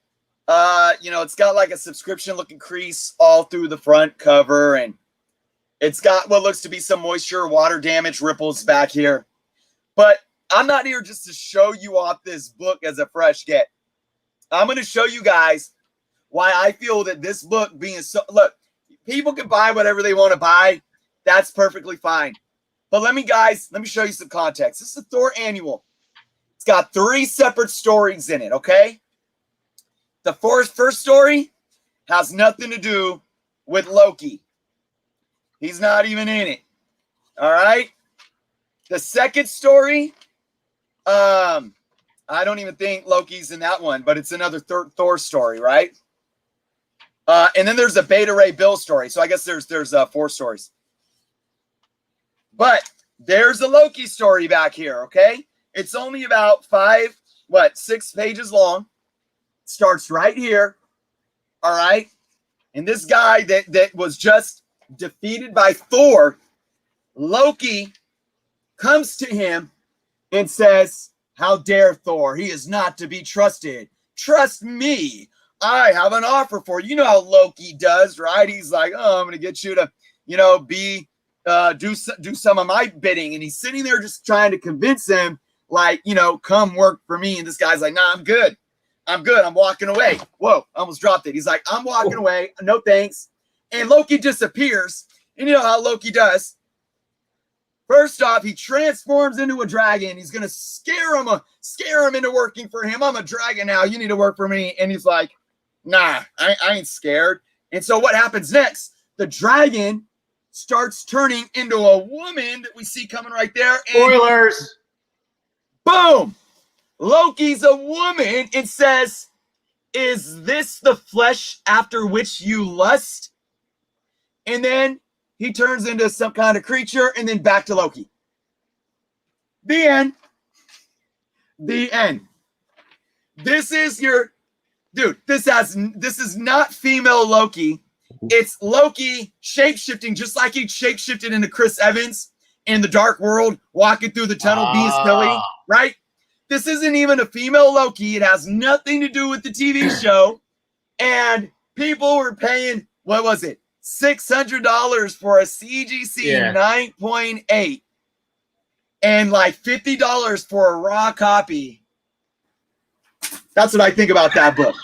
It's got like a subscription looking crease all through the front cover, and it's got what looks to be some moisture, water damage ripples back here. But I'm not here just to show you off this book as a fresh get. I'm going to show you guys why I feel that this book being so, look, people can buy whatever they want to buy. That's perfectly fine. But let me show you some context. This is a Thor Annual. It's got 3 separate stories in it, okay? The first story has nothing to do with Loki. He's not even in it. All right? The second story, I don't even think Loki's in that one, but it's another Thor story, right? And then there's a Beta Ray Bill story. So I guess there's 4 stories. But there's a Loki story back here, okay? It's only about 6 pages long. Starts right here. All right? And this guy that was just defeated by Thor, Loki comes to him and says, "How dare Thor? He is not to be trusted. Trust me. I have an offer for you." You know how Loki does, right? He's like, "Oh, I'm going to get you to do some of my bidding. And he's sitting there just trying to convince him, like, come work for me. And this guy's like, nah, I'm good. I'm walking away. Whoa, I almost dropped it. He's like, I'm walking away. No thanks. And Loki disappears. And you know how Loki does. First off, he transforms into a dragon. He's gonna scare him into working for him. I'm a dragon now. You need to work for me. And he's like, nah, I ain't scared. And so what happens next? The dragon starts turning into a woman that we see coming right there. And Spoilers. boom! Loki's a woman and says, is this the flesh after which you lust? And then he turns into some kind of creature, and then back to Loki. The end. The end. This is your dude. This is not female Loki. It's Loki shape-shifting, just like he shape-shifted into Chris Evans in the Dark World, walking through the tunnel, being silly, right? This isn't even a female Loki. It has nothing to do with the TV show. And people were paying, what was it? $600 for a CGC 9.8 and like $50 for a raw copy. That's what I think about that book.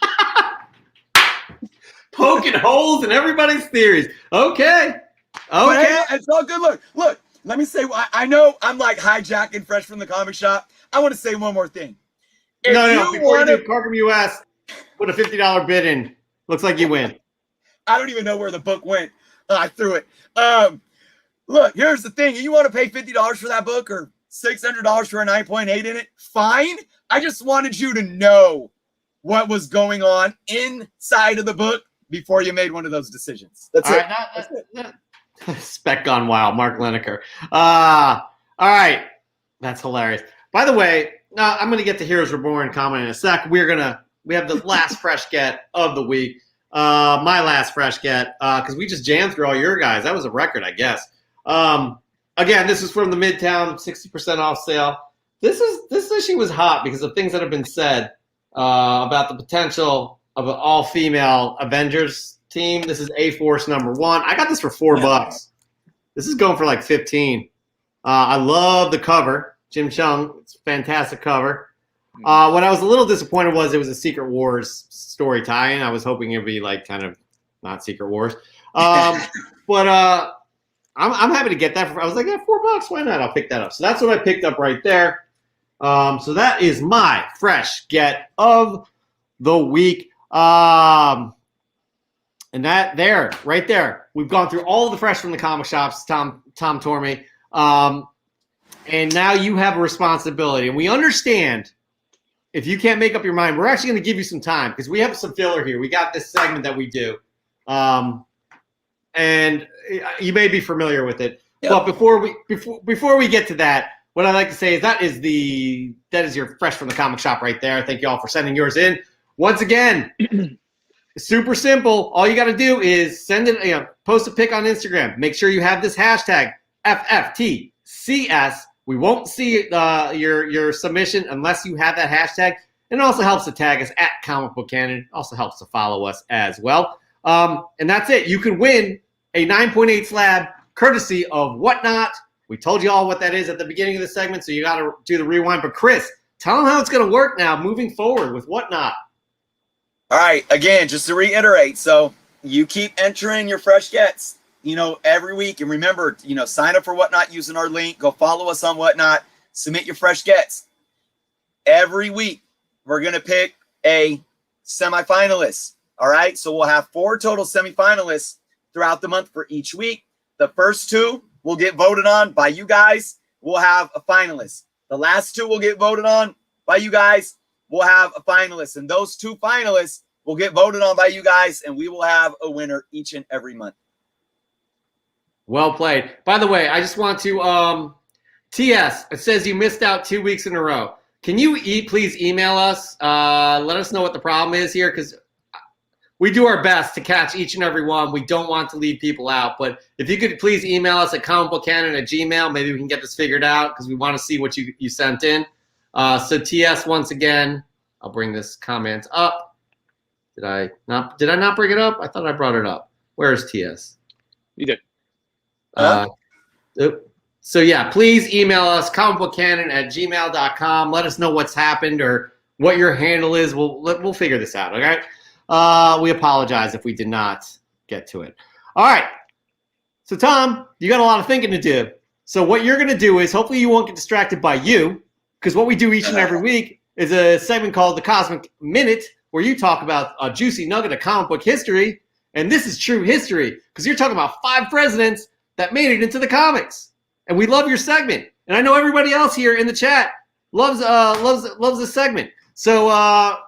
Poking holes in everybody's theories. Okay. But hey, it's all good. Look, let me say, I know I'm like hijacking fresh from the comic shop. I want to say one more thing. No. Before you do, Carcom US, put a $50 bid in. Looks like you win. I don't even know where the book went. I threw it. Look, here's the thing. You want to pay $50 for that book or $600 for a 9.8 in it? Fine. I just wanted you to know what was going on inside of the book before you made one of those decisions. That's it. Right, Spec Gone Wild, Mark Lineker. All right. That's hilarious. By the way, I'm going to get to Heroes Reborn comment in a sec. We have the last fresh get of the week. My last fresh get, because we just jammed through all your guys. That was a record, I guess. Again, this is from the Midtown 60% off sale. This issue was hot because of things that have been said about the potential of an all-female Avengers team. This is A-Force #1. I got this for $4. This is going for like 15. I love the cover. Jim Chung, it's a fantastic cover. What I was a little disappointed was it was a Secret Wars story tie-in. I was hoping it'd be like kind of not Secret Wars. But I'm happy to get that. I was like, yeah, $4. Why not? I'll pick that up. So that's what I picked up right there. So that is my fresh get of the week. And that there, right there, we've gone through all of the fresh from the comic shops, Tom Tormey. And now you have a responsibility. And we understand if you can't make up your mind, we're actually going to give you some time because we have some filler here. We got this segment that we do. And you may be familiar with it. Yep. But before we get to that, what I'd like to say is that is your fresh from the comic shop right there. Thank you all for sending yours in. Once again, super simple. All you got to do is send it, post a pic on Instagram. Make sure you have this hashtag FFTCS. We won't see your submission unless you have that hashtag. And it also helps to tag us at Comic Book Canon. It also helps to follow us as well. And that's it. You can win a 9.8 slab courtesy of Whatnot. We told you all what that is at the beginning of the segment, so you got to do the rewind. But Chris, tell them how it's going to work now moving forward with Whatnot. All right. Again, just to reiterate, so you keep entering your fresh gets, every week. And remember, sign up for Whatnot using our link. Go follow us on Whatnot. Submit your fresh gets. Every week, we're going to pick a semifinalist. All right. So we'll have 4 total semifinalists throughout the month for each week. The first 2 will get voted on by you guys. We'll have a finalist. The last 2 will get voted on by you guys. We'll have a finalist. And those 2 finalists will get voted on by you guys. And we will have a winner each and every month. Well played. By the way, I just want to TS, it says you missed out 2 weeks in a row. Can you please email us? Let us know what the problem is here, because we do our best to catch each and every one. We don't want to leave people out. But if you could please email us at comicbookcanon@gmail.com, maybe we can get this figured out because we want to see what you sent in. So TS, once again, I'll bring this comment up. Did I not bring it up? I thought I brought it up. Where is TS? You did. So yeah, please email us, comicbookcanon@gmail.com. Let us know what's happened or what your handle is. We'll figure this out, okay? We apologize if we did not get to it. All right. So Tom, you got a lot of thinking to do. So what you're going to do is hopefully you won't get distracted by you, because what we do each and every week is a segment called the Cosmic Minute, where you talk about a juicy nugget of comic book history. And this is true history, because you're talking about 5 presidents that made it into the comics. And we love your segment. And I know everybody else here in the chat loves this segment. So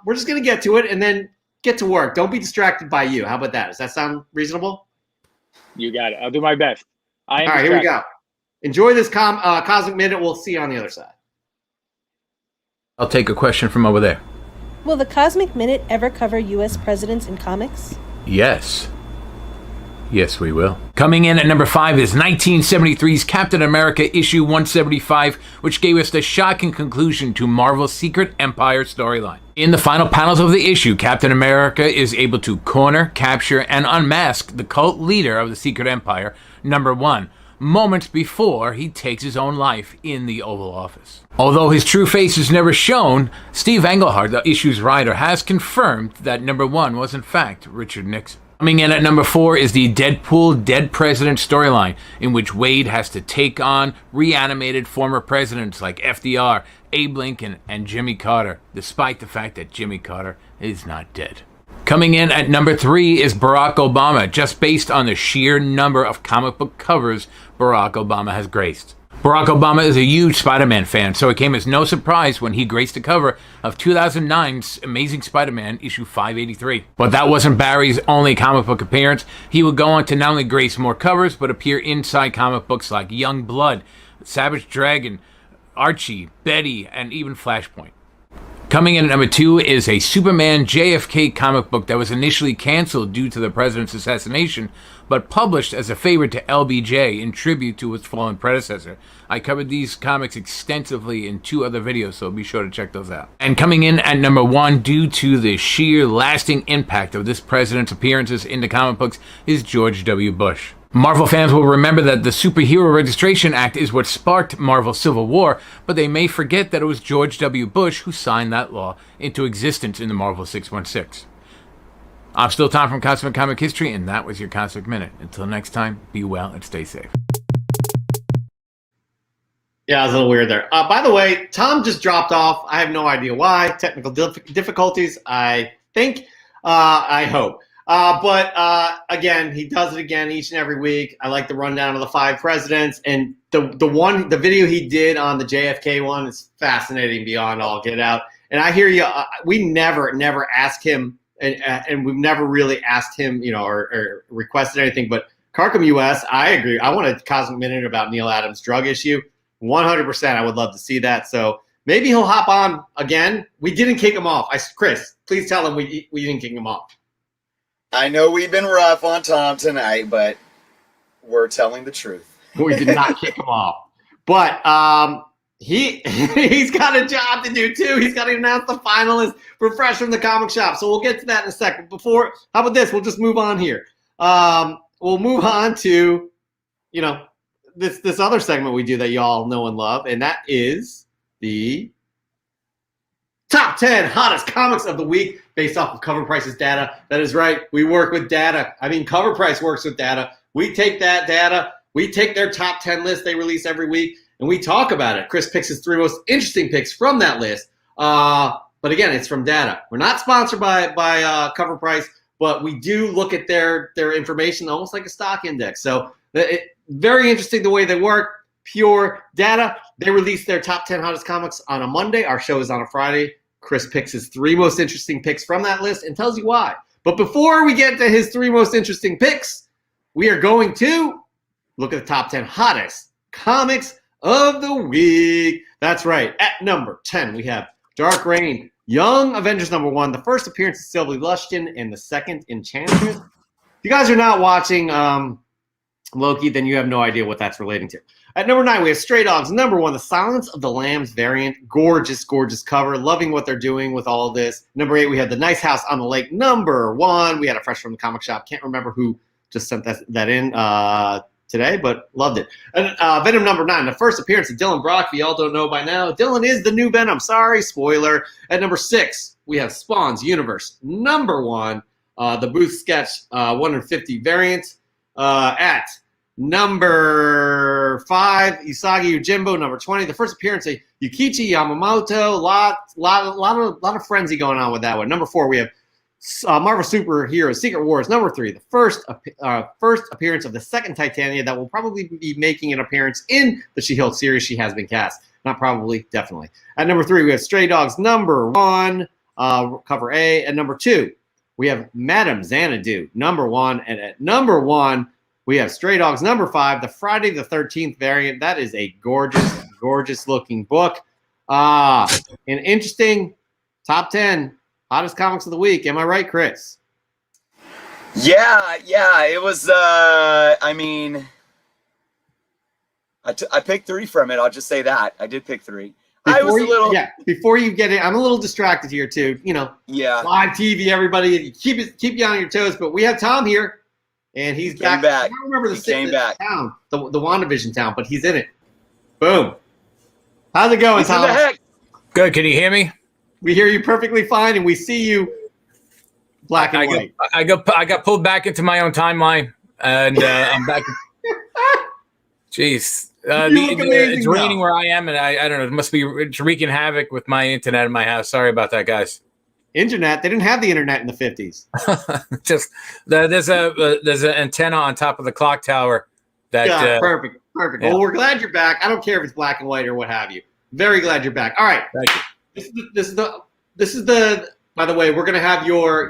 we're just going to get to it and then get to work. Don't be distracted by you. How about that? Does that sound reasonable? You got it. I'll do my best. All right, here we go. Enjoy this Cosmic Minute. We'll see you on the other side. I'll take a question from over there. Will the Cosmic Minute ever cover U.S. presidents in comics? Yes. Yes, we will. Coming in at number 5 is 1973's Captain America issue 175, which gave us the shocking conclusion to Marvel's Secret Empire storyline. In the final panels of the issue, Captain America is able to corner, capture, and unmask the cult leader of the Secret Empire, number 1, moments before he takes his own life in the Oval Office. Although his true face is never shown, Steve Englehart, the issue's writer, has confirmed that number 1 was in fact Richard Nixon. Coming in at number 4 is the Deadpool Dead President storyline, in which Wade has to take on reanimated former presidents like FDR, Abe Lincoln, and Jimmy Carter, despite the fact that Jimmy Carter is not dead. Coming in at number 3 is Barack Obama, just based on the sheer number of comic book covers Barack Obama has graced. Barack Obama is a huge Spider-Man fan, so it came as no surprise when he graced the cover of 2009's Amazing Spider-Man issue 583. But that wasn't Barry's only comic book appearance. He would go on to not only grace more covers, but appear inside comic books like Young Blood, Savage Dragon, Archie, Betty, and even Flashpoint. Coming in at number 2 is a Superman JFK comic book that was initially canceled due to the president's assassination, but published as a favor to LBJ in tribute to its fallen predecessor. I covered these comics extensively in 2 other videos, so be sure to check those out. And coming in at number 1, due to the sheer lasting impact of this president's appearances in the comic books, is George W. Bush. Marvel fans will remember that the Superhero Registration Act is what sparked Marvel's Civil War, but they may forget that it was George W. Bush who signed that law into existence in the Marvel 616. I'm still Tom from Cosmic Comic History, and that was your Cosmic Minute. Until next time, be well and stay safe. Yeah, it was a little weird there. By the way, Tom just dropped off. I have no idea why. Technical difficulties, I think. I hope. But again, he does it again each and every week. I like the rundown of the 5 presidents, and the video he did on the JFK one is fascinating beyond all get out. And I hear you. We never ask him, and we've never really asked him, or requested anything. But Carcom US, I agree. I want a Cosmic Minute about Neil Adams' drug issue. 100%. I would love to see that. So maybe he'll hop on again. We didn't kick him off. Chris, please tell him we didn't kick him off. I know we've been rough on Tom tonight, but we're telling the truth. We did not kick him off. But he's got a job to do, too. He's got to announce the finalists for Fresh from the Comic Shop. So we'll get to that in a second. How about this? We'll just move on here. We'll move on to, this other segment we do that y'all know and love, and that is the Top 10 Hottest Comics of the Week based off of Cover Price's data. That is right. We work with data. Cover Price works with data. We take that data. We take their top 10 list they release every week, and we talk about it. Chris picks his 3 most interesting picks from that list. But again, it's from data. We're not sponsored by Cover Price, but we do look at their information almost like a stock index. So very interesting the way they work. Pure data. They release their top 10 hottest comics on a Monday. Our show is on a Friday. Chris picks his 3 most interesting picks from that list and tells you why. But before we get to his 3 most interesting picks, we are going to look at the top 10 hottest comics of the week. That's right. At number 10, we have Dark Reign, Young Avengers number 1, the first appearance of Sylvie Lushton, and the second Enchantress. If you guys are not watching Loki, then you have no idea what that's relating to. At number 9, we have Stray Dogs. Number 1, the Silence of the Lambs variant. Gorgeous, gorgeous cover. Loving what they're doing with all of this. Number 8, we have The Nice House on the Lake. Number 1, we had a Fresh from the Comic Shop. Can't remember who just sent that in today, but loved it. And Venom number 9, the first appearance of Dylan Brock. If you all don't know by now, Dylan is the new Venom. Sorry, spoiler. At number 6, we have Spawn's Universe number 1, the Booth sketch 150 variant. At number 5, Usagi Yojimbo, number 20, the first appearance of Yukichi Yamamoto. Lot of frenzy going on with that one. Number 4, we have Marvel Superheroes Secret Wars number 3, the first appearance of the second Titania that will probably be making an appearance in the She-Hulk series. She has been cast. Not probably, definitely. At number 3, we have Stray Dogs number 1, cover A. At number 2, we have Madame Xanadu number 1. And at number 1, we have Stray Dogs number 5, the Friday the 13th variant. That is a gorgeous, gorgeous looking book. An interesting top 10 hottest comics of the week. Am I right, Chris? Yeah, it was, I mean, I picked 3 from it. I'll just say that. I did pick 3. Before you get in, I'm a little distracted here too. Live TV, everybody, keep you on your toes. But we have Tom here, and he's back. I don't remember the town, the WandaVision town, but he's in it. Boom. How's it going, Tom? Good. Can you hear me? We hear you perfectly fine, and we see you black and white. I got pulled back into my own timeline, and I'm back. Jeez. It's raining where I am, and I don't know. It's wreaking havoc with my internet in my house. Sorry about that, guys. Internet? They didn't have the internet in the 50s. Just there's an antenna on top of the clock tower. Perfect. Yeah. Well, we're glad you're back. I don't care if it's black and white or what have you. Very glad you're back. All right. Thank you. This is the. By the way, we're gonna have your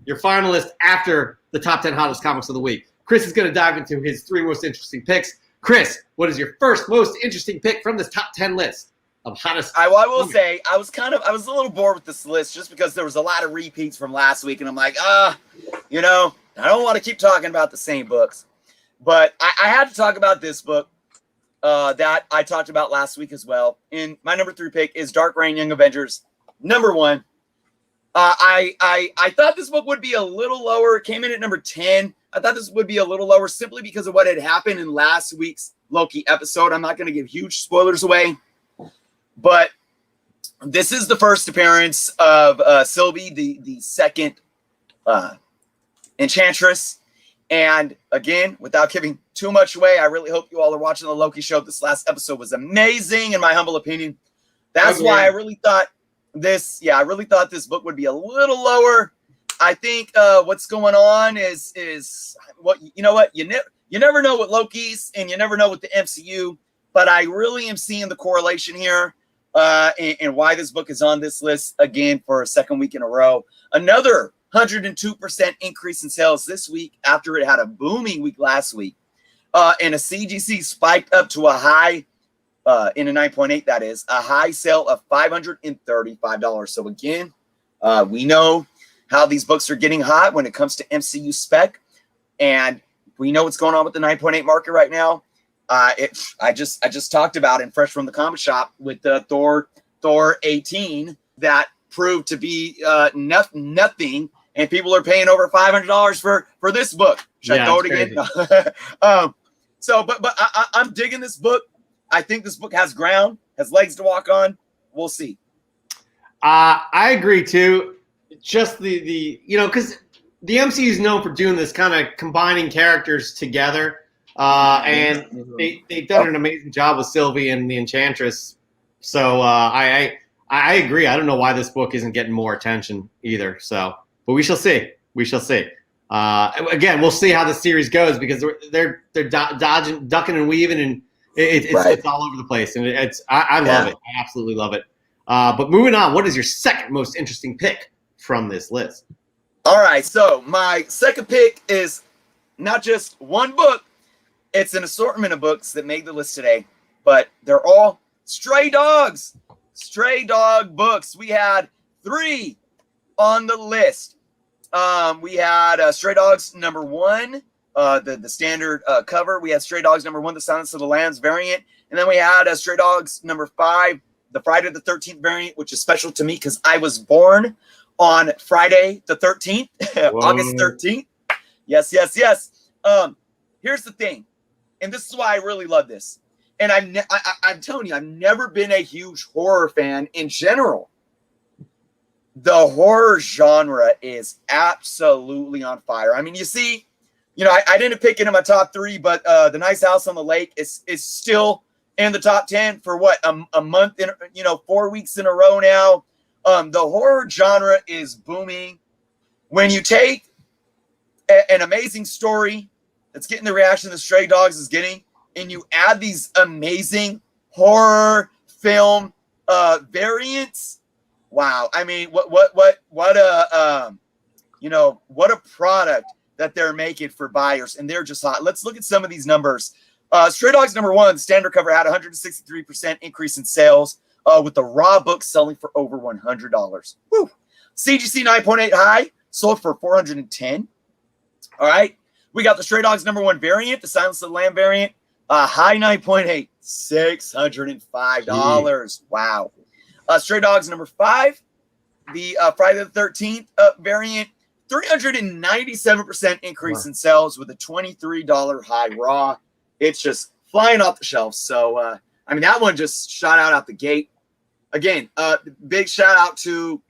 finalist after the top 10 hottest comics of the week. Chris is gonna dive into his 3 most interesting picks. Chris, what is your first most interesting pick from this top 10 list of hottest? I will say I was a little bored with this list just because there was a lot of repeats from last week, and I'm like, I don't want to keep talking about the same books, but I had to talk about this book. That I talked about last week as well. And my number 3 pick is Dark Reign Young Avengers number 1. I thought this book would be a little lower. It came in at number 10. I thought this would be a little lower simply because of what had happened in last week's Loki episode. I'm not going to give huge spoilers away, but this is the first appearance of Sylvie, the second Enchantress. And again, without giving too much away, I really hope you all are watching the Loki show. This last episode was amazing, in my humble opinion. That's why I really thought this book would be a little lower. I think what's going on is you never know with Loki's, and you never know with the MCU. But I really am seeing the correlation here, and why this book is on this list again for a second week in a row. Another 102% increase in sales this week after it had a booming week last week. And a CGC spiked up to a high, in a 9.8, that is, a high sale of $535. So again, we know how these books are getting hot when it comes to MCU spec. And we know what's going on with the 9.8 market right now. I just talked about in Fresh from the Comic Shop with the Thor 18 that proved to be nothing. And people are paying over $500 for this book. Should I throw it again? But I'm digging this book. I think this book has ground, has legs to walk on. We'll see. I agree too. Just because the MCU is known for doing this kind of combining characters together, and they've done an amazing job with Sylvie and the Enchantress. So I agree. I don't know why this book isn't getting more attention either. So. But we shall see. Again, we'll see how the series goes because they're dodging, ducking, and weaving, and it's all over the place. And I love it. I absolutely love it. But moving on, what is your second most interesting pick from this list? All right, so my second pick is not just one book; it's an assortment of books that made the list today. But they're all stray dogs, stray dog books. We had 3 on the list. We had Stray Dogs number 1, the standard cover. We had Stray Dogs number 1, the Silence of the Lambs variant. And then we had Stray Dogs number 5, the Friday the 13th variant, which is special to me because I was born on Friday the 13th, August 13th. Yes. Here's the thing. and this is why I really love this. And I'm telling you, I've never been a huge horror fan in general. The horror genre is absolutely on fire. I mean, you see, I didn't pick it in my top 3, but The Nice House on the Lake is still in the top 10 for what, a month, 4 weeks in a row now. The horror genre is booming. When you take an amazing story that's getting the reaction that Stray Dogs is getting, and you add these amazing horror film variants, wow. I mean, what a product that they're making for buyers, and they're just hot. Let's look at some of these numbers. Stray Dogs #1, standard cover, had 163% increase in sales, with the raw book selling for over $100. Woo. CGC 9.8 high sold for $410. All right, we got the Stray Dogs #1 variant, the Silence of the Lamb variant, high 9.8, $605. Wow. Stray Dogs #5, the Friday the 13th variant, 397% increase in sales with a $23 high raw. It's just flying off the shelves. So, I mean, that one just shot out the gate. Again, big shout out to,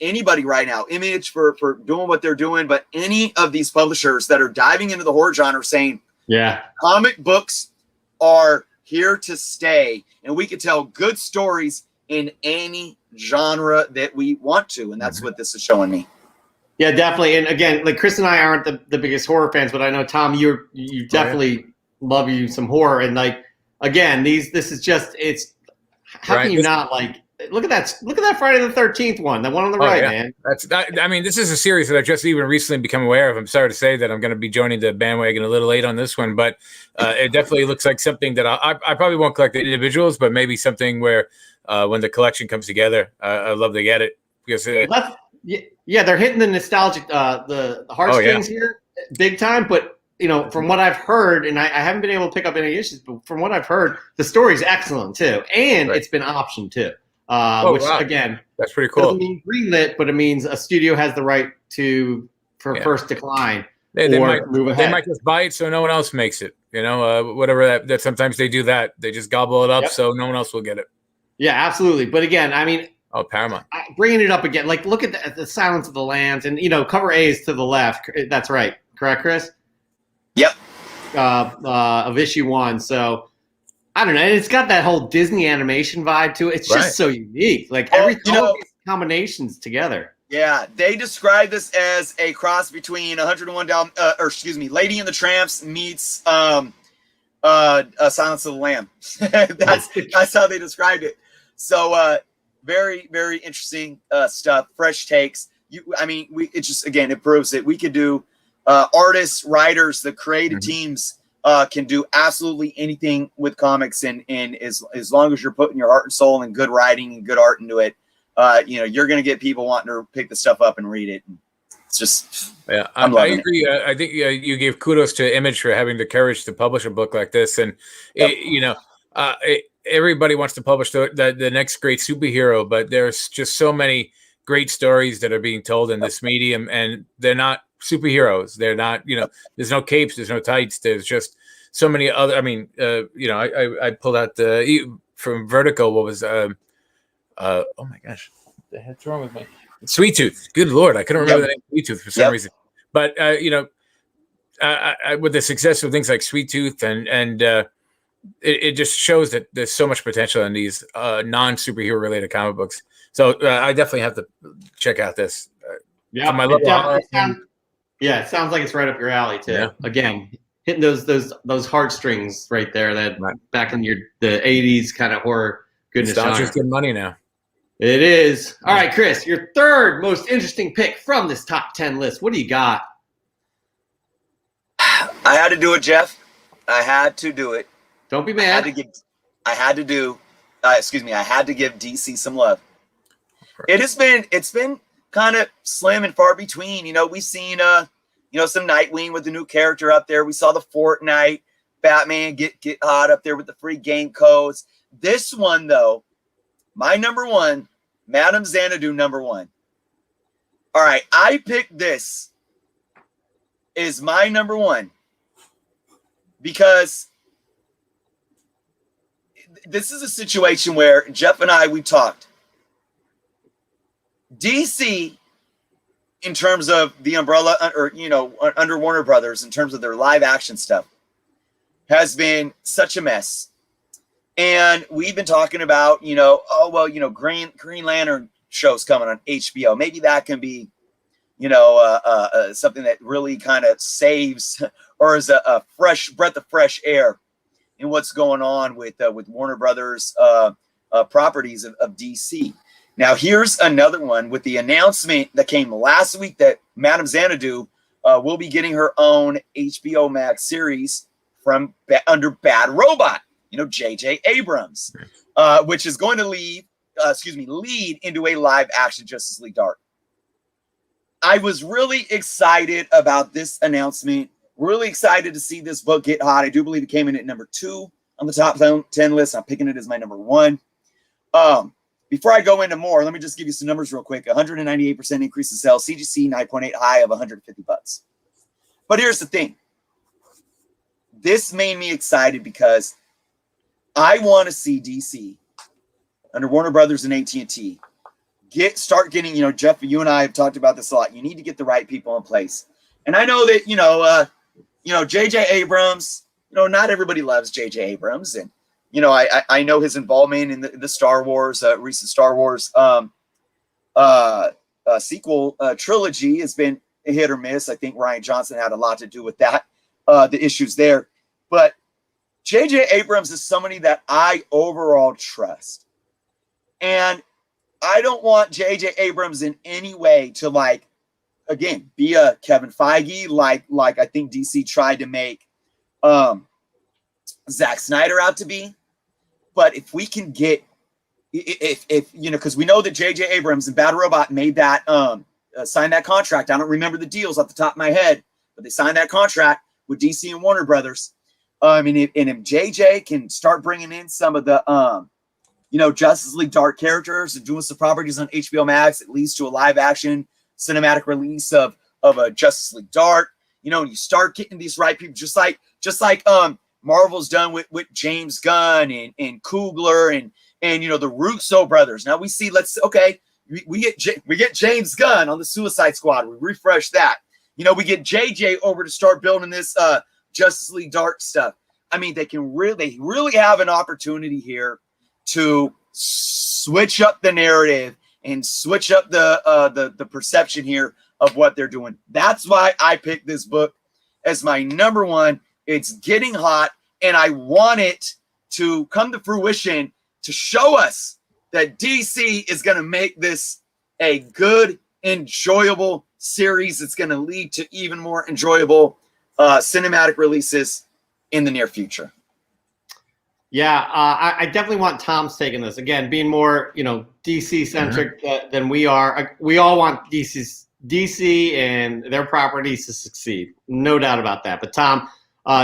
anybody right now, Image for doing what they're doing, but any of these publishers that are diving into the horror genre saying, yeah, comic books are here to stay, and we can tell good stories in any genre that we want to, and that's what this is showing me. Yeah, definitely. And again, like Chris and I aren't the biggest horror fans, but I know, Tom, you definitely love you some horror. And like, again, this is just, it's, how can you not like, look at that Friday the 13th one, the one on the right, man. I mean, this is a series that I've just even recently become aware of. I'm sorry to say that I'm going to be joining the bandwagon a little late on this one, but it definitely looks like something that I probably won't collect the individuals, but maybe something where when the collection comes together, I'd love to get it because yeah, they're hitting the nostalgic, the heartstrings here big time. But from what I've heard, and I haven't been able to pick up any issues, but from what I've heard, the story's excellent too, and it's been optioned too. Again, that's pretty cool. Doesn't mean greenlit, but it means a studio has the right for first decline. They move ahead. They might just buy it so no one else makes it. Whatever that sometimes they do that. They just gobble it up so no one else will get it. Yeah, absolutely. But again, I mean, Paramount. Bringing it up again, like look at the Silence of the Lambs, and cover A is to the left. That's right, correct, Chris? Yep. Of issue 1. So I don't know. It's got that whole Disney animation vibe to it. It's just so unique. Like all these combinations together. Yeah, they describe this as a cross between 101 Lady and the Tramps meets Silence of the Lamb. That's how they described it. So very, very interesting stuff. Fresh takes. It proves that we could do artists, writers, the creative teams can do absolutely anything with comics, and as long as you're putting your heart and soul and good writing and good art into it, you're going to get people wanting to pick the stuff up and read it. It's just, I agree. I think you gave kudos to Image for having the courage to publish a book like this, and everybody wants to publish the next great superhero, but there's just so many great stories that are being told in this medium, and they're not superheroes. They're not, there's no capes, there's no tights. There's just so many other. I mean, I pulled out from Vertigo. What was oh my gosh, what the heck's wrong with me? Sweet Tooth. Good Lord, I couldn't remember the name Sweet Tooth for some reason. But with the success of things like Sweet Tooth and it just shows that there's so much potential in these non-superhero related comic books. So I definitely have to check out this. It sounds like it's right up your alley too. Yeah. Again, hitting those heartstrings right there. That back in the 80s kind of horror goodness. It's just good money now. It is. All right, Chris, your third most interesting pick from this top 10 list. What do you got? I had to do it, Jeff. I had to do it. Don't be mad. I had to give DC some love. It's been kind of slim and far between. We've seen some Nightwing with the new character up there. We saw the Fortnite Batman get hot up there with the free game codes. This one though, my number one, Madame Xanadu #1. All right, I picked this as my number one because this is a situation where Jeff and I, we talked. DC, in terms of the umbrella, or, you know, under Warner Brothers, in terms of their live action stuff, has been such a mess. And we've been talking about, you know, oh, well, you know, Green Lantern show's coming on HBO. Maybe that can be, you know, something that really kind of saves or is a fresh breath of fresh air in what's going on with Warner Brothers properties of DC. Now, here's another one with the announcement that came last week that Madame Xanadu will be getting her own HBO Max series from under Bad Robot, you know, J.J. Abrams, which is going to lead into a live action Justice League Dark. I was really excited about this announcement. Really excited to see this book get hot. I do believe it came in at number 2 on the top 10 list. I'm picking it as my number 1. Before I go into more, let me just give you some numbers real quick. 198% increase in sales. CGC 9.8, high of $150. But here's the thing. This made me excited because I want to see DC under Warner Brothers and AT&T start getting, you know, Jeff, you and I have talked about this a lot. You need to get the right people in place. And I know that, you know, J.J. Abrams, you know, not everybody loves J.J. Abrams. And, you know, I know his involvement in the Star Wars, recent Star Wars sequel trilogy has been a hit or miss. I think Rian Johnson had a lot to do with that, the issues there. But J.J. Abrams is somebody that I overall trust. And I don't want J.J. Abrams in any way to, like, again, be a Kevin Feige, like I think DC tried to make Zack Snyder out to be. But if we can get, if you know, because we know that J.J. Abrams and Bad Robot made that, signed that contract. I don't remember the deals off the top of my head, but they signed that contract with DC and Warner Brothers. And if J.J. can start bringing in some of the, you know, Justice League Dark characters and doing some properties on HBO Max, it leads to a live action cinematic release of a Justice League Dark. You know, and you start getting these right people, just like Marvel's done with James Gunn and Coogler and you know, the Russo brothers. Now we see, we get James Gunn on the Suicide Squad. We refresh that. You know, we get JJ over to start building this Justice League Dark stuff. I mean, they really have an opportunity here to switch up the narrative and switch up the perception here of what they're doing. That's why I picked this book as my number 1. It's getting hot, and I want it to come to fruition to show us that DC is going to make this a good, enjoyable series. It's going to lead to even more enjoyable cinematic releases in the near future. Yeah, I definitely want Tom's take on this. Again, being more, you know, DC centric than we are. We all want DC and their properties to succeed. No doubt about that. But Tom,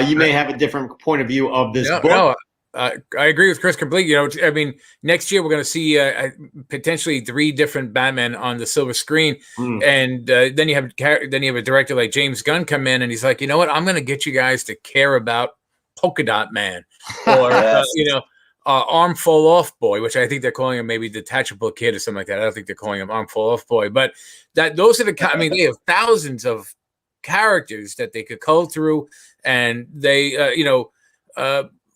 you may have a different point of view of this book. No, I agree with Chris completely. You know, I mean, next year we're going to see potentially 3 different Batman on the silver screen, and then you have a director like James Gunn come in, and he's like, you know what, I'm going to get you guys to care about Polka Dot Man, or Yes. you know, Arm Fall Off Boy, which I think they're calling him maybe Detachable Kid or something like that. I don't think they're calling him Arm Fall Off Boy, but those are the. I mean, they have thousands of characters that they could cull through, and they, you know,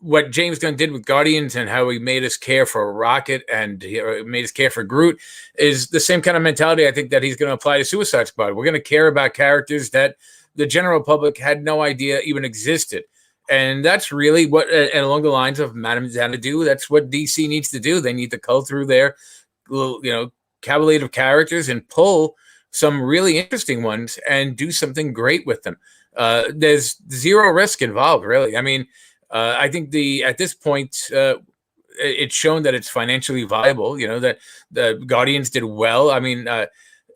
what James Gunn did with Guardians and how he made us care for Rocket and he made us care for Groot is the same kind of mentality I think that he's going to apply to Suicide Squad. We're going to care about characters that the general public had no idea even existed. And that's really what, and along the lines of Madame Xanadu, that's what DC needs to do. They need to cull through their little, you know, cavalcade of characters and pull some really interesting ones and do something great with them. There's zero risk involved, really. I mean, I think at this point, it's shown that it's financially viable. You know, that the Guardians did well. I mean,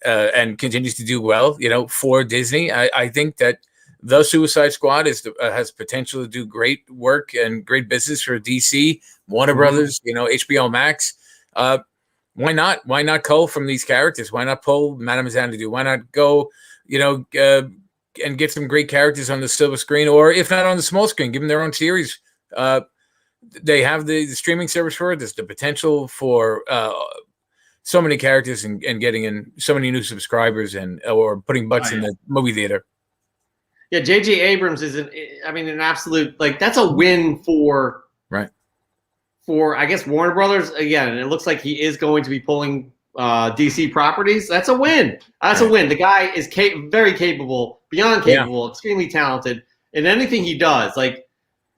and continues to do well. You know, for Disney, I think that the Suicide Squad has potential to do great work and great business for DC, Warner Brothers. You know, HBO Max. Why not? Why not cull from these characters? Why not pull Madame Xanadu? Why not go? You know, and get some great characters on the silver screen, or if not on the small screen, give them their own series. They have the streaming service for it. There's the potential for so many characters and getting in so many new subscribers or putting butts in the movie theater. Yeah, J.J. Abrams is an absolute, like, that's a win for I guess Warner Brothers again. And it looks like he is going to be pulling DC properties. That's a win. That's a win. The guy is very capable, beyond capable, extremely talented in anything he does. Like,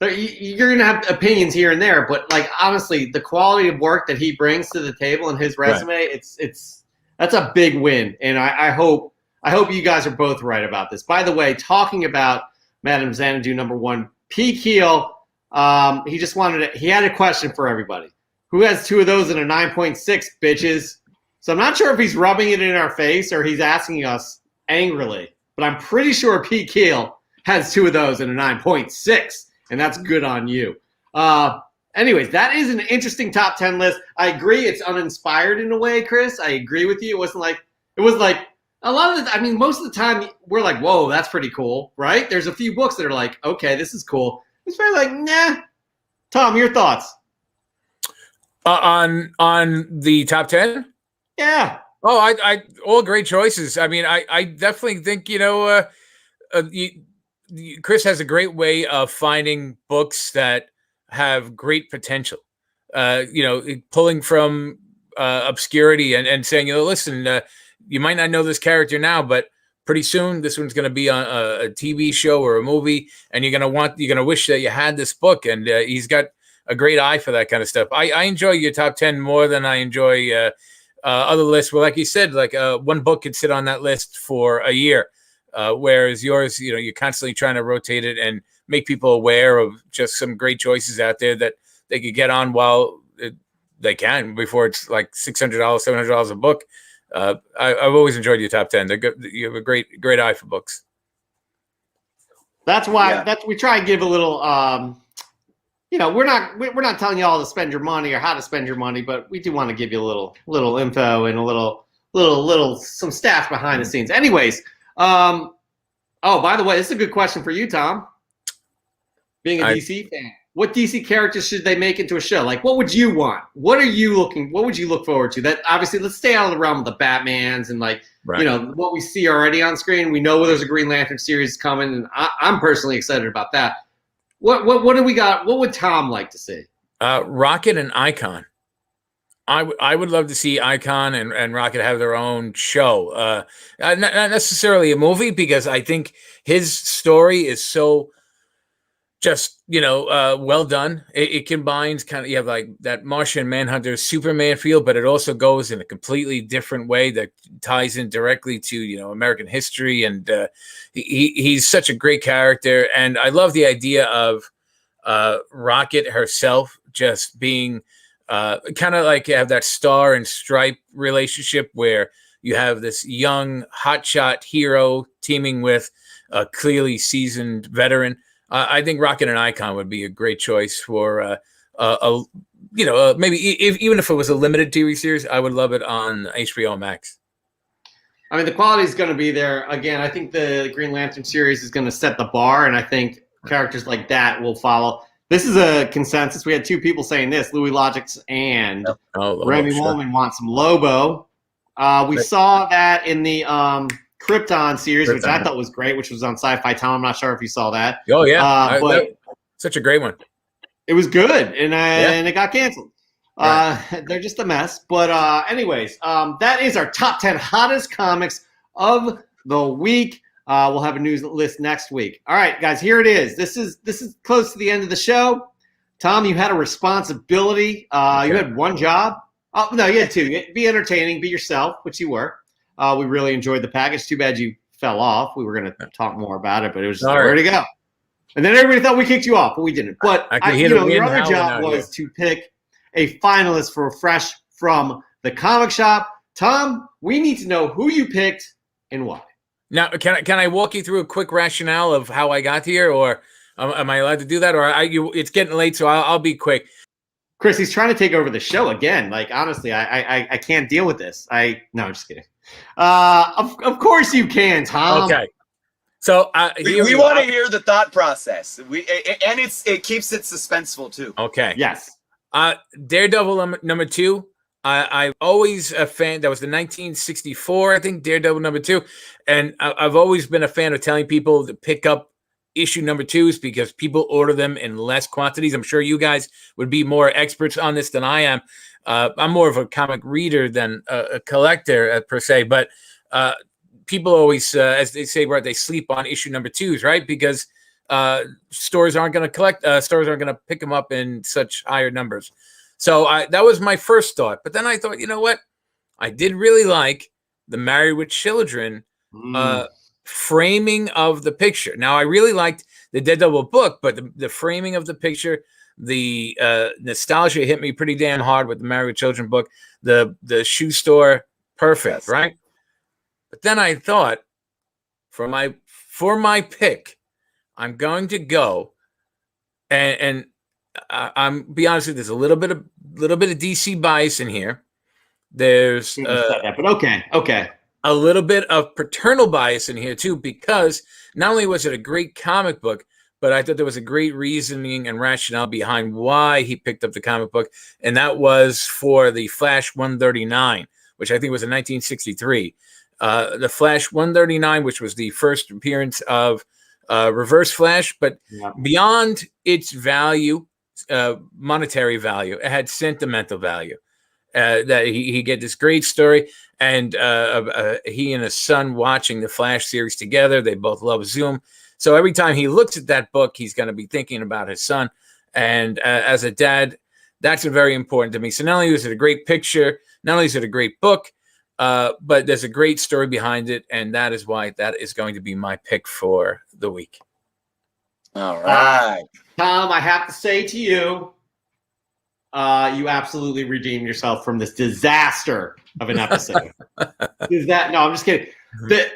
you're going to have opinions here and there, but like, honestly, the quality of work that he brings to the table and his resume, that's a big win. And I hope you guys are both right about this. By the way, talking about Madame Xanadu #1, P. Keel, he had a question for everybody. Who has 2 of those in a 9.6, bitches? So I'm not sure if he's rubbing it in our face or he's asking us angrily, but I'm pretty sure P. Keel has 2 of those in a 9.6, and that's good on you. Anyways, that is an interesting top 10 list. I agree it's uninspired in a way, Chris. I agree with you. It was like a lot of the, most of the time we're like, whoa, that's pretty cool, right? There's a few books that are like, okay, this is cool. It's very like, nah. Tom, your thoughts? On the top 10? Yeah. Oh, I all great choices. I definitely think, Chris has a great way of finding books that have great potential. Pulling from obscurity and saying, listen, you might not know this character now, but pretty soon this one's going to be on a TV show or a movie, and you're going to wish that you had this book. And he's got a great eye for that kind of stuff. I enjoy your top 10 more than I enjoy other lists. Well, like you said, like one book could sit on that list for a year, whereas yours, you're constantly trying to rotate it and make people aware of just some great choices out there that they could get on while they can before it's like $600, $700 a book. I've always enjoyed your top 10. They're good. You have a great eye for books. That's why we try and give a little. We're not telling you all to spend your money or how to spend your money, but we do want to give you a little info and a little some staff behind the scenes. Anyways, by the way, this is a good question for you, Tom. Being a DC fan, what DC characters should they make into a show? Like, what would you want? What would you look forward to? That obviously, let's stay out of the realm of the Batmans and what we see already on screen. We know there's a Green Lantern series coming, and I'm personally excited about that. What do we got? What would Tom like to see? Rocket and Icon. I would love to see Icon and Rocket have their own show. Not necessarily a movie, because I think his story is so just, well done. It combines you have like that Martian Manhunter Superman feel, but it also goes in a completely different way that ties in directly to, American history. And he's such a great character. And I love the idea of Rocket herself just being kind of like you have that Star and Stripe relationship where you have this young hotshot hero teaming with a clearly seasoned veteran. I think Rocket and Icon would be a great choice for maybe even if it was a limited TV series, I would love it on HBO Max. The quality is going to be there. Again, I think the Green Lantern series is going to set the bar, and I think characters like that will follow. This is a consensus. We had 2 people saying this, Louis Logix and Remy Woolman want some Lobo. We saw that in the Krypton series, which I thought was great, which was on Sci-Fi Town. I'm not sure if you saw that. Oh, yeah. But such a great one. It was good, and it got canceled. Right. They're just a mess. But anyways, that is our top 10 hottest comics of the week. We'll have a news list next week. All right, guys, here it is. This is close to the end of the show. Tom, you had a responsibility. You had one job. Oh, no, you had 2. Be entertaining, be yourself, which you were. We really enjoyed the package. Too bad you fell off. We were going to talk more about it, but it was just where to go. And then everybody thought we kicked you off, but we didn't. But your other job was to pick a finalist for Fresh from the Comic Shop. Tom, we need to know who you picked and why. Now, can I walk you through a quick rationale of how I got here, or am I allowed to do that? Or it's getting late, so I'll be quick. Chris, he's trying to take over the show again. Like, honestly, I can't deal with this. No, I'm just kidding. Of course you can, Tom. Okay. So we want to hear the thought process. It keeps it suspenseful too. Okay. Yes. Daredevil number 2. I've always a fan. That was the 1964, I think, Daredevil number 2, and I've always been a fan of telling people to pick up issue number 2s because people order them in less quantities. I'm sure you guys would be more experts on this than I am. I'm more of a comic reader than a collector per se, but people always, as they say, right, they sleep on issue number 2s, right? Because stores aren't going to stores aren't going to pick them up in such higher numbers. So that was my first thought. But then I thought, you know what? I did really like the Married with Children framing of the picture. Now, I really liked the Daredevil book, but the framing of the picture, the nostalgia hit me pretty damn hard with the Married with Children book. The shoe store, perfect, yes. Right? But then I thought, for my pick, I'm going to go and I'm be honest with you, there's a little bit of DC bias in here. There's but okay. A little bit of paternal bias in here too, because not only was it a great comic book, but I thought there was a great reasoning and rationale behind why he picked up the comic book, and that was for the Flash 139, which I think was in 1963. The Flash 139, which was the first appearance of Reverse Flash, but beyond its value, monetary value, it had sentimental value. That he get this great story, and he and his son watching the Flash series together. They both love Zoom, so every time he looks at that book, he's going to be thinking about his son. And as a dad, that's very important to me. So not only is it a great picture, not only is it a great book, but there's a great story behind it, and that is why that is going to be my pick for the week. All right, Tom, I have to say to you, you absolutely redeemed yourself from this disaster of an episode. No, I'm just kidding.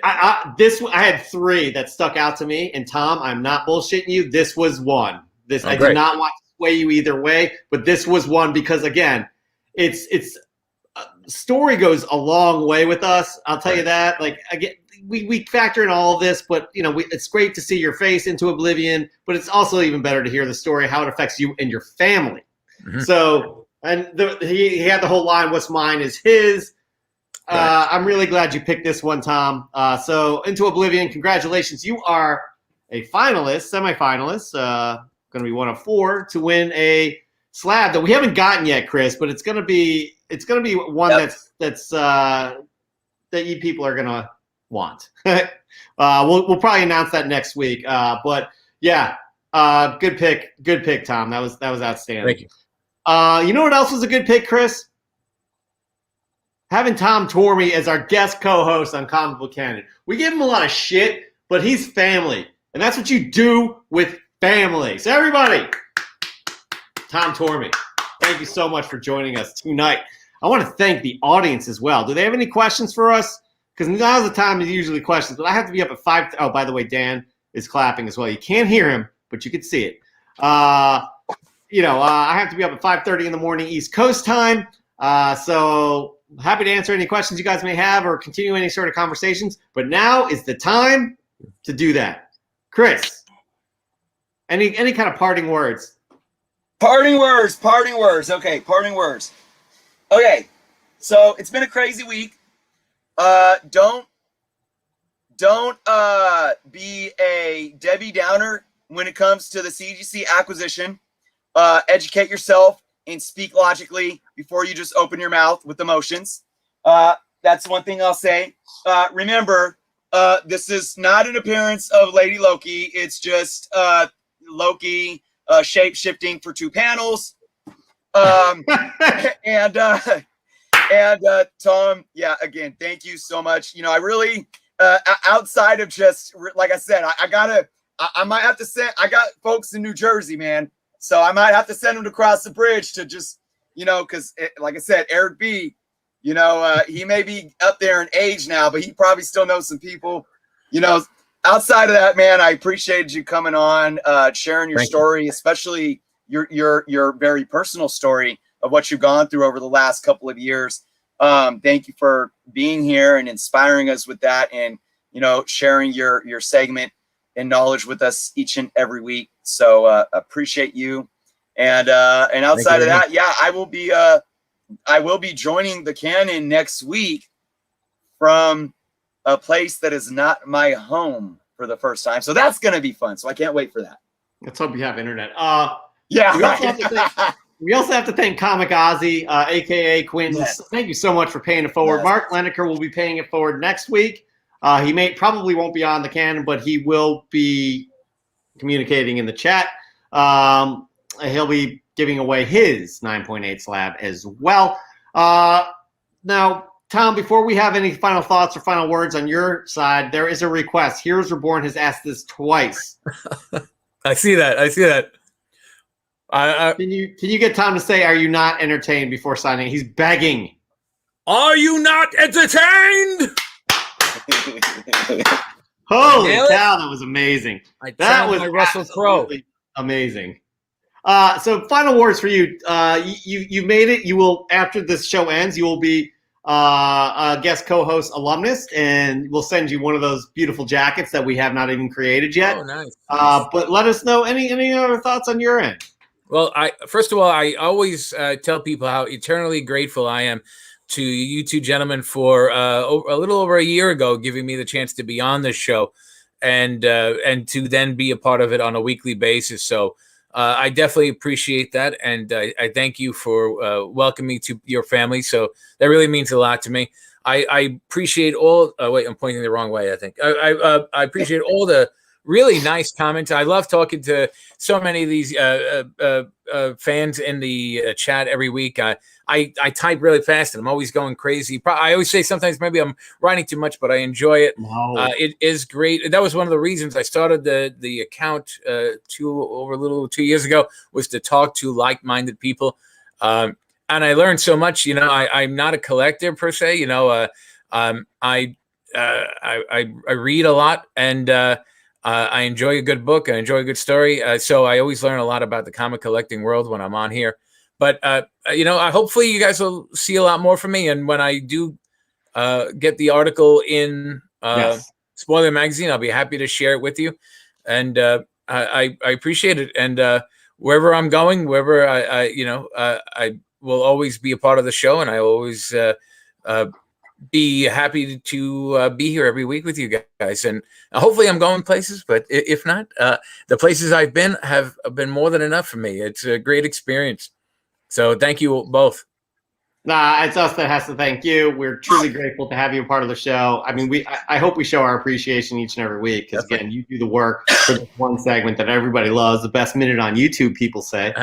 I had 3 that stuck out to me, and Tom, I'm not bullshitting you. This was one. I did not want to sway you either way, but this was one because again, it's story goes a long way with us. I'll tell you that. Like we factor in all of this, but it's great to see your face into oblivion, but it's also even better to hear the story, how it affects you and your family. Mm-hmm. So, and he had the whole line, "What's mine is his." Right. I'm really glad you picked this one, Tom. So, Into Oblivion, congratulations! You are a finalist, semifinalist. Going to be one of 4 to win a SLAB that we haven't gotten yet, Chris. But it's going to be one that you people are going to want. We'll probably announce that next week. But yeah, good pick, Tom. That was outstanding. Thank you. You know what else was a good pick, Chris? Having Tom Tormey as our guest co-host on Comic Book Canon. We give him a lot of shit, but he's family. And that's what you do with family. So everybody, Tom Tormey, thank you so much for joining us tonight. I want to thank the audience as well. Do they have any questions for us? Because now's the time to usually questions, but I have to be up at 5. Oh, by the way, Dan is clapping as well. You can't hear him, but you can see it. I have to be up at 5:30 in the morning East Coast time. So happy to answer any questions you guys may have or continue any sort of conversations. But now is the time to do that. Chris, any kind of parting words? Parting words. Okay, parting words. Okay, so it's been a crazy week. Don't be a Debbie Downer when it comes to the CGC acquisition. Educate yourself and speak logically before you just open your mouth with emotions. That's one thing I'll say. Remember, this is not an appearance of Lady Loki. It's just Loki shape-shifting for 2 panels. And Tom, yeah, again, thank you so much. I really, outside of just, like I said, I might have to send, I got folks in New Jersey, man. So I might have to send them to cross the bridge to just, because like I said, Eric B, he may be up there in age now, but he probably still knows some people, outside of that, man. I appreciated you coming on, sharing your story, especially your very personal story of what you've gone through over the last couple of years. Thank you for being here and inspiring us with that. And, sharing your segment and knowledge with us each and every week. So appreciate you. And outside of that, yeah, I will be joining the Canon next week from a place that is not my home for the first time. So that's going to be fun. So I can't wait for that. Let's hope you have internet. Yeah. We also have to thank Comic Ozzy, aka Quentin. Yes. Thank you so much for paying it forward. Yes. Mark Leneker will be paying it forward next week. He probably won't be on the Canon, but he will be communicating in the chat. He'll be giving away his 9.8 slab as well. Now, Tom, before we have any final thoughts or final words on your side, there is a request. Heroes Reborn has asked this twice. I see that. Can you get Tom to say, "Are you not entertained?" before signing? He's begging. Are you not entertained? Holy cow, that was amazing. That was Russell Crowe. Amazing. So final words for you. You made it. You will, after this show ends, you will be a guest co-host alumnus, and we'll send you one of those beautiful jackets that we have not even created yet. Oh, nice. But let us know any other thoughts on your end. Well, first of all, I always tell people how eternally grateful I am to you two gentlemen for a little over a year ago giving me the chance to be on this show and to then be a part of it on a weekly basis. So I definitely appreciate that, and I thank you for welcoming me to your family. So that really means a lot to me. I appreciate all. Wait, I'm pointing the wrong way. I think I appreciate all the really nice comments. I love talking to so many of these fans in the chat every week. I type really fast and I'm always going crazy. I always say sometimes maybe I'm writing too much, but I enjoy it. No. It is great. That was one of the reasons I started the account 2 years ago, was to talk to like-minded people. And I learned so much. I'm not a collector per se. I read a lot, and I enjoy a good book. I enjoy a good story. So I always learn a lot about the comic collecting world when I'm on here. But, hopefully you guys will see a lot more from me. And when I do get the article in Spoiler Magazine, I'll be happy to share it with you. And I appreciate it. And wherever I'm going, wherever I will always be a part of the show. And I always be happy to be here every week with you guys. And hopefully I'm going places, but if not, the places I've been have been more than enough for me. It's a great experience. So thank you both. Nah, it's us that has to thank you. We're truly grateful to have you a part of the show. I mean, I hope we show our appreciation each and every week, because again, you do the work for this one segment that everybody loves, the best minute on YouTube, people say.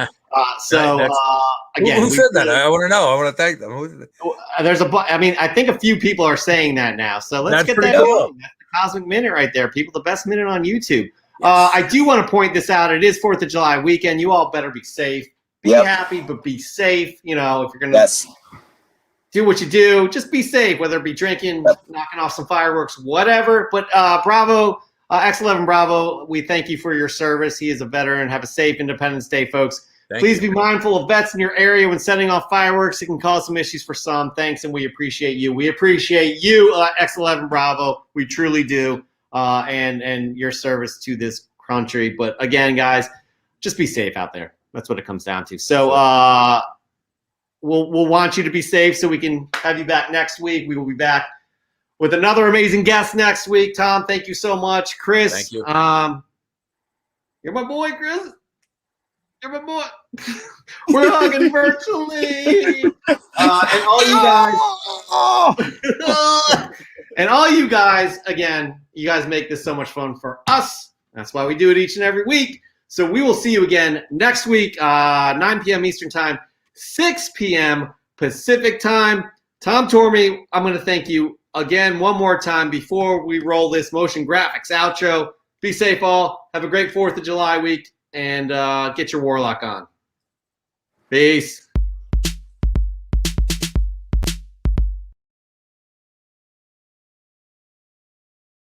Again, who said that? I want to know. I want to thank them. I think a few people are saying that now. So let's get that going. That's the Cosmic Minute right there, people. The best minute on YouTube. Yes. I do want to point this out. It is 4th of July weekend. You all better be safe. Be happy, but be safe. If you're going to do what you do, just be safe, whether it be drinking, knocking off some fireworks, whatever. But Bravo, X11 Bravo, we thank you for your service. He is a veteran. Have a safe Independence Day, folks. Please be mindful of vets in your area when setting off fireworks. It can cause some issues for some. Thanks, and we appreciate you. We appreciate you, X11 Bravo. We truly do, and your service to this country. But again, guys, just be safe out there. That's what it comes down to. So we'll want you to be safe so we can have you back next week. We will be back with another amazing guest next week. Tom, thank you so much. Chris, thank you. You're my boy, Chris. You're my boy. We're hugging virtually. And all you guys, again, you guys make this so much fun for us. That's why we do it each and every week. So we will see you again next week, 9 p.m. Eastern Time, 6 p.m. Pacific Time. Tom Tormey, I'm going to thank you again one more time before we roll this motion graphics outro. Be safe, all. Have a great 4th of July week, and get your Warlock on. Peace.